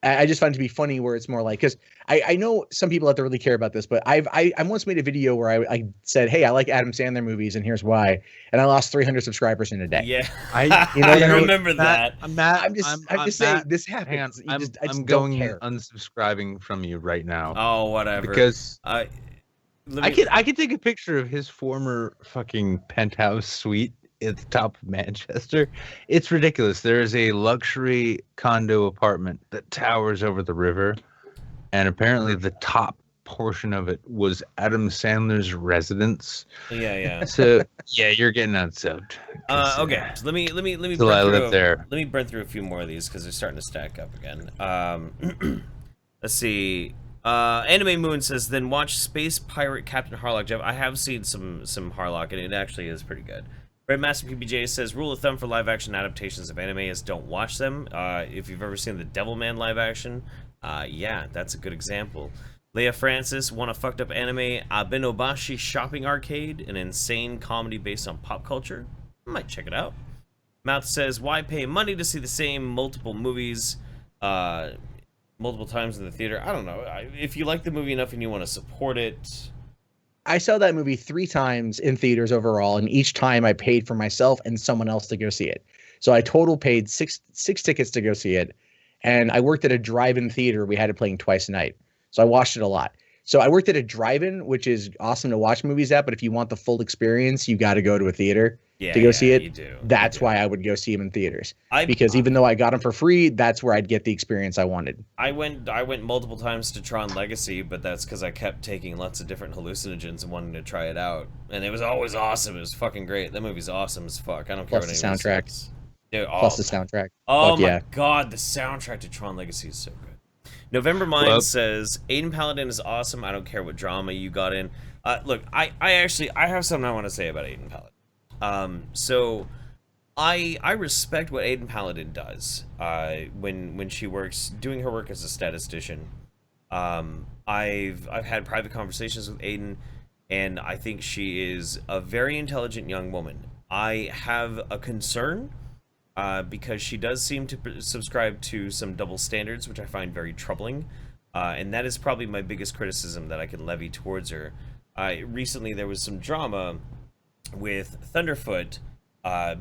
Speaker 4: I just find it to be funny where it's more like, because I know some people have to really care about this, but I once made a video where I said, hey, I like Adam Sandler movies and here's why, and I lost 300 subscribers in a day.
Speaker 2: Yeah,
Speaker 3: I
Speaker 2: remember that.
Speaker 4: Matt, I'm just saying this happens.
Speaker 3: Hang on, I'm
Speaker 4: going
Speaker 3: unsubscribing from you right now.
Speaker 2: Oh, whatever.
Speaker 3: Because I could take a picture of his former fucking penthouse suite at the top of Manchester. It's ridiculous. There is a luxury condo apartment that towers over the river, and apparently the top portion of it was Adam Sandler's residence.
Speaker 2: Yeah.
Speaker 3: So yeah, you're getting unsubbed.
Speaker 2: Okay, so let me
Speaker 3: So I live there.
Speaker 2: Let me burn through a few more of these because they're starting to stack up again. Let's see. Anime Moon says, then watch Space Pirate Captain Harlock. Jeff, I have seen some Harlock, and it actually is pretty good. Red Master PBJ says, rule of thumb for live action adaptations of anime is don't watch them. If you've ever seen the Devilman live action, yeah, that's a good example. Leah Francis won a fucked up anime, Abenobashi Shopping Arcade, an insane comedy based on pop culture. I might check it out. Mouth says, why pay money to see the same multiple movies multiple times in the theater? I don't know. If you like the movie enough and you want to support it.
Speaker 4: I saw that movie 3 times in theaters overall, and each time I paid for myself and someone else to go see it. So I total paid six tickets to go see it, and I worked at a drive-in theater. We had it playing twice a night, so I watched it a lot. So I worked at a drive-in, which is awesome to watch movies at, but if you want the full experience, you got to go to a theater to go see it.
Speaker 2: You do.
Speaker 4: That's why I would go see them in theaters. Because even though I got them for free, that's where I'd get the experience I wanted.
Speaker 2: I went multiple times to Tron Legacy, but that's because I kept taking lots of different hallucinogens and wanting to try it out. And it was always awesome. It was fucking great. That movie's awesome as fuck. I don't care what anyone says. Dude,
Speaker 4: Plus the soundtrack.
Speaker 2: Oh my god, the soundtrack to Tron Legacy is so good. November Mind says, Aiden Paladin is awesome. I don't care what drama you got in. Look, I have something I want to say about Aiden Paladin. So I respect what Aiden Paladin does when she works doing her work as a statistician. I've had private conversations with Aiden, and I think she is a very intelligent young woman. I have a concern because she does seem to subscribe to some double standards, which I find very troubling, and that is probably my biggest criticism that I can levy towards her. Recently there was some drama with Thunderfoot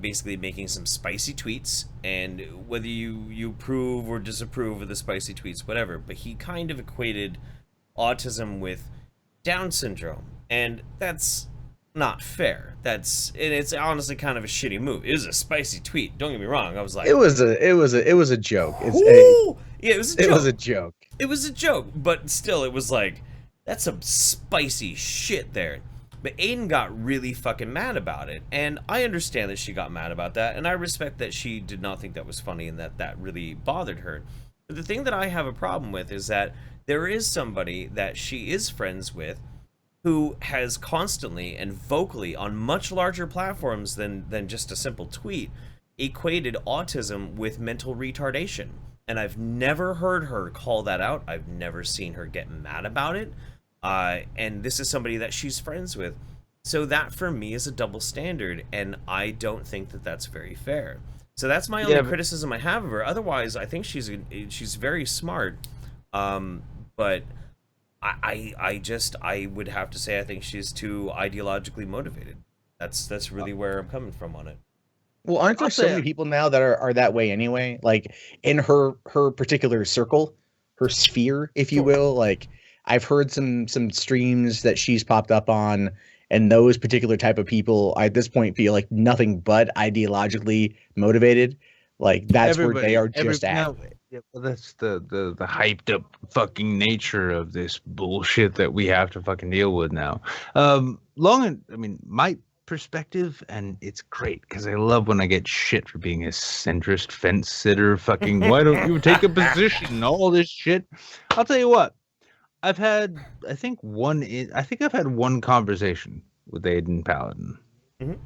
Speaker 2: basically making some spicy tweets, and whether you approve or disapprove of the spicy tweets, whatever, but he kind of equated autism with Down syndrome, and that's not fair. It's honestly kind of a shitty move. It was a spicy tweet, don't get me wrong. I was like,
Speaker 4: it was a joke.
Speaker 2: Yeah, it was a joke.
Speaker 4: It was a joke.
Speaker 2: It was a joke, but still, it was like, that's some spicy shit there. But Aiden got really fucking mad about it, and I understand that she got mad about that, and I respect that she did not think that was funny and that really bothered her. But the thing that I have a problem with is that there is somebody that she is friends with who has constantly and vocally on much larger platforms than just a simple tweet equated autism with mental retardation. And I've never heard her call that out. I've never seen her get mad about it. And this is somebody that she's friends with. So that for me is a double standard, and I don't think that that's very fair. So that's my only criticism I have of her. Otherwise, I think she's very smart. But I would have to say I think she's too ideologically motivated. That's really where I'm coming from on it.
Speaker 4: Well, aren't there so many people now that are that way anyway? Like in her particular circle, her sphere, if you will. Like I've heard some streams that she's popped up on, and those particular type of people I, at this point feel like nothing but ideologically motivated. Like that's where they are just at.
Speaker 3: Now, yeah, well, that's the hyped up fucking nature of this bullshit that we have to fucking deal with now. My perspective, and it's great because I love when I get shit for being a centrist fence sitter. Fucking, why don't you take a position? All this shit. I'll tell you what. I've had I've had one conversation with Aiden Paladin.
Speaker 2: Mm-hmm.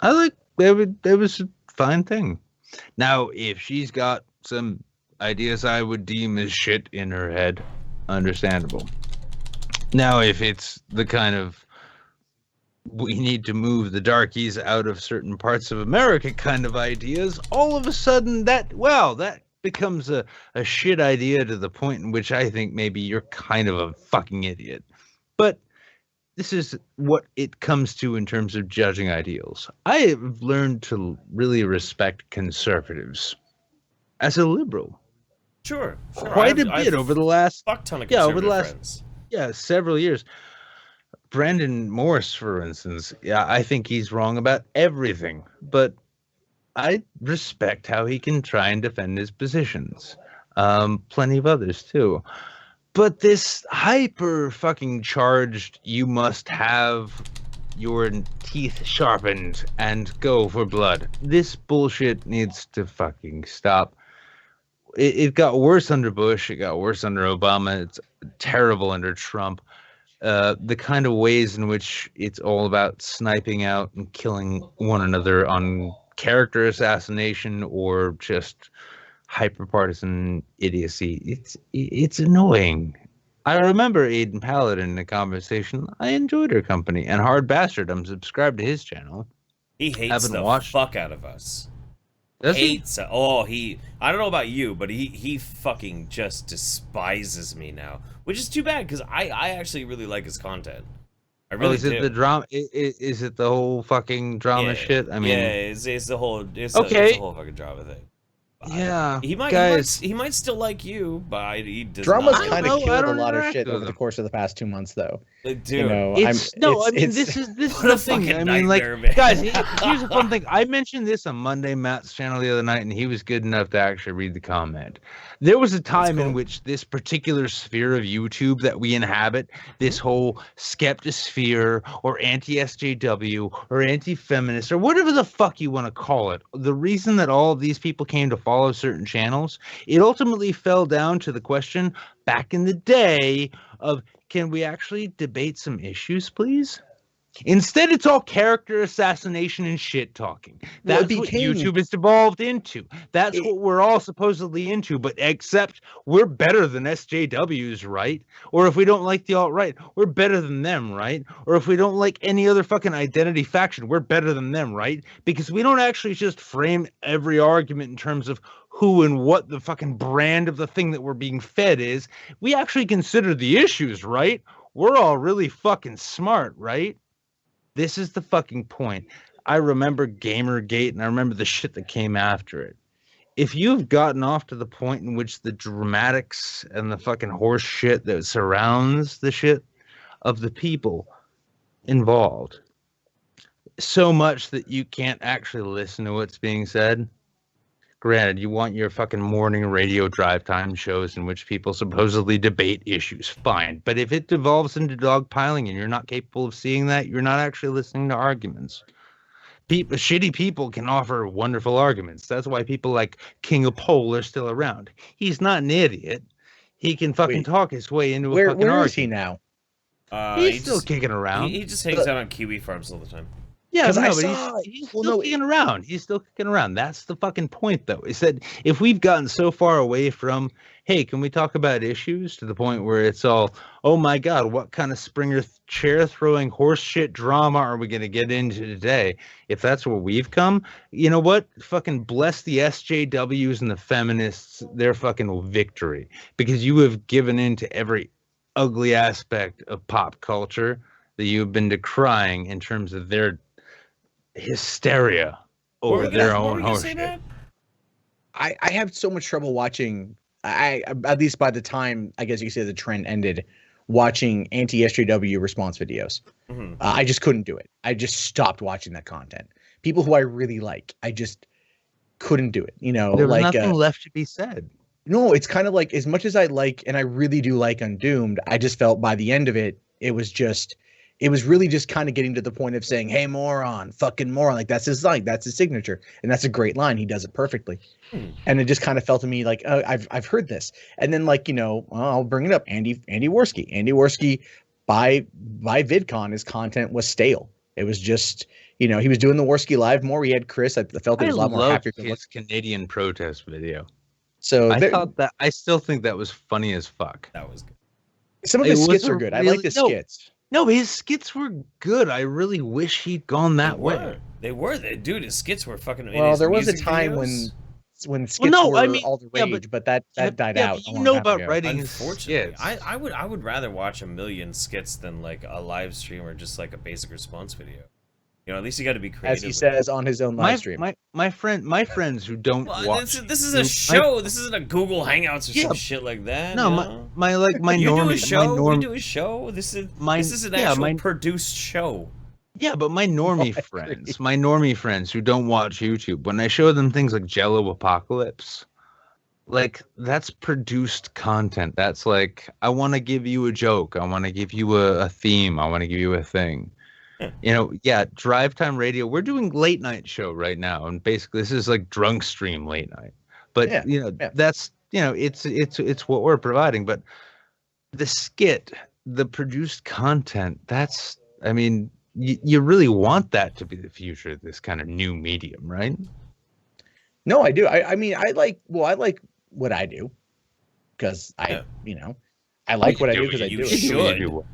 Speaker 3: I like it was a fine thing. Now, if she's got some ideas I would deem as shit in her head, understandable. Now, if it's the kind of we need to move the darkies out of certain parts of America kind of ideas, all of a sudden that becomes a shit idea to the point in which I think maybe you're kind of a fucking idiot. But this is what it comes to in terms of judging ideals. I have learned to really respect conservatives as a liberal.
Speaker 2: Sure.
Speaker 3: Quite a bit over the last
Speaker 2: fuck ton of conservative friends.
Speaker 3: Several years. Brandon Morris, for instance, I think he's wrong about everything, but I respect how he can try and defend his positions. Plenty of others too. But this hyper fucking charged, you must have your teeth sharpened and go for blood. This bullshit needs to fucking stop. It got worse under Bush. It got worse under Obama. It's terrible under Trump. The kind of ways in which it's all about sniping out and killing one another on character assassination or just hyper-partisan idiocy. It's annoying. I remember Aiden Paladin in a conversation. I enjoyed her company. And Hard Bastard, I'm subscribed to his channel.
Speaker 2: He hates the fuck out of us.
Speaker 3: Does
Speaker 2: hates he? I don't know about you, but he fucking just despises me now. Which is too bad, because I actually really like his content. I really do.
Speaker 3: It the drama? Is it the whole fucking drama shit? I mean,
Speaker 2: it's the whole it's the whole fucking drama thing.
Speaker 3: Yeah,
Speaker 2: he might still like you, but he does.
Speaker 4: Drama's
Speaker 2: not.
Speaker 4: kind of killed a lot of shit over the course of the past 2 months, though.
Speaker 2: Dude,
Speaker 4: you know,
Speaker 3: this is the thing. I mean, like, guys, here's a fun thing. I mentioned this on Mundane Matt's channel the other night, and he was good enough to actually read the comment. There was a time in which this particular sphere of YouTube that we inhabit, this whole skeptosphere or anti-SJW or anti-feminist or whatever the fuck you want to call it, the reason that all of these people came to follow certain channels, it ultimately fell down to the question back in the day of, can we actually debate some issues, please? Instead, it's all character assassination and shit talking. That's what YouTube has devolved into. That's what we're all supposedly into, but except we're better than SJWs, right? Or if we don't like the alt-right, we're better than them, right? Or if we don't like any other fucking identity faction, we're better than them, right? Because we don't actually just frame every argument in terms of who and what the fucking brand of the thing that we're being fed is. We actually consider the issues, right? We're all really fucking smart, right? This is the fucking point. I remember Gamergate, and I remember the shit that came after it. If you've gotten off to the point in which the dramatics and the fucking horse shit that surrounds the shit of the people involved, so much that you can't actually listen to what's being said, Granted, you want your fucking morning radio drive time shows in which people supposedly debate issues, fine. But if it devolves into dogpiling and you're not capable of seeing that, you're not actually listening to arguments. Shitty people can offer wonderful arguments. That's why people like King of Pole are still around. He's not an idiot. He can fucking talk his way into a fucking argument.
Speaker 4: Where is he now?
Speaker 3: He's still kicking around.
Speaker 2: He just hangs out on kiwi farms all the time.
Speaker 3: Yeah, no, but he's still kicking around. He's still kicking around. That's the fucking point, though. Is that if we've gotten so far away from, hey, can we talk about issues, to the point where it's all, oh my God, what kind of Springer chair throwing horse shit drama are we going to get into today? If that's where we've come, you know what? Fucking bless the SJWs and the feminists, their fucking victory, because you have given in to every ugly aspect of pop culture that you've been decrying in terms of their hysteria over their own horseshit.
Speaker 4: I have so much trouble watching. I at least by the time I guess you could say the trend ended, watching anti-SJW response videos. Mm-hmm. I just couldn't do it. I just stopped watching that content. People who I really like, I just couldn't do it. You know,
Speaker 3: there was nothing left to be said.
Speaker 4: No, it's kind of like, as much as I like, and I really do like Undoomed, I just felt by the end of it, it was really just kind of getting to the point of saying, hey, moron, fucking moron. Like, that's his signature. And that's a great line. He does it perfectly. And it just kind of felt to me like, I've heard this. And then, like, you know, I'll bring it up. Andy Worski, by VidCon, his content was stale. It was just, you know, he was doing the Worski Live more. He had Chris. I felt he was a lot more happy.
Speaker 3: His Canadian protest video.
Speaker 4: So
Speaker 3: I still think that was funny as fuck.
Speaker 2: That was good.
Speaker 4: Some of his skits are good. I like the skits.
Speaker 3: No, his skits were good. I really wish he'd gone that way.
Speaker 2: They were. Dude, his skits were fucking.
Speaker 4: Well, there was a time when skits were all the rage, but that died out.
Speaker 3: You know about writing
Speaker 2: Unfortunately, I would rather watch a million skits than like a live stream or just like a basic response video. You know, at least you got to be creative.
Speaker 4: As he says on his own live stream.
Speaker 3: My friends who don't watch.
Speaker 2: This is a show. This isn't a Google Hangouts or some shit like that.
Speaker 3: No, my normie.
Speaker 2: You do a show. This is an actual produced show.
Speaker 3: Yeah, but my normie friends who don't watch YouTube, when I show them things like Jello Apocalypse, like, that's produced content. That's like, I want to give you a joke. I want to give you a theme. I want to give you a thing. You know, Drive Time Radio. We're doing late night show right now, and basically this is like drunk stream late night. But that's, you know, it's what we're providing. But the skit, the produced content, that's, I mean, you really want that to be the future of this kind of new medium, right?
Speaker 4: No, I do. I mean, I like what I do, because I like what I do because I do it.
Speaker 2: Should.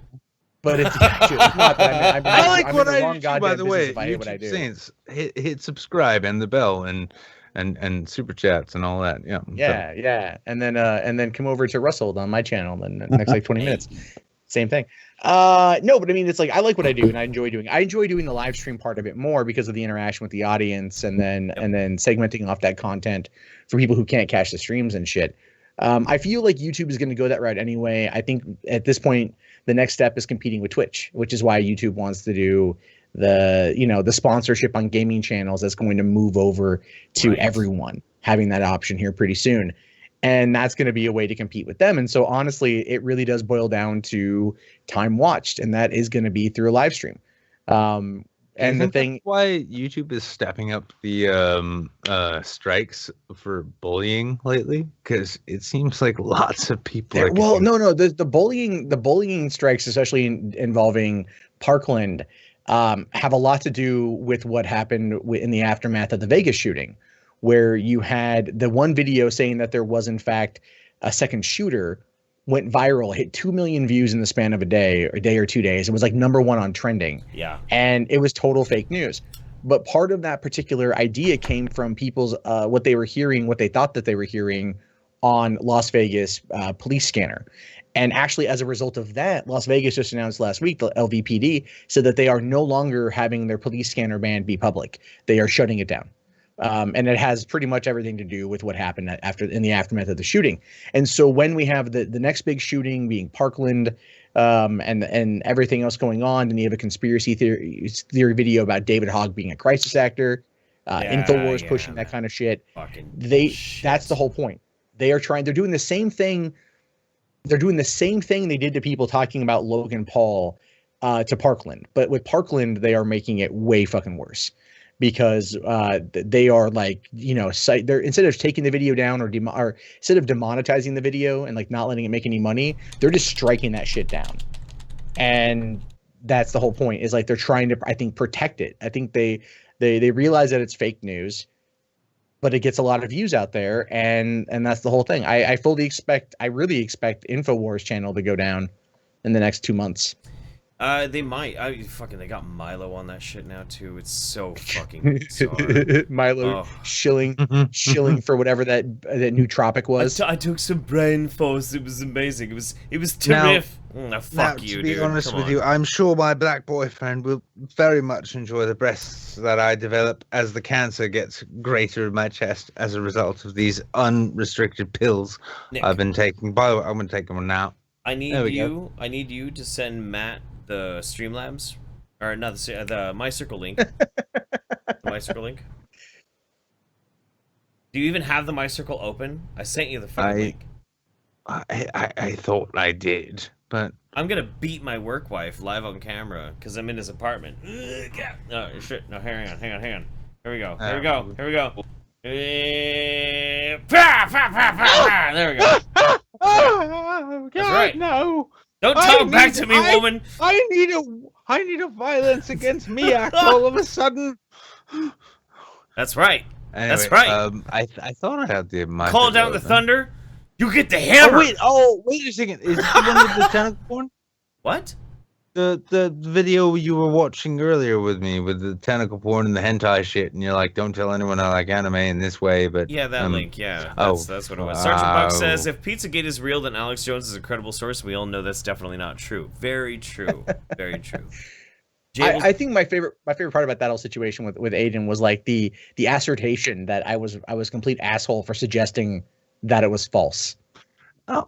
Speaker 4: But it's not that
Speaker 3: I like what I do. By the way, YouTube Saints, hit subscribe and the bell and super chats and all that.
Speaker 4: Yeah. And then come over to Russell on my channel in the next like 20 minutes. Same thing. No, but I mean, it's like, I like what I do and I enjoy doing the live stream part of it more because of the interaction with the audience, and then segmenting off that content for people who can't catch the streams and shit. I feel like YouTube is going to go that route anyway. I think at this point, the next step is competing with Twitch, which is why YouTube wants to do the sponsorship on gaming channels. That's going to move over to everyone having that option here pretty soon. And that's going to be a way to compete with them. And so honestly, it really does boil down to time watched, and that is going to be through a live stream. And the thing,
Speaker 3: that's why YouTube is stepping up the strikes for bullying lately, because it seems like lots of people.
Speaker 4: The bullying strikes, especially involving Parkland, have a lot to do with what happened in the aftermath of the Vegas shooting, where you had the one video saying that there was in fact a second shooter, went viral, hit 2 million views in the span of a day or 2 days. It was like #1 on trending.
Speaker 2: Yeah.
Speaker 4: And it was total fake news. But part of that particular idea came from people's what they were hearing, what they thought that they were hearing on Las Vegas police scanner. And actually, as a result of that, Las Vegas just announced last week, the LVPD said that they are no longer having their police scanner ban be public. They are shutting it down. And it has pretty much everything to do with what happened in the aftermath of the shooting. And so when we have the next big shooting being Parkland, and everything else going on, and you have a conspiracy theory video about David Hogg being a crisis actor, Infowars pushing that kind of shit. That's the whole point. They're doing the same thing. They're doing the same thing they did to people talking about Logan Paul to Parkland. But with Parkland, they are making it way fucking worse because they are like, they're instead of taking the video down or instead of demonetizing the video and like not letting it make any money, they're just striking that shit down. And that's the whole point, is like they're trying to, I think, protect it. I think they realize that it's fake news, but it gets a lot of views out there, and that's the whole thing. I really expect InfoWars channel to go down in the next 2 months.
Speaker 2: They might. They got Milo on that shit now too. It's so fucking bizarre.
Speaker 4: Milo shilling for whatever that new tropic was.
Speaker 2: I took some brain force. It was amazing. It was terrific. Fuck you,
Speaker 3: to be
Speaker 2: dude.
Speaker 3: honest with you, I'm sure my black boyfriend will very much enjoy the breasts that I develop as the cancer gets greater in my chest as a result of these unrestricted pills I've been taking. By the way, I'm going to take them now.
Speaker 2: I need you to send Matt the Streamlabs, or not the MyCircle link. The MyCircle link. Do you even have the MyCircle open? I sent you the fucking link.
Speaker 3: I thought I did, but
Speaker 2: I'm gonna beat my work wife live on camera because I'm in his apartment. Oh shit! No, hang on. Here we go. There we go. There we go.
Speaker 3: Oh, God,
Speaker 2: that's right.
Speaker 3: No.
Speaker 2: Don't talk back to me, woman.
Speaker 3: I need a violence against me act all of a sudden.
Speaker 2: That's right.
Speaker 3: Anyway,
Speaker 2: that's right.
Speaker 3: I thought I had the
Speaker 2: call down the thunder. You get the hammer.
Speaker 3: Wait a second. Is this one with the tentacle porn?
Speaker 2: What?
Speaker 3: The video you were watching earlier with me with the tentacle porn and the hentai shit, and you're like, don't tell anyone I like anime in this way, but
Speaker 2: yeah, that link, yeah, that's what it was. Sergeant Buck says, if Pizzagate is real, then Alex Jones is a credible source. We all know that's definitely not true. Very true. Very true.
Speaker 4: I think my favorite part about that whole situation with Aiden was like the assertion that I was complete asshole for suggesting that it was false.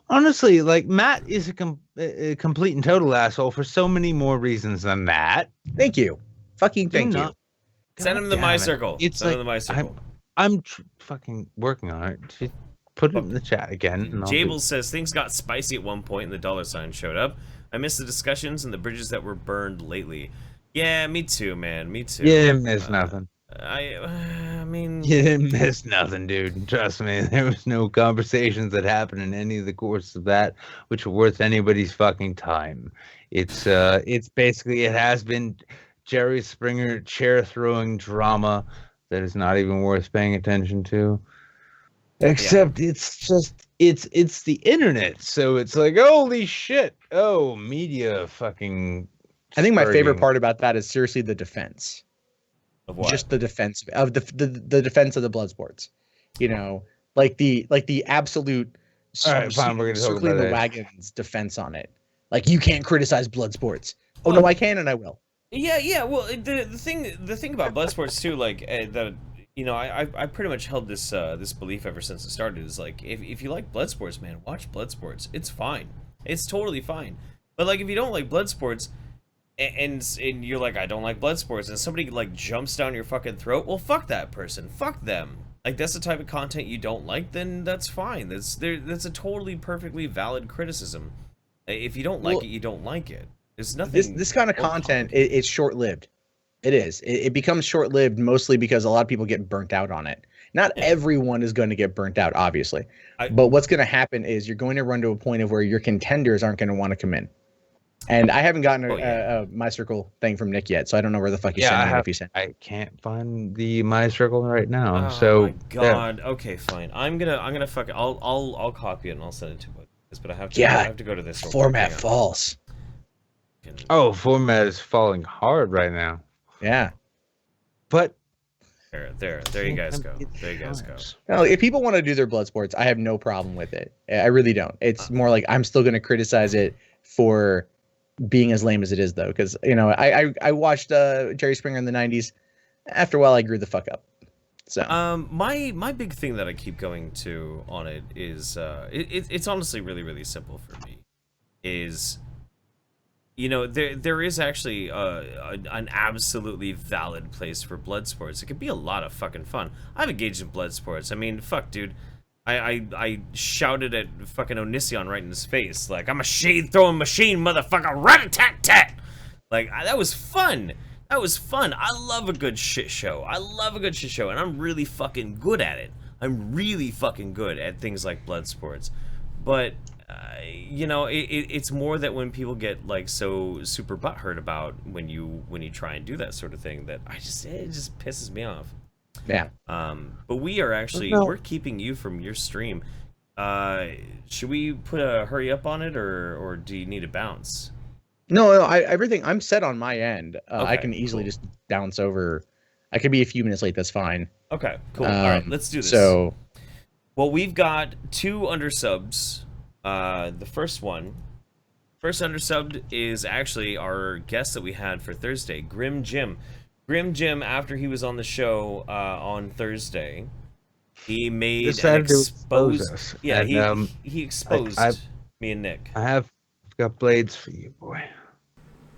Speaker 3: Honestly, like, Matt is a complete and total asshole for so many more reasons than that.
Speaker 4: Thank you. Fucking thank you.
Speaker 2: Send him the MyCircle. Send him the MyCircle.
Speaker 3: I'm fucking working on it. Just put it in the chat again.
Speaker 2: Jable says, things got spicy at one point and the dollar sign showed up. I missed the discussions and the bridges that were burned lately. Yeah, me too, man. Me too.
Speaker 3: You didn't miss nothing.
Speaker 2: I mean...
Speaker 3: You didn't miss nothing, dude. Trust me. There was no conversations that happened in any of the course of that which were worth anybody's fucking time. It's basically, it has been Jerry Springer chair-throwing drama that is not even worth paying attention to. Except it's just, it's the internet. So it's like, holy shit. Oh, media fucking...
Speaker 4: I think my favorite part about that is seriously the defense.
Speaker 2: Of what?
Speaker 4: Just the defense of the defense of the blood sports, like the absolute
Speaker 3: all right, fine, we're gonna
Speaker 4: circling the wagons defense on it. Like, you can't criticize blood sports. Oh no, I can and I will.
Speaker 2: Yeah. Well, the thing about blood sports too, like I pretty much held this this belief ever since it started. Is like, if you like blood sports, man, watch blood sports. It's fine. It's totally fine. But like, if you don't like blood sports, and you're like, I don't like blood sports, and somebody like jumps down your fucking throat, well, fuck that person, fuck them. Like, that's the type of content you don't like, then that's fine. That's a totally perfectly valid criticism. If you don't like it, you don't like it. There's nothing.
Speaker 4: This kind of content, it's short-lived. It is. It becomes short-lived mostly because a lot of people get burnt out on it. Not everyone is going to get burnt out, obviously, but what's going to happen is you're going to run to a point of where your contenders aren't going to want to come in. And I haven't gotten a MyCircle thing from Nick yet, so I don't know where the fuck he's sending it if he sent it.
Speaker 3: I can't find the MyCircle right now.
Speaker 2: Oh
Speaker 3: so
Speaker 2: my god. Yeah. Okay, fine. I'm gonna fuck it. I'll copy it and I'll send it to this, but I have to go to this
Speaker 4: format false.
Speaker 3: Oh, format is falling hard right now.
Speaker 4: Yeah.
Speaker 3: But
Speaker 2: there you guys go. There you guys go.
Speaker 4: No, if people want to do their blood sports, I have no problem with it. I really don't. It's more like I'm still gonna criticize it for being as lame as it is, though, because I watched Jerry Springer in the 90s. After a while, I grew the fuck up. So
Speaker 2: my big thing that I keep going to on it is it's honestly really, really simple for me. Is you know, there is actually an absolutely valid place for blood sports. It could be a lot of fucking fun. I've engaged in blood sports. I mean, fuck, dude. I shouted at fucking Onision right in his face, like, I'm a shade throwing machine, motherfucker, rat-a-tat-tat! Like, that was fun. That was fun. I love a good shit show. I love a good shit show, and I'm really fucking good at it. I'm really fucking good at things like blood sports. But, you know, it's more that when people get, like, so super butthurt about when you try and do that sort of thing, that it just pisses me off.
Speaker 4: Yeah.
Speaker 2: But we are actually, we're keeping you from your stream. Should we put a hurry up on it, or do you need to bounce?
Speaker 4: No, everything, I'm set on my end. I can easily just bounce over. I could be a few minutes late. That's fine.
Speaker 2: Okay, cool. All right, let's do this.
Speaker 4: So,
Speaker 2: well, we've got 2 undersubs. The first undersubbed is actually our guest that we had for Thursday, Grim Jim. Grim Jim, after he was on the show on Thursday, he made an expose. Yeah, he exposed me and Nick.
Speaker 3: I've got blades for you, boy.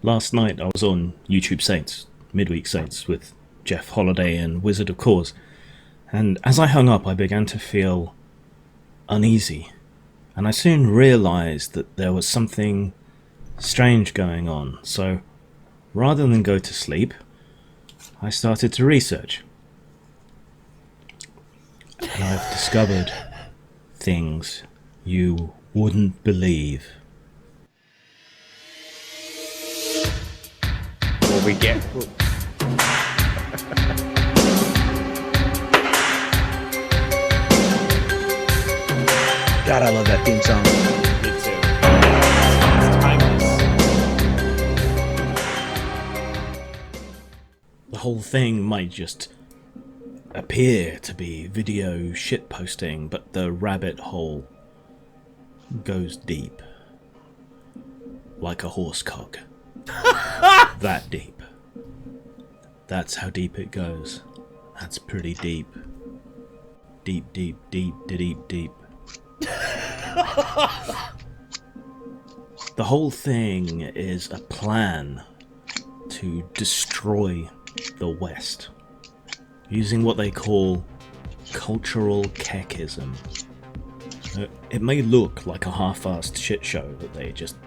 Speaker 5: Last night I was on YouTube Saints, Midweek Saints, with Jeff Holiday and Wizard of Cause, and as I hung up I began to feel uneasy, and I soon realised that there was something strange going on, so rather than go to sleep, I started to research. And I've discovered things you wouldn't believe.
Speaker 4: will we get... God, I love that theme song.
Speaker 2: Me too. It's timeless.
Speaker 5: The whole thing might just appear to be video shitposting, but the rabbit hole goes deep. Like a horse cock. That deep. That's how deep it goes. That's pretty deep. Deep, deep, deep, deep, deep. The whole thing is a plan to destroy the West, using what they call cultural kekism. It may look like a half-assed shit show that they just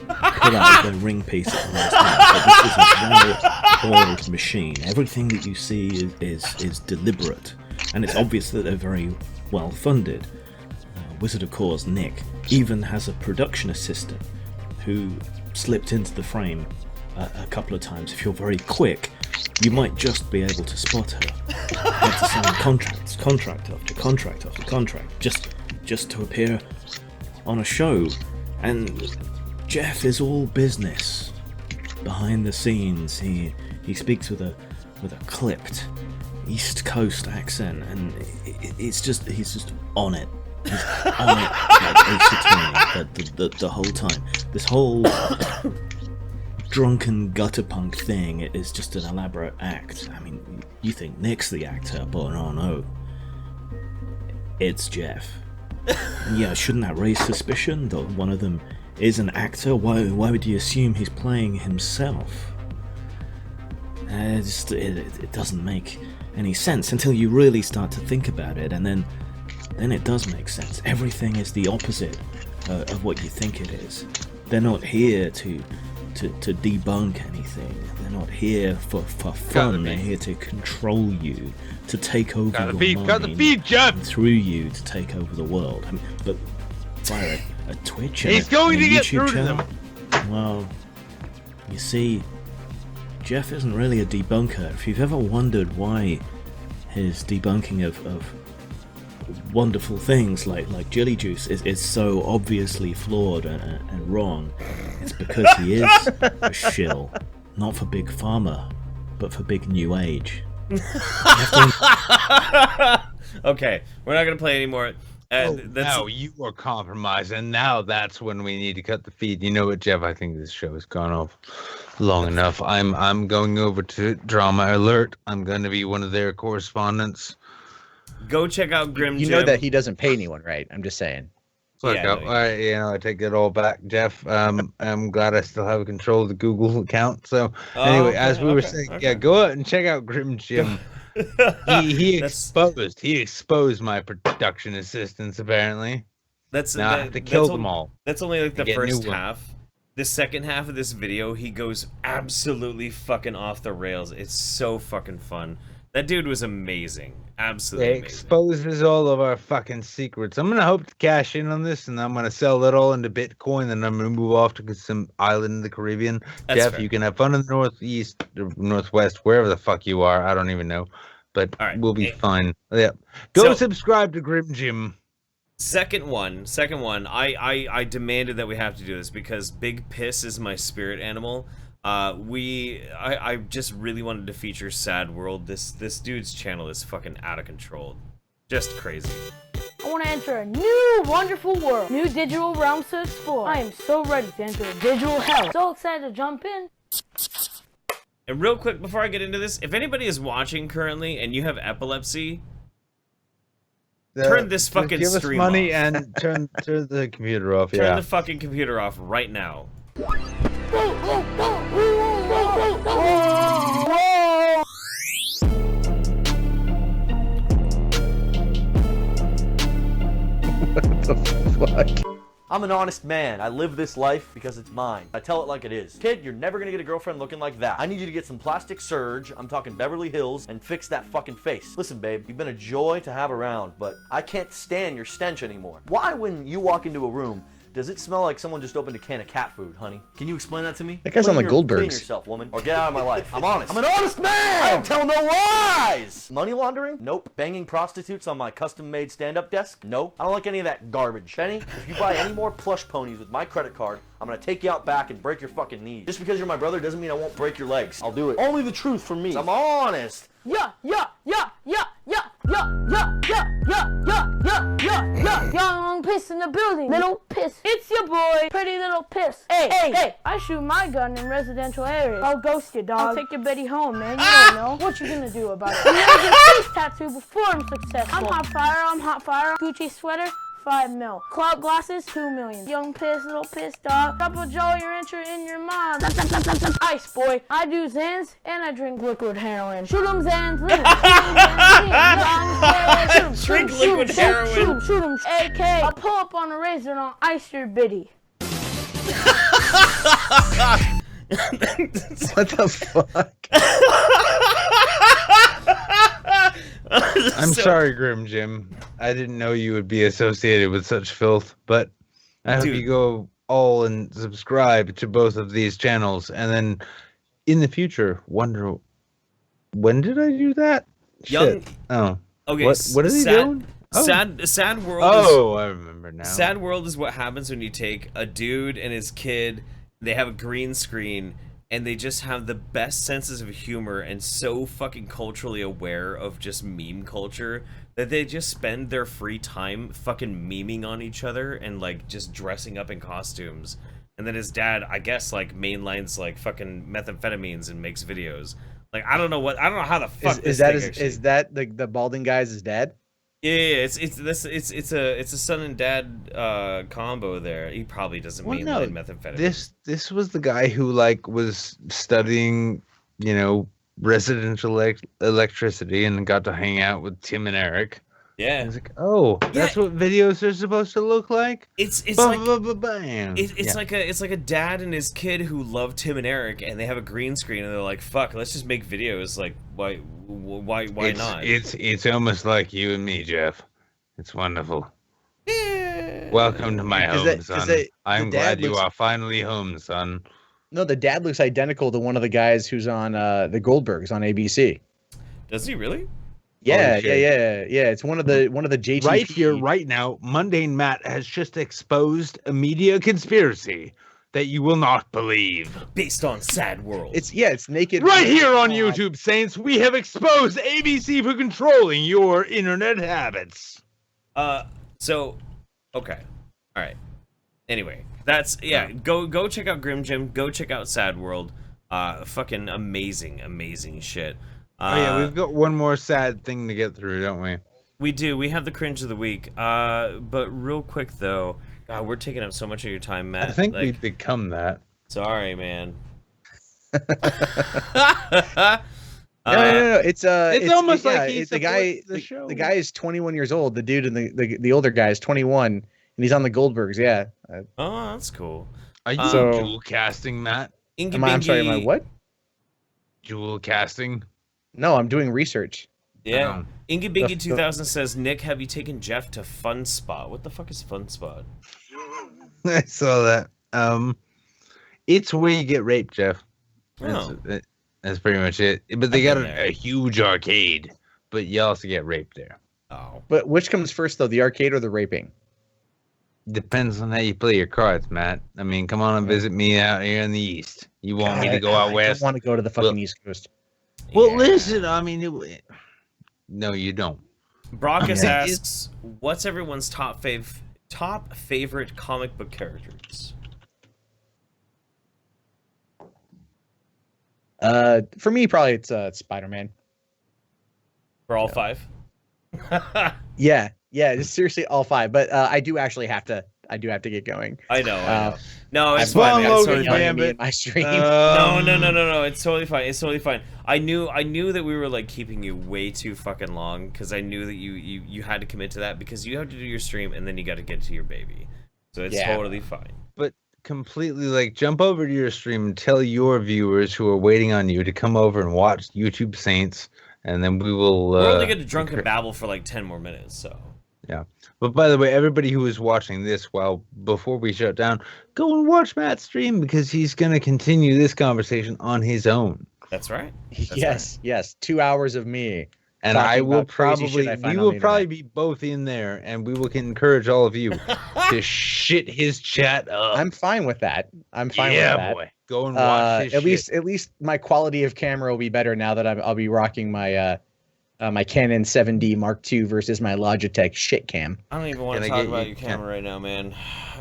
Speaker 5: put out their ring piece at the last minute, but this is a well-oiled machine. Everything that you see is deliberate, and it's obvious that they're very well funded. Wizard of Cause, Nick, even has a production assistant who slipped into the frame a couple of times. If you're very quick, you might just be able to spot her. Had to sign contract after contract after contract, just to appear on a show. And Jeff is all business. Behind the scenes, he speaks with a clipped East Coast accent, and he's just on it. He's on it like Ace Attorney the whole time. This whole drunken gutter punk thing is just an elaborate act. I mean, you think Nick's the actor, but no. It's Jeff. And yeah, shouldn't that raise suspicion that one of them is an actor? Why would you assume he's playing himself? It doesn't make any sense until you really start to think about it, and then it does make sense. Everything is the opposite of what you think it is. They're not here to debunk anything. They're not here for fun. They're here to control you, to take over your mind.
Speaker 3: Got the beef, Jeff!
Speaker 5: And through you to take over the world. I mean, but via a Twitch and
Speaker 3: He's going to get
Speaker 5: YouTube
Speaker 3: through
Speaker 5: channel.
Speaker 3: to them.
Speaker 5: Well, you see, Jeff isn't really a debunker. If you've ever wondered why his debunking of wonderful things like jelly juice is so obviously flawed and wrong, it's because he is a shill, not for Big Pharma, but for Big New Age.
Speaker 2: Okay, we're not gonna play anymore.
Speaker 3: Now you are compromised, and now that's when we need to cut the feed. You know what, Jeff? I think this show has gone off long enough. I'm going over to Drama Alert. I'm going to be one of their correspondents.
Speaker 2: Go check out Grim Jim.
Speaker 4: You know that he doesn't pay anyone, right? I'm just saying.
Speaker 3: Fuck
Speaker 2: Yeah,
Speaker 3: up.
Speaker 2: no,
Speaker 3: I take it all back, Jeff. I'm glad I still have control of the Google account. So
Speaker 2: Oh,
Speaker 3: anyway, as we were
Speaker 2: okay,
Speaker 3: saying,
Speaker 2: okay.
Speaker 3: yeah, go out and check out Grim Jim. He
Speaker 2: That's
Speaker 3: exposed my production assistants. Apparently,
Speaker 2: that's
Speaker 3: now I have to kill them all.
Speaker 2: That's only like the
Speaker 3: get new
Speaker 2: first
Speaker 3: ones.
Speaker 2: half. The second half of this video, he goes absolutely fucking off the rails. It's so fucking fun. That dude was amazing. Absolutely
Speaker 3: It
Speaker 2: amazing.
Speaker 3: exposes all of our fucking secrets. I'm gonna hope to cash in on this, and I'm gonna sell it all into Bitcoin. Then I'm gonna move off to some island in the Caribbean.
Speaker 2: That's
Speaker 3: Jeff,
Speaker 2: fair.
Speaker 3: you can have fun in the northeast, or northwest, wherever the fuck you are. I don't even know, but
Speaker 2: All right.
Speaker 3: we'll be
Speaker 2: Hey.
Speaker 3: fine. Yeah, go
Speaker 2: So-
Speaker 3: subscribe to Grim Jim.
Speaker 2: Second one. I demanded that we have to do this because Big Piss is my spirit animal. I just really wanted to feature SADWORLD. This dude's channel is fucking out of control, just crazy.
Speaker 6: I want to enter a new wonderful world, new digital realms to explore. I am so ready to enter a digital hell. So excited to jump in.
Speaker 2: And real quick before I get into this, if anybody is watching currently and you have epilepsy, turn this fucking
Speaker 3: give us
Speaker 2: stream
Speaker 3: money
Speaker 2: off.
Speaker 3: and turn the computer off.
Speaker 2: turn
Speaker 3: Yeah.
Speaker 2: the fucking computer off right now.
Speaker 7: I'm an honest man. I live this life because it's mine. I tell it like it is. Kid, you're never gonna get a girlfriend looking like that. I need you to get some plastic surge, I'm talking Beverly Hills, and fix that fucking face. Listen, babe, you've been a joy to have around, but I can't stand your stench anymore. Why, when you walk into a room, does it smell like someone just opened a can of cat food, honey? Can you explain that to me?
Speaker 4: That guy's on the
Speaker 7: Clean
Speaker 4: Goldbergs.
Speaker 7: yourself, woman, or get out of my life. I'm honest. I'm an honest man! I don't tell no lies! Money laundering? Nope. Banging prostitutes on my custom-made stand-up desk? No. I don't like any of that garbage. Benny, if you buy any more plush ponies with my credit card, I'm gonna take you out back and break your fucking knees. Just because you're my brother doesn't mean I won't break your legs. I'll do it. Only the truth for me. I'm honest.
Speaker 6: Yeah. Young piss in the building. Little piss. It's your boy, pretty little piss. Hey. I shoot my gun in residential areas. I'll ghost you, dog. I'll take your Betty home, man. You don't know. What you gonna do about it? I'm gonna get a face tattoo before I'm successful. I'm hot fire. Gucci sweater. 5 mil. Cloud glasses, 2 million. Young piss, little piss dog. Double Joe, you're entering in your mom. Ice boy. I do Zans and I drink liquid heroin. Shoot 'em Zans, little.
Speaker 2: Drink liquid heroin.
Speaker 6: Shoot 'em. AK. I'll pull up on a razor and I'll ice your biddy.
Speaker 4: What the fuck?
Speaker 3: I'm sorry, Grim Jim. I didn't know you would be associated with such filth, but I hope
Speaker 2: Dude.
Speaker 3: you go all and subscribe to both of these channels, and then in the future wonder when did I do that?
Speaker 2: Young-
Speaker 3: Shit. Oh.
Speaker 2: Okay.
Speaker 3: What are they doing? Oh.
Speaker 2: SADWORLD.
Speaker 3: Oh, I remember now.
Speaker 2: SADWORLD is what happens when you take a dude and his kid, they have a green screen, and they just have the best senses of humor and so fucking culturally aware of just meme culture that they just spend their free time fucking memeing on each other and like just dressing up in costumes. And then his dad, I guess, like mainlines like fucking methamphetamines and makes videos. Like I don't know how the fuck
Speaker 4: Is that the balding guy's his dad?
Speaker 2: Yeah, it's a son and dad combo there. He probably doesn't
Speaker 3: Well,
Speaker 2: mainline
Speaker 3: no,
Speaker 2: methamphetamine.
Speaker 3: This was the guy who like was studying, residential electricity and got to hang out with Tim and Eric.
Speaker 2: Yeah,
Speaker 3: I was like, oh, that's what videos are supposed to look like.
Speaker 2: it's
Speaker 3: Bam,
Speaker 2: like
Speaker 3: bam, bam, bam.
Speaker 2: it's
Speaker 3: Yeah.
Speaker 2: like a dad and his kid who love Tim and Eric, and they have a green screen, and they're like, "Fuck, let's just make videos." Like, why not?
Speaker 3: It's almost like you and me, Jeff. It's wonderful. Welcome to my home,
Speaker 4: 'Cause
Speaker 3: son.
Speaker 4: the
Speaker 3: I'm
Speaker 4: dad
Speaker 3: glad you
Speaker 4: looks-
Speaker 3: are finally home, son.
Speaker 4: No, the dad looks identical to one of the guys who's on the Goldbergs on ABC.
Speaker 2: Does he really?
Speaker 4: Yeah,
Speaker 3: shit.
Speaker 4: yeah. It's one of the JTP.
Speaker 3: Right here, right now, Mundane Matt has just exposed a media conspiracy that you will not believe.
Speaker 2: Based on SADWORLD.
Speaker 4: It's naked.
Speaker 3: Right here on YouTube, Saints, we have exposed ABC for controlling your internet habits.
Speaker 2: So, okay, all right. Anyway, that's Go check out Grim Jim. Go check out SADWORLD. Fucking amazing shit.
Speaker 3: Oh yeah, we've got one more sad thing to get through, don't we?
Speaker 2: We do. We have the cringe of the week. But real quick though, God, we're taking up so much of your time, Matt.
Speaker 3: I think
Speaker 2: like,
Speaker 3: we've become that.
Speaker 2: Sorry, man.
Speaker 4: No. It's
Speaker 3: almost
Speaker 4: yeah,
Speaker 3: like he
Speaker 4: the guy.
Speaker 3: supports the show.
Speaker 4: The guy is 21 years old. The dude and the older guy is 21, and he's on the Goldbergs. Yeah.
Speaker 2: Oh, that's cool.
Speaker 3: Are you
Speaker 4: So-
Speaker 3: dual casting, Matt?
Speaker 2: Ingy
Speaker 4: I'm sorry. Am I
Speaker 2: Bingy-
Speaker 4: what?
Speaker 3: Dual casting?
Speaker 4: No, I'm doing research.
Speaker 2: Yeah.
Speaker 3: Oh.
Speaker 2: Ingy Bingy
Speaker 4: The-
Speaker 2: 2000 says, Nick, have you taken Jeff to Fun Spot? What the fuck is Fun Spot?
Speaker 3: I saw that. It's where you get raped, Jeff.
Speaker 2: Oh.
Speaker 3: That's pretty much it. But they
Speaker 2: I've
Speaker 3: got
Speaker 2: been there.
Speaker 3: a huge arcade, but you also get raped there.
Speaker 2: Oh.
Speaker 4: But which comes first, though, the arcade or the raping?
Speaker 3: Depends on how you play your cards, Matt. I mean, come on and visit me out here in the East. You want me to go out
Speaker 4: I
Speaker 3: west?
Speaker 4: don't want to go to the fucking
Speaker 3: Well-
Speaker 4: East Coast.
Speaker 3: Well,
Speaker 2: Yeah.
Speaker 3: listen, I mean, no, you don't.
Speaker 2: Brockus
Speaker 3: Yeah.
Speaker 2: asks, what's everyone's top favorite comic book characters?
Speaker 4: For me, probably it's Spider-Man.
Speaker 2: For all five?
Speaker 4: Yeah, just seriously all five. But I do actually have to. I do have to get going.
Speaker 2: I know. No, it's
Speaker 4: I've
Speaker 2: fine.
Speaker 4: got
Speaker 2: Man. It's
Speaker 3: Logan,
Speaker 2: totally
Speaker 4: yelling
Speaker 2: fine.
Speaker 4: at me in my stream.
Speaker 2: No. It's totally fine. It's totally fine. I knew that we were like keeping you way too fucking long because I knew that you had to commit to that because you have to do your stream and then you got to get to your baby. So it's
Speaker 4: Yeah.
Speaker 2: totally fine.
Speaker 3: But completely, like, jump over to your stream and tell your viewers who are waiting on you to come over and watch YouTube Saints, and then we will.
Speaker 2: We're only going to drunk and babble for like 10 more minutes, so.
Speaker 3: Yeah. But by the way, everybody who is watching this, before we shut down, go and watch Matt's stream because he's going to continue this conversation on his own.
Speaker 2: That's right.
Speaker 4: Yes. 2 hours of me.
Speaker 3: And
Speaker 4: Talking
Speaker 3: I will
Speaker 4: about crazy shit
Speaker 3: probably,
Speaker 4: I find
Speaker 3: we
Speaker 4: on
Speaker 3: will
Speaker 4: the
Speaker 3: probably
Speaker 4: internet.
Speaker 3: be both in there, and we will encourage all of you to shit his chat up.
Speaker 4: I'm fine with that. I'm fine
Speaker 3: yeah,
Speaker 4: with that.
Speaker 3: boy. Go and watch his
Speaker 4: At least my quality of camera will be better now that I'll be rocking my my Canon 7D Mark II versus my Logitech shit cam.
Speaker 2: I don't even want
Speaker 3: Can
Speaker 2: to
Speaker 3: I
Speaker 2: talk
Speaker 3: get
Speaker 2: about
Speaker 3: you-
Speaker 2: your camera right now, man.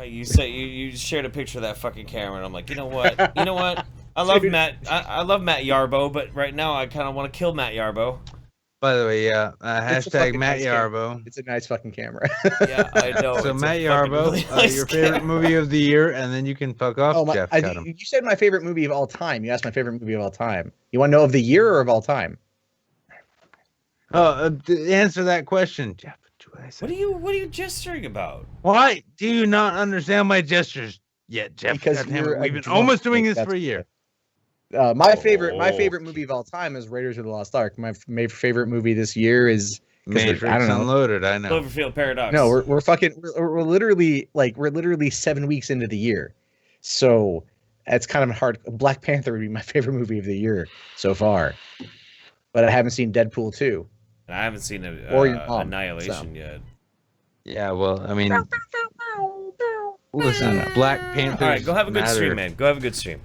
Speaker 2: You said you shared a picture of that fucking camera, and I'm like, you know what? I love Matt. I love Matt Yarbo, but right now I kind of want to kill Matt Yarbo.
Speaker 3: By the way, yeah,
Speaker 4: It's a
Speaker 3: hashtag
Speaker 4: fucking
Speaker 3: Matt
Speaker 4: nice camera.
Speaker 3: Yarbo.
Speaker 4: It's a nice fucking camera.
Speaker 2: Yeah, I know.
Speaker 3: So
Speaker 2: it's a
Speaker 3: Matt
Speaker 2: fucking
Speaker 3: Yarbo,
Speaker 2: really nice
Speaker 3: your favorite
Speaker 2: camera.
Speaker 3: movie of the year, and then you can fuck off, Jeff. Cut him.
Speaker 4: You said my favorite movie of all time. You asked my favorite movie of all time. You want to know of the year or of all time?
Speaker 3: Answer that question, Jeff.
Speaker 2: What are you gesturing about?
Speaker 3: Why do you not understand my gestures yet, Jeff?
Speaker 4: Because
Speaker 3: God damn it,
Speaker 4: you're a
Speaker 3: we've been
Speaker 4: drunk,
Speaker 3: almost doing
Speaker 4: Nick,
Speaker 3: this for a
Speaker 4: that's
Speaker 3: year.
Speaker 4: My favorite movie of all time is Raiders of the Lost Ark. My favorite movie this year is
Speaker 3: Matrix
Speaker 4: I don't know.
Speaker 3: Unloaded. I know.
Speaker 2: Cloverfield Paradox.
Speaker 4: No, we're literally 7 weeks into the year, so it's kind of hard. Black Panther would be my favorite movie of the year so far, but I haven't seen Deadpool 2.
Speaker 2: And I haven't seen
Speaker 4: Or your mom,
Speaker 2: Annihilation yet.
Speaker 3: Yeah, well, I mean, listen, Black Panther.
Speaker 2: All right, go have a good stream, man. Go have a good stream.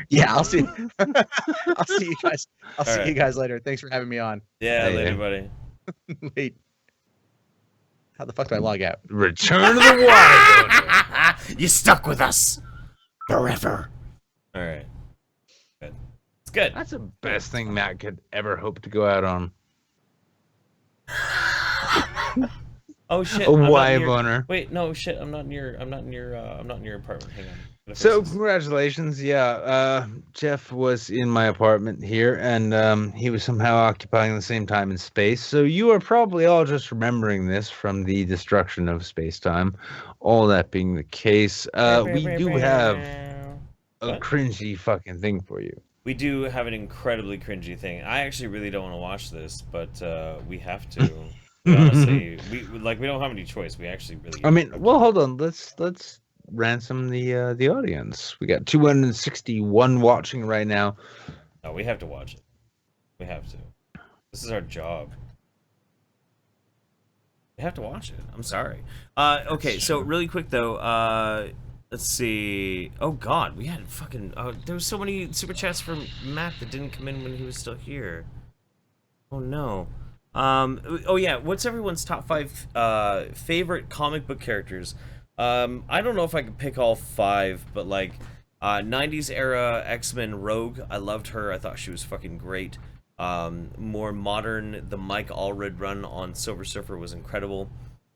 Speaker 4: Yeah, I'll see. I'll see you guys. I'll see
Speaker 2: right.
Speaker 4: you guys later. Thanks for having me on.
Speaker 2: Yeah,
Speaker 3: Later.
Speaker 2: later, buddy.
Speaker 4: Wait, how the fuck do I log out?
Speaker 3: Return of the Water.
Speaker 2: You stuck with us forever. All right. Good. It's good.
Speaker 3: That's the best thing Matt could ever hope to go out on.
Speaker 2: Oh shit.
Speaker 3: A
Speaker 2: I'm not
Speaker 3: wife
Speaker 2: near-
Speaker 3: owner.
Speaker 2: Wait, no shit. I'm not in your apartment. Hang on. Gotta fix
Speaker 3: So
Speaker 2: this.
Speaker 3: congratulations, yeah. Jeff was in my apartment here, and he was somehow occupying the same time and space. So you are probably all just remembering this from the destruction of space-time. All that being the case, we do have a
Speaker 2: What?
Speaker 3: cringy fucking thing for you.
Speaker 2: We do have an incredibly cringy thing. I actually really don't want to watch this, but we have to. Honestly, we don't have any choice. We actually really.
Speaker 3: I mean, well, hold on. Let's ransom the audience. We got 261 watching right now.
Speaker 2: No, we have to watch it. We have to. This is our job. We have to watch it. I'm sorry. Okay, so really quick though. Let's see. Oh God, we had fucking. There was so many super chats from Matt that didn't come in when he was still here. Oh no. Oh yeah. What's everyone's top 5 favorite comic book characters? I don't know if I could pick all 5, but like 90s era X-Men Rogue, I loved her. I thought she was fucking great. More modern, the Mike Allred run on Silver Surfer was incredible.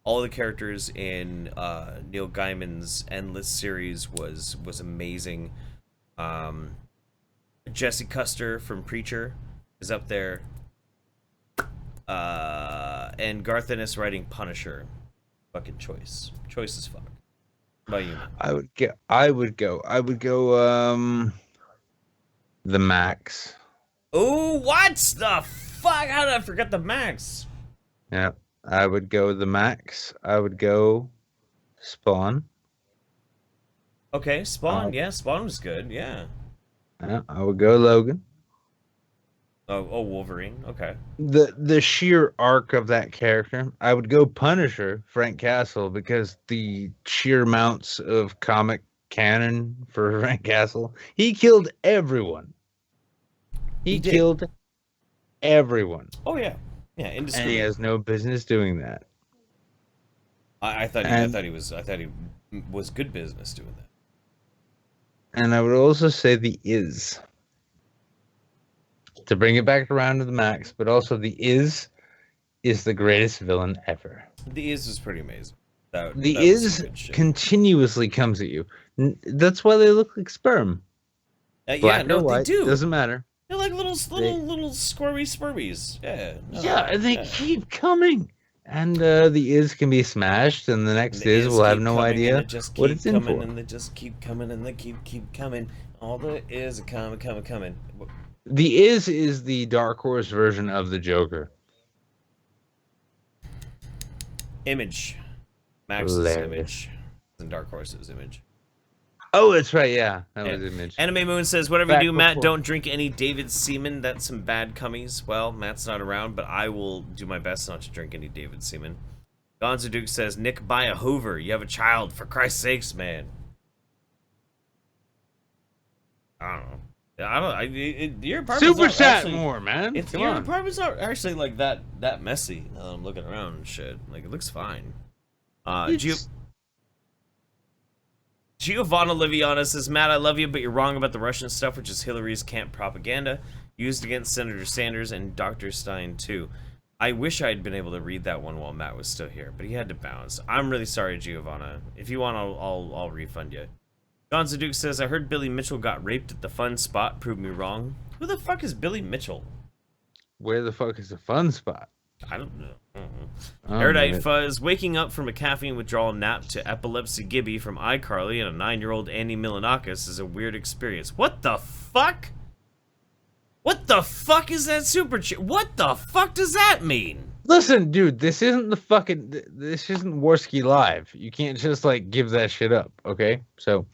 Speaker 2: all the characters in Neil Gaiman's Endless series was amazing. Jesse Custer from Preacher is up there. And Garth Ennis writing Punisher. Fucking choice. Choice as fuck. How about you?
Speaker 3: I would go the Max.
Speaker 2: Oh, what the fuck? How did I forget the Max?
Speaker 3: Yeah. I would go the Max. I would go Spawn.
Speaker 2: Okay, Spawn. Yeah, Spawn was good. Yeah.
Speaker 3: Yeah, I would go Logan.
Speaker 2: Oh, Wolverine. Okay.
Speaker 3: The sheer arc of that character. I would go Punisher, Frank Castle, because the sheer amounts of comic canon for Frank Castle. He killed everyone. He
Speaker 2: did.
Speaker 3: killed everyone.
Speaker 2: Oh yeah. Yeah,
Speaker 3: And he
Speaker 2: indiscriminate.
Speaker 3: has no business doing that.
Speaker 2: I thought he was good business doing that.
Speaker 3: And I would also say the Is. To bring it back around to the Max, but also the Is the greatest villain ever.
Speaker 2: The Is was pretty amazing. That
Speaker 3: The
Speaker 2: was some
Speaker 3: Is
Speaker 2: good shit.
Speaker 3: continuously comes at you. That's why they look like sperm.
Speaker 2: Yeah,
Speaker 3: Black
Speaker 2: no,
Speaker 3: or white,
Speaker 2: they do.
Speaker 3: doesn't matter.
Speaker 2: They're like little squirmy spurbies. Yeah. No,
Speaker 3: Yeah, and they
Speaker 2: yeah.
Speaker 3: keep coming. And the Is can be smashed, and the next
Speaker 2: The
Speaker 3: Is will
Speaker 2: keep
Speaker 3: have no
Speaker 2: coming,
Speaker 3: idea
Speaker 2: and they just
Speaker 3: what
Speaker 2: keep
Speaker 3: it's in
Speaker 2: coming,
Speaker 3: for.
Speaker 2: and they just keep coming, and they keep coming. All the Is are coming.
Speaker 3: The Is the Dark Horse version of the Joker.
Speaker 2: Image. Max's
Speaker 3: Hilarious.
Speaker 2: Image. And Dark Horse's Image.
Speaker 3: Oh, that's right, yeah. That
Speaker 2: Yeah.
Speaker 3: was Image.
Speaker 2: Anime Moon says, whatever
Speaker 3: Back
Speaker 2: you do, Matt,
Speaker 3: before.
Speaker 2: don't drink any David Seaman. That's some bad cummies. Well, Matt's not around, but I will do my best not to drink any David Seaman. Gonzo Duke says, Nick, buy a Hoover. You have a child. For Christ's sakes, man. I don't know. Your apartment's
Speaker 3: Super
Speaker 2: not
Speaker 3: chat
Speaker 2: actually,
Speaker 3: more, man.
Speaker 2: It's,
Speaker 3: Come
Speaker 2: your
Speaker 3: on.
Speaker 2: apartment's not actually like that messy. Now that I'm looking around and shit. Like, it looks fine.
Speaker 3: It's-
Speaker 2: Giovanna Liviana says, Matt, I love you, but you're wrong about the Russian stuff, which is Hillary's camp propaganda used against Senator Sanders and Dr. Stein, too. I wish I had been able to read that one while Matt was still here, but he had to bounce. I'm really sorry, Giovanna. If you want, I'll refund you. Gonzo Duke says, I heard Billy Mitchell got raped at the fun spot. Prove me wrong. Who the fuck is Billy Mitchell?
Speaker 3: Where the fuck is the fun spot?
Speaker 2: I don't know.
Speaker 3: Alright.
Speaker 2: Erudite Fuzz, waking up from a caffeine withdrawal nap to Epilepsy Gibby from iCarly and a 9-year-old Andy Milanakis is a weird experience. What the fuck? What the fuck is that super chat? What the fuck does that mean?
Speaker 3: Listen, dude, this isn't this isn't Warski Live. You can't just, like, give that shit up, okay? So,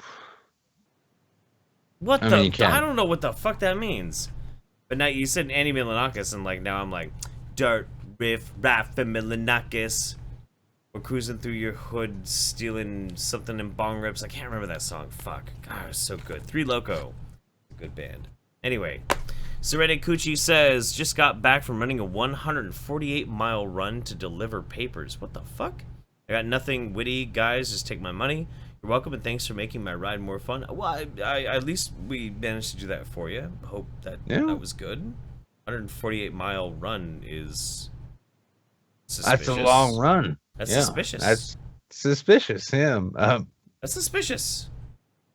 Speaker 2: What
Speaker 3: I
Speaker 2: the?
Speaker 3: mean, you can.
Speaker 2: I don't know what the fuck that means. But now you said Andy Milanakis, and like now I'm like, dirt, riff, raff, and Milanakis. We're cruising through your hood, stealing something in bong rips. I can't remember that song. Fuck. God, it was so good. Three Loco. Good band. Anyway, Serene Cucci says, just got back from running a 148-mile run to deliver papers. What the fuck? I got nothing witty, guys. Just take my money. You're welcome, and thanks for making my ride more fun. Well, I at least we managed to do that for you. Hope that that was good. 148-mile run is suspicious.
Speaker 3: that's a long run.
Speaker 2: That's
Speaker 3: Yeah,
Speaker 2: suspicious.
Speaker 3: That's suspicious, yeah.
Speaker 2: That's suspicious.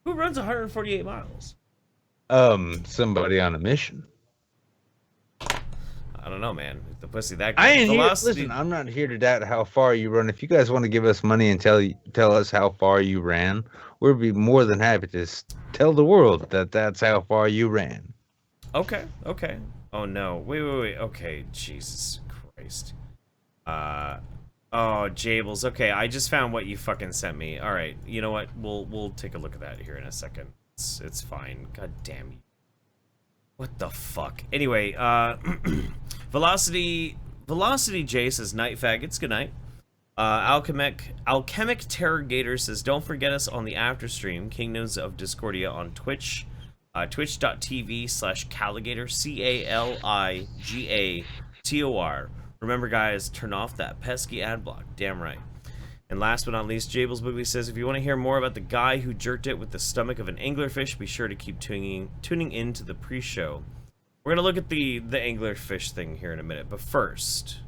Speaker 2: Who runs 148 miles?
Speaker 3: Somebody on a mission.
Speaker 2: I don't know, man. The pussy that
Speaker 3: I
Speaker 2: good.
Speaker 3: ain't here.
Speaker 2: Velocity-
Speaker 3: Listen, I'm not here to doubt how far you run. If you guys want to give us money and tell us how far you ran, we'd be more than happy to tell the world that that's how far you ran.
Speaker 2: Okay. Oh no. Wait. Okay. Jesus Christ. Oh, Jables. Okay, I just found what you fucking sent me. All right. You know what? We'll take a look at that here in a second. It's fine. God damn you. What the fuck? Anyway, Velocity J says night faggots. Good night. Alchemic Terrogator says don't forget us on the after stream Kingdoms of Discordia on Twitch. Twitch.tv/Caligator CALIGATOR. Remember, guys, turn off that pesky ad block. Damn right. And last but not least, Jables Boogly says, if you want to hear more about the guy who jerked it with the stomach of an anglerfish, be sure to keep tuning into the pre-show. We're going to look at the anglerfish thing here in a minute. But first,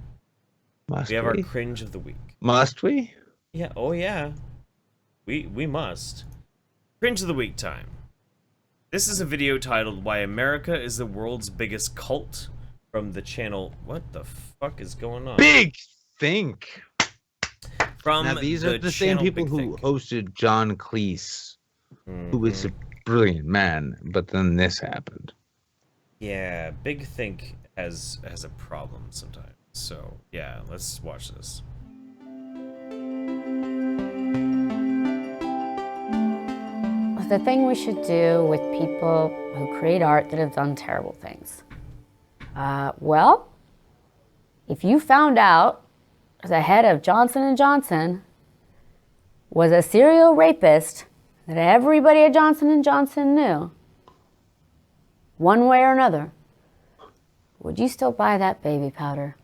Speaker 2: We have our cringe of the week.
Speaker 3: Must we?
Speaker 2: Yeah. Oh yeah. We must. Cringe of the week time. This is a video titled "Why America is the World's Biggest Cult" from the channel. What the fuck is going on?
Speaker 3: Big Think.
Speaker 2: From
Speaker 3: Now these are the same people who hosted John Cleese, who is a brilliant man, but then this happened.
Speaker 2: Yeah, Big Think has a problem sometimes. So yeah, let's watch this.
Speaker 8: The thing we should do with people who create art that have done terrible things. Well, if you found out the head of Johnson & Johnson was a serial rapist that everybody at Johnson & Johnson knew, one way or another, would you still buy that baby powder?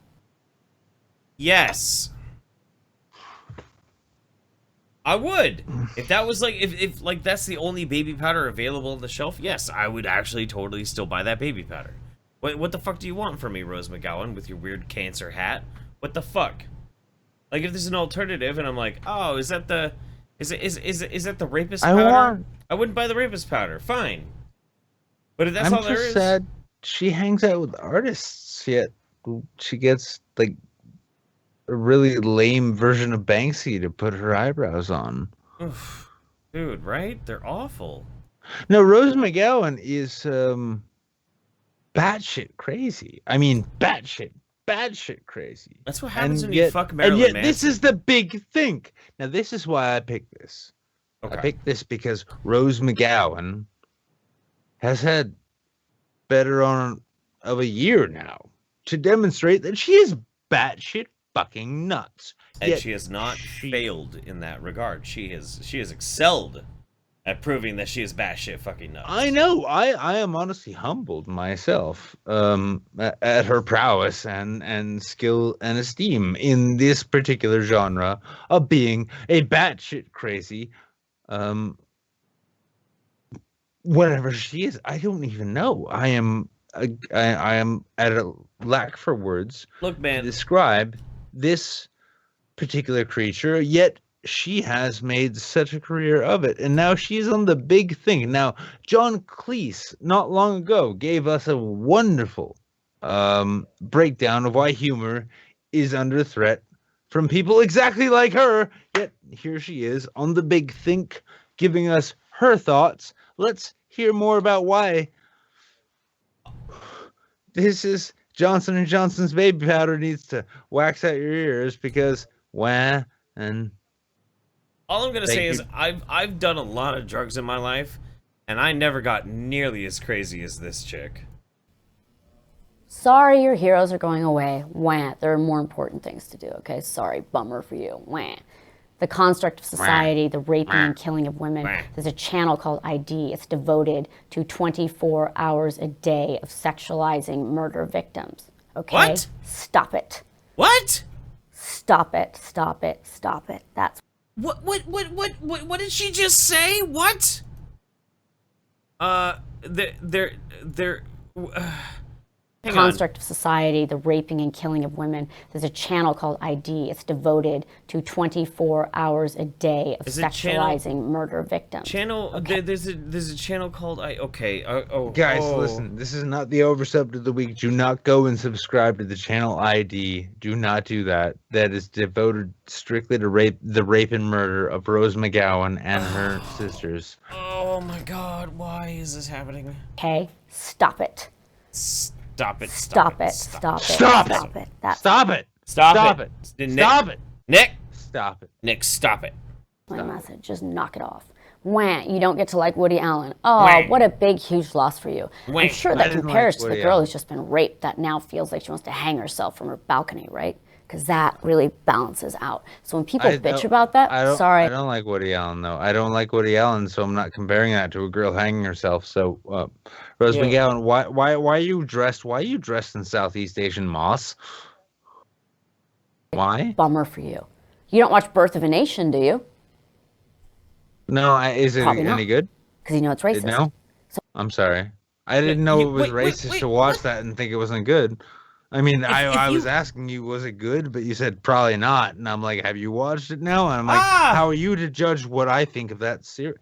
Speaker 2: Yes. I would. If that was like, if like that's the only baby powder available on the shelf, yes, I would actually totally still buy that baby powder. What the fuck do you want from me, Rose McGowan, with your weird cancer hat? What the fuck? Like, if there's an alternative and I'm like, oh, is that the rapist powder? I wouldn't buy the rapist powder. Fine. But if that's all there is. I'm just sad
Speaker 3: she hangs out with artists, yet she gets like a really lame version of Banksy to put her eyebrows on.
Speaker 2: Oof. Dude, right? They're awful.
Speaker 3: No, Rose McGowan is batshit crazy. I mean, batshit crazy.
Speaker 2: That's what happens when you fuck Marilyn Manson.
Speaker 3: And yet, this is the big thing. Now, this is why I picked this. Okay. I picked this because Rose McGowan has had better on of a year now to demonstrate that she is batshit fucking nuts.
Speaker 2: And she has not failed in that regard. She has excelled at proving that she is batshit fucking nuts.
Speaker 3: I know. I am honestly humbled myself at her prowess and skill and esteem in this particular genre of being a batshit crazy. Whatever she is, I don't even know. I am at a lack for words.
Speaker 2: Look, man,
Speaker 3: to describe this particular creature, yet she has made such a career of it, and now she's on the big thing. Now, John Cleese, not long ago, gave us a wonderful breakdown of why humor is under threat from people exactly like her, yet here she is on the big think, giving us her thoughts. Let's hear more about why this is Johnson & Johnson's baby powder needs to wax out your ears, because wah and
Speaker 2: all I'm gonna say is I've done a lot of drugs in my life, and I never got nearly as crazy as this chick.
Speaker 8: Sorry, your heroes are going away. Wah. There are more important things to do. Okay, sorry, bummer for you. Wah. The construct of society, the raping and killing of women. There's a channel called ID. It's devoted to 24 hours a day of sexualizing murder victims. Okay?
Speaker 2: What?
Speaker 8: Stop it.
Speaker 2: What?
Speaker 8: Stop it. Stop it. Stop it. That's
Speaker 2: what did she just say? What?
Speaker 8: construct of society, the raping and killing of women. There's a channel called ID. It's devoted to 24 hours a day of sexualizing murder victims.
Speaker 2: Okay. There's a channel called
Speaker 3: Guys, listen. This is not the Oversubbed of the week. Do not go and subscribe to the channel ID. Do not do that. That is devoted strictly to the rape and murder of Rose McGowan and her sisters.
Speaker 2: Oh my God! Why is this happening?
Speaker 8: Okay, stop it.
Speaker 2: Stop it.
Speaker 8: Stop it. Stop it.
Speaker 3: Stop it.
Speaker 8: Stop it.
Speaker 3: Stop it.
Speaker 2: Stop it.
Speaker 3: Stop it.
Speaker 2: Nick.
Speaker 3: Stop it.
Speaker 2: Nick, stop it.
Speaker 8: My message, just knock it off. Wah, you don't get to like Woody Allen. Oh, what a big, huge loss for you. I'm sure that compares to the girl who's just been raped that now feels like she wants to hang herself from her balcony, right? Because that really balances out. So when people bitch about that, sorry.
Speaker 3: I don't like Woody Allen, though. I don't like Woody Allen, so I'm not comparing that to a girl hanging herself. So, Rose McGowan, why are you dressed? Why are you dressed in Southeast Asian moss? Why?
Speaker 8: Bummer for you. You don't watch Birth of a Nation, do you?
Speaker 3: No, is it any good?
Speaker 8: Because you know it's racist.
Speaker 3: No? I'm sorry. I didn't know it was racist to watch that and think it wasn't good. I mean, I was asking you, was it good? But you said probably not, and I'm like, have you watched it now? And I'm like, how are you to judge what I think of that series?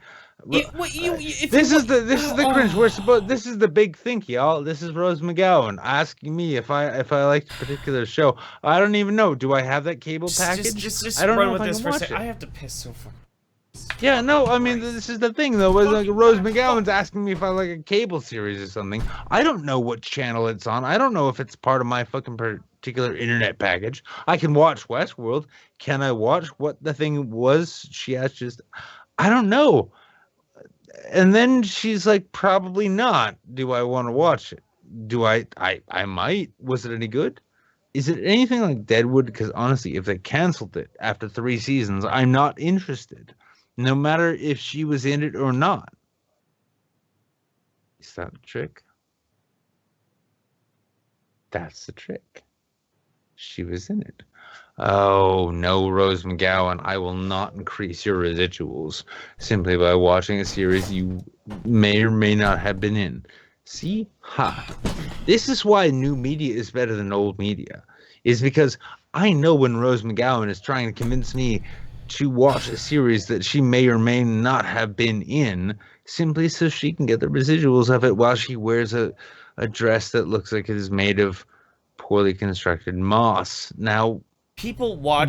Speaker 3: This is the cringe. This is the big think, y'all. This is Rose McGowan asking me if I liked a particular show. I don't even know. Do I have that cable package?
Speaker 2: Just
Speaker 3: I don't
Speaker 2: run
Speaker 3: know
Speaker 2: with
Speaker 3: if I
Speaker 2: this
Speaker 3: can
Speaker 2: for a
Speaker 3: watch
Speaker 2: second.
Speaker 3: it.
Speaker 2: I have to piss so far.
Speaker 3: Yeah, no, I mean, this is the thing, though. Was like Rose McGowan's asking me if I like a cable series or something. I don't know what channel it's on. I don't know if it's part of my fucking particular internet package. I can watch Westworld. Can I watch what the thing was? She asked just, I don't know. And then she's like, probably not. Do I want to watch it? Do I might. Was it any good? Is it anything like Deadwood? Because honestly, if they canceled it after 3 seasons, I'm not interested. No matter if she was in it or not. Is that the trick? That's the trick. She was in it. Oh, no, Rose McGowan. I will not increase your residuals simply by watching a series you may or may not have been in. See? Ha. This is why new media is better than old media. Is because I know when Rose McGowan is trying to convince me to watch a series that she may or may not have been in, simply so she can get the residuals of it while she wears a dress that looks like it is made of poorly constructed moss. Now,
Speaker 2: people watch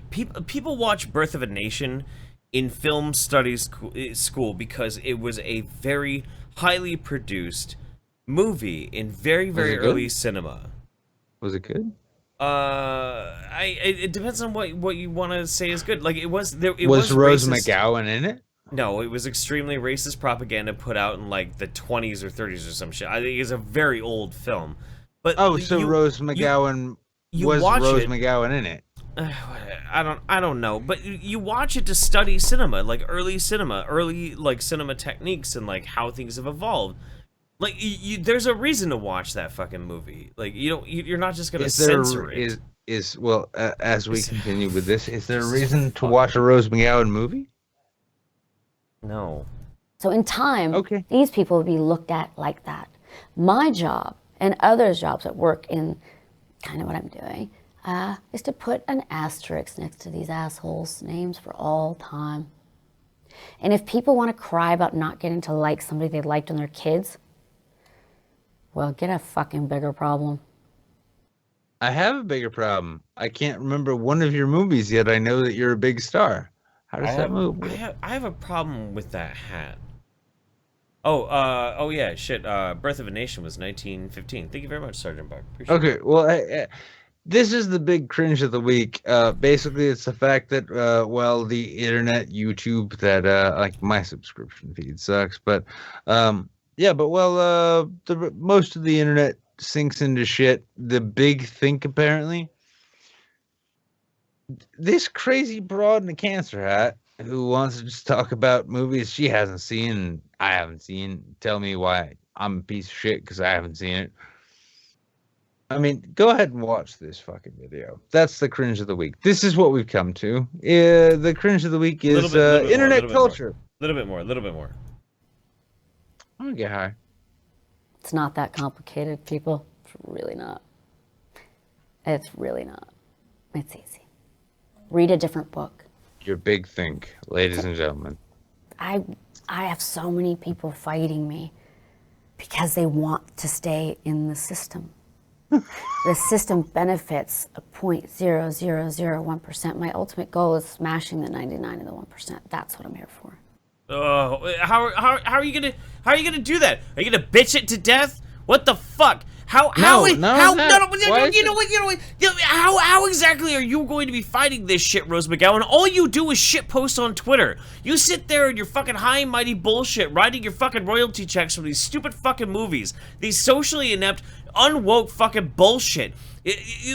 Speaker 2: people watch Birth of a Nation in film studies school because it was a very highly produced movie in very early cinema.
Speaker 3: Was it good?
Speaker 2: It depends on what you want to say is good. Like was
Speaker 3: Rose McGowan in it?
Speaker 2: No, it was extremely racist propaganda put out in like the 20s or 30s or some shit. I think it's a very old film. But
Speaker 3: Rose McGowan McGowan in it?
Speaker 2: I don't know, but you watch it to study cinema, like early cinema techniques and like how things have evolved. Like there's a reason to watch that fucking movie. Like you're not just gonna censor it.
Speaker 3: As we continue with this, is there a reason to watch a Rose McGowan movie?
Speaker 2: No.
Speaker 8: So in time, these people would be looked at like that. My job and others' jobs at work in kind of what I'm doing is to put an asterisk next to these assholes' names for all time. And if people want to cry about not getting to like somebody they liked when they're kids, well, get a fucking bigger problem.
Speaker 3: I have a bigger problem. I can't remember one of your movies yet. I know that you're a big star. How does that move?
Speaker 2: I have a problem with that hat. Oh yeah, shit. Birth of a Nation was 1915. Thank you very much, Sergeant Buck. Appreciate it.
Speaker 3: Well, this is the big cringe of the week. Basically, it's the fact that, the internet, YouTube, that, like, my subscription feed sucks. But, most of the internet sinks into shit. The big think, apparently. This crazy broad in a cancer hat who wants to just talk about movies she hasn't seen, I haven't seen, tell me why I'm a piece of shit because I haven't seen it. I mean, go ahead and watch this fucking video. That's the cringe of the week. This is what we've come to. The cringe of the week is internet culture.
Speaker 2: A little bit more.
Speaker 3: I'm gonna get high.
Speaker 8: It's not that complicated, people. It's really not. It's really not. It's easy. Read a different book.
Speaker 3: Your big think, ladies and gentlemen.
Speaker 8: I have so many people fighting me because they want to stay in the system. The system benefits a 0.0001%. My ultimate goal is smashing the 99 and the 1%. That's what I'm here for.
Speaker 2: How are you gonna do that? Are you gonna bitch it to death? What the fuck? How exactly are you going to be fighting this shit, Rose McGowan? All you do is shit post on Twitter. You sit there in your fucking high and mighty bullshit, writing your fucking royalty checks from these stupid fucking movies, these socially inept, unwoke fucking bullshit.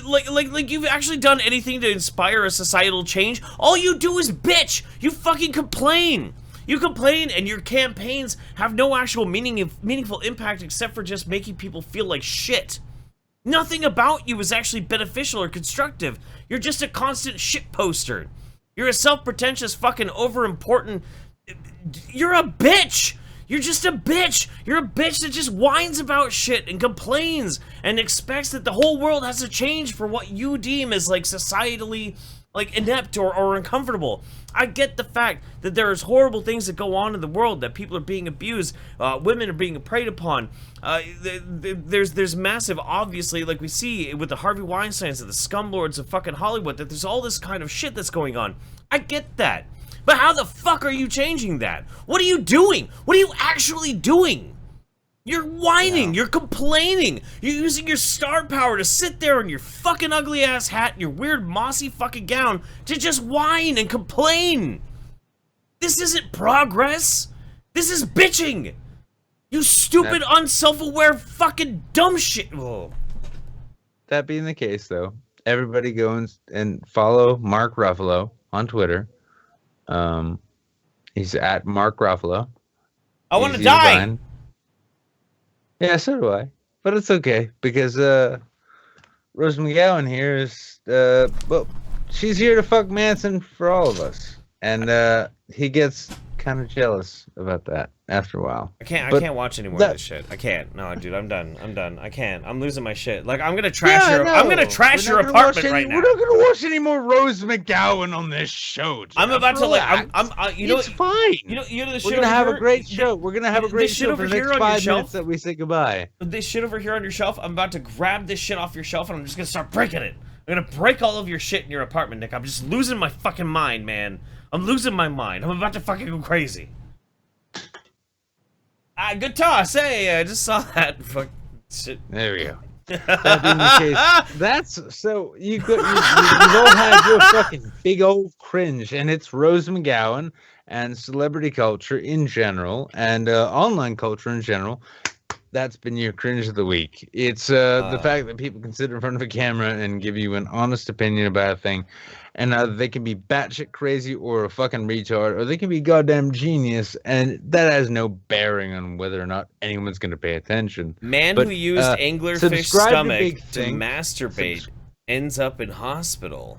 Speaker 2: Like you've actually done anything to inspire a societal change? All you do is bitch. You fucking complain. You complain, and your campaigns have no actual meaningful impact except for just making people feel like shit. Nothing about you is actually beneficial or constructive. You're just a constant shit poster. You're a self-pretentious fucking over-important... You're a bitch! You're just a bitch. You're a bitch that just whines about shit and complains and expects that the whole world has to change for what you deem as like societally like inept or uncomfortable. I get the fact that there's horrible things that go on in the world, that people are being abused, women are being preyed upon. There's massive, obviously, like we see with the Harvey Weinsteins and the scumlords of fucking Hollywood, that there's all this kind of shit that's going on. I get that. But how the fuck are you changing that? What are you doing? What are you actually doing? You're whining, you're complaining, you're using your star power to sit there in your fucking ugly ass hat and your weird mossy fucking gown to just whine and complain. This isn't progress. This is bitching. You stupid, unself-aware fucking dumb shit. Oh.
Speaker 3: That being the case, though, everybody go and follow Mark Ruffalo on Twitter. He's at Mark Ruffalo.
Speaker 2: I want to die.
Speaker 3: Yeah, so do I. But it's okay, because Rose McGowan here is, well, she's here to fuck Manson for all of us. And he gets kind of jealous about that after a while.
Speaker 2: I can't watch any more of this shit. I can't. No, dude, I'm done. I can't. I'm losing my shit. Like, I'm gonna trash your apartment right now.
Speaker 3: We're not gonna watch any more Rose McGowan on this show, Jeff.
Speaker 2: I'm about to like.
Speaker 3: It's fine.
Speaker 2: You know the
Speaker 3: We're gonna have a great show. We're gonna have a great show for the next 5 minutes that we say goodbye.
Speaker 2: This shit over here on your shelf. I'm about to grab this shit off your shelf and I'm just gonna start breaking it. I'm gonna break all of your shit in your apartment, Nick. I'm just losing my fucking mind, man. I'm losing my mind. I'm about to fucking go crazy. Good toss. Hey, I just saw that. Fuck shit.
Speaker 3: There we go. That being the case, that's so you've all had your fucking big old cringe, and it's Rose McGowan and celebrity culture in general, and online culture in general. That's been your cringe of the week. It's the fact that people can sit in front of a camera and give you an honest opinion about a thing. And they can be batshit crazy or a fucking retard, or they can be goddamn genius, and that has no bearing on whether or not anyone's going to pay attention.
Speaker 2: Man who used anglerfish stomach to masturbate ends up in hospital.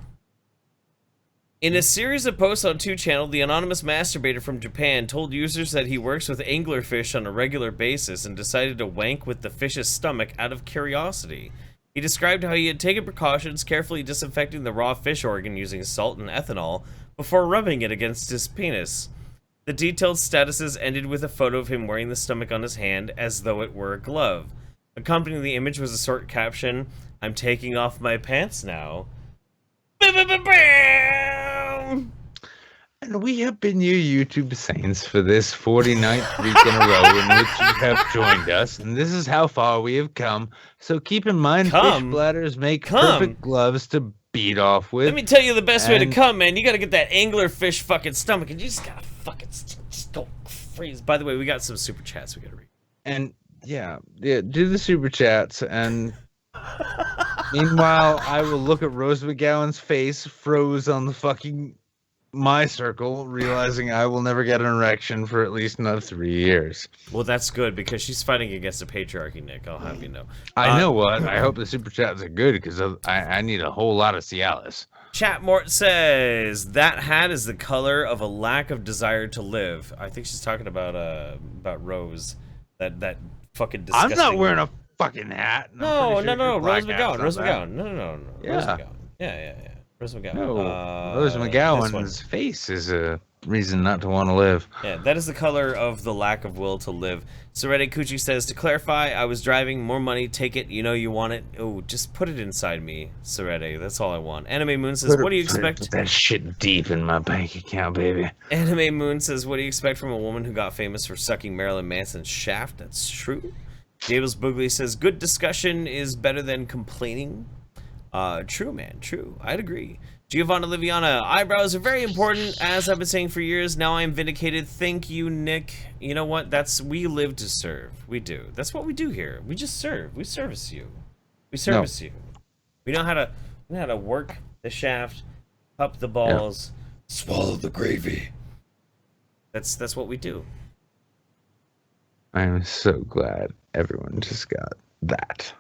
Speaker 2: In a series of posts on 2channel, the anonymous masturbator from Japan told users that he works with anglerfish on a regular basis and decided to wank with the fish's stomach out of curiosity. He described how he had taken precautions, carefully disinfecting the raw fish organ using salt and ethanol before rubbing it against his penis. The detailed statuses ended with a photo of him wearing the stomach on his hand as though it were a glove. Accompanying the image was a short caption, "I'm taking off my pants now."
Speaker 3: And we have been your YouTube saints for this 49th week in a row in which you have joined us, and this is how far we have come. So keep in mind, fish bladders make perfect gloves to beat off with.
Speaker 2: Let me tell you the best way to come, man. You gotta get that anglerfish fucking stomach, and you just gotta fucking just go freeze. By the way, we got some super chats we gotta read.
Speaker 3: And yeah, do the super chats, and meanwhile, I will look at Rose McGowan's face froze on the fucking my circle, realizing I will never get an erection for at least another 3 years.
Speaker 2: Well, that's good, because she's fighting against the patriarchy, Nick. I'll have you know.
Speaker 3: I know what. I hope the super chats are good, because I need a whole lot of Cialis.
Speaker 2: Chatmort says, that hat is the color of a lack of desire to live. I think she's talking about Rose. That fucking disgusting...
Speaker 3: I'm not wearing a fucking hat.
Speaker 2: No, Rose McGowan. Rose McGowan. No.
Speaker 3: Yeah.
Speaker 2: Rose McGowan. Yeah. Rose McGowan.
Speaker 3: No, Rose McGowan's face is a reason not to want to live.
Speaker 2: Yeah, that is the color of the lack of will to live. Serete Kuchi says, to clarify, I was driving, more money, take it, you know you want it. Oh, just put it inside me, Serete, that's all I want. Anime Moon says, what do you expect?
Speaker 3: Put that shit deep in my bank account, baby.
Speaker 2: Anime Moon says, what do you expect from a woman who got famous for sucking Marilyn Manson's shaft? That's true. Jables Boogly says, good discussion is better than complaining. True, man, true. I'd agree. Giovanna Liviana, eyebrows are very important, as I've been saying for years. Now I'm vindicated. Thank you, Nick. You know what? We live to serve. We do. That's what we do here. We just serve. We service you. We service you. We know how to work the shaft, up the balls, swallow the gravy. That's what we do.
Speaker 3: I'm so glad everyone just got that.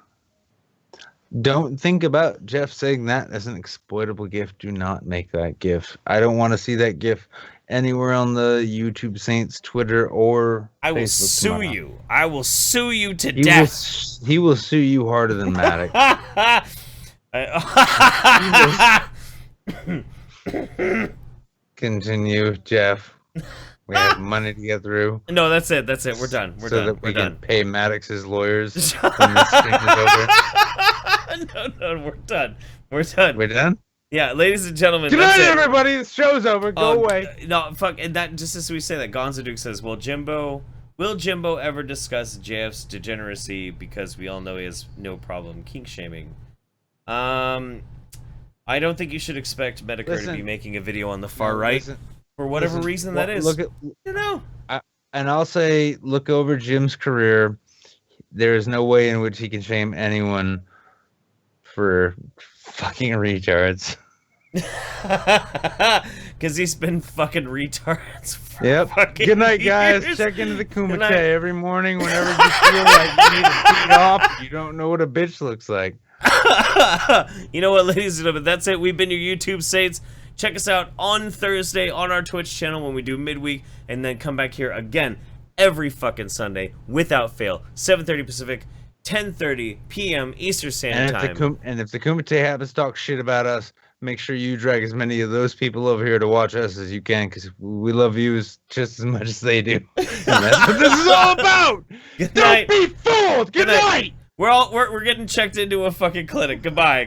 Speaker 3: Don't think about Jeff saying that as an exploitable GIF. Do not make that GIF. I don't want to see that GIF anywhere on the YouTube Saints Twitter or
Speaker 2: I will
Speaker 3: Facebook
Speaker 2: sue
Speaker 3: tomorrow.
Speaker 2: you. I will sue you to death.
Speaker 3: He will sue you harder than Maddox. Continue, Jeff. We have money to get through.
Speaker 2: No, that's it. That's it. We're done. We're done.
Speaker 3: That we
Speaker 2: We're
Speaker 3: can
Speaker 2: done.
Speaker 3: pay Maddox's lawyers when this thing is over.
Speaker 2: No, we're done. We're done.
Speaker 3: We're done?
Speaker 2: Yeah, ladies and gentlemen.
Speaker 3: Good
Speaker 2: that's
Speaker 3: night,
Speaker 2: it.
Speaker 3: everybody. The show's over. Go away.
Speaker 2: No, fuck. And that just as we say that, Gonzo Duke says, "Will Jimbo ever discuss JF's degeneracy? Because we all know he has no problem kink shaming." I don't think you should expect Medicare to be making a video on the far right for whatever reason that is.
Speaker 3: Look at,
Speaker 2: you know.
Speaker 3: And I'll say, look over Jim's career. There is no way in which he can shame anyone for fucking retards.
Speaker 2: Because he's been fucking retards. For
Speaker 3: Yep.
Speaker 2: fucking
Speaker 3: Good night, guys.
Speaker 2: years.
Speaker 3: Check into the
Speaker 2: Good
Speaker 3: Kumite
Speaker 2: night.
Speaker 3: every morning whenever you feel like you need to beat off. You don't know what a bitch looks like.
Speaker 2: You know what, ladies and gentlemen, that's it. We've been your YouTube Saints. Check us out on Thursday on our Twitch channel when we do midweek, and then come back here again every fucking Sunday without fail. 7:30 Pacific, 10:30 p.m. Eastern Standard Time.
Speaker 3: And if the Kumite happens to talk shit about us, make sure you drag as many of those people over here to watch us as you can, because we love you just as much as they do. And that's what this is all about.
Speaker 2: Good
Speaker 3: Don't
Speaker 2: night.
Speaker 3: be fooled. Good night.
Speaker 2: We're getting checked into a fucking clinic. Goodbye.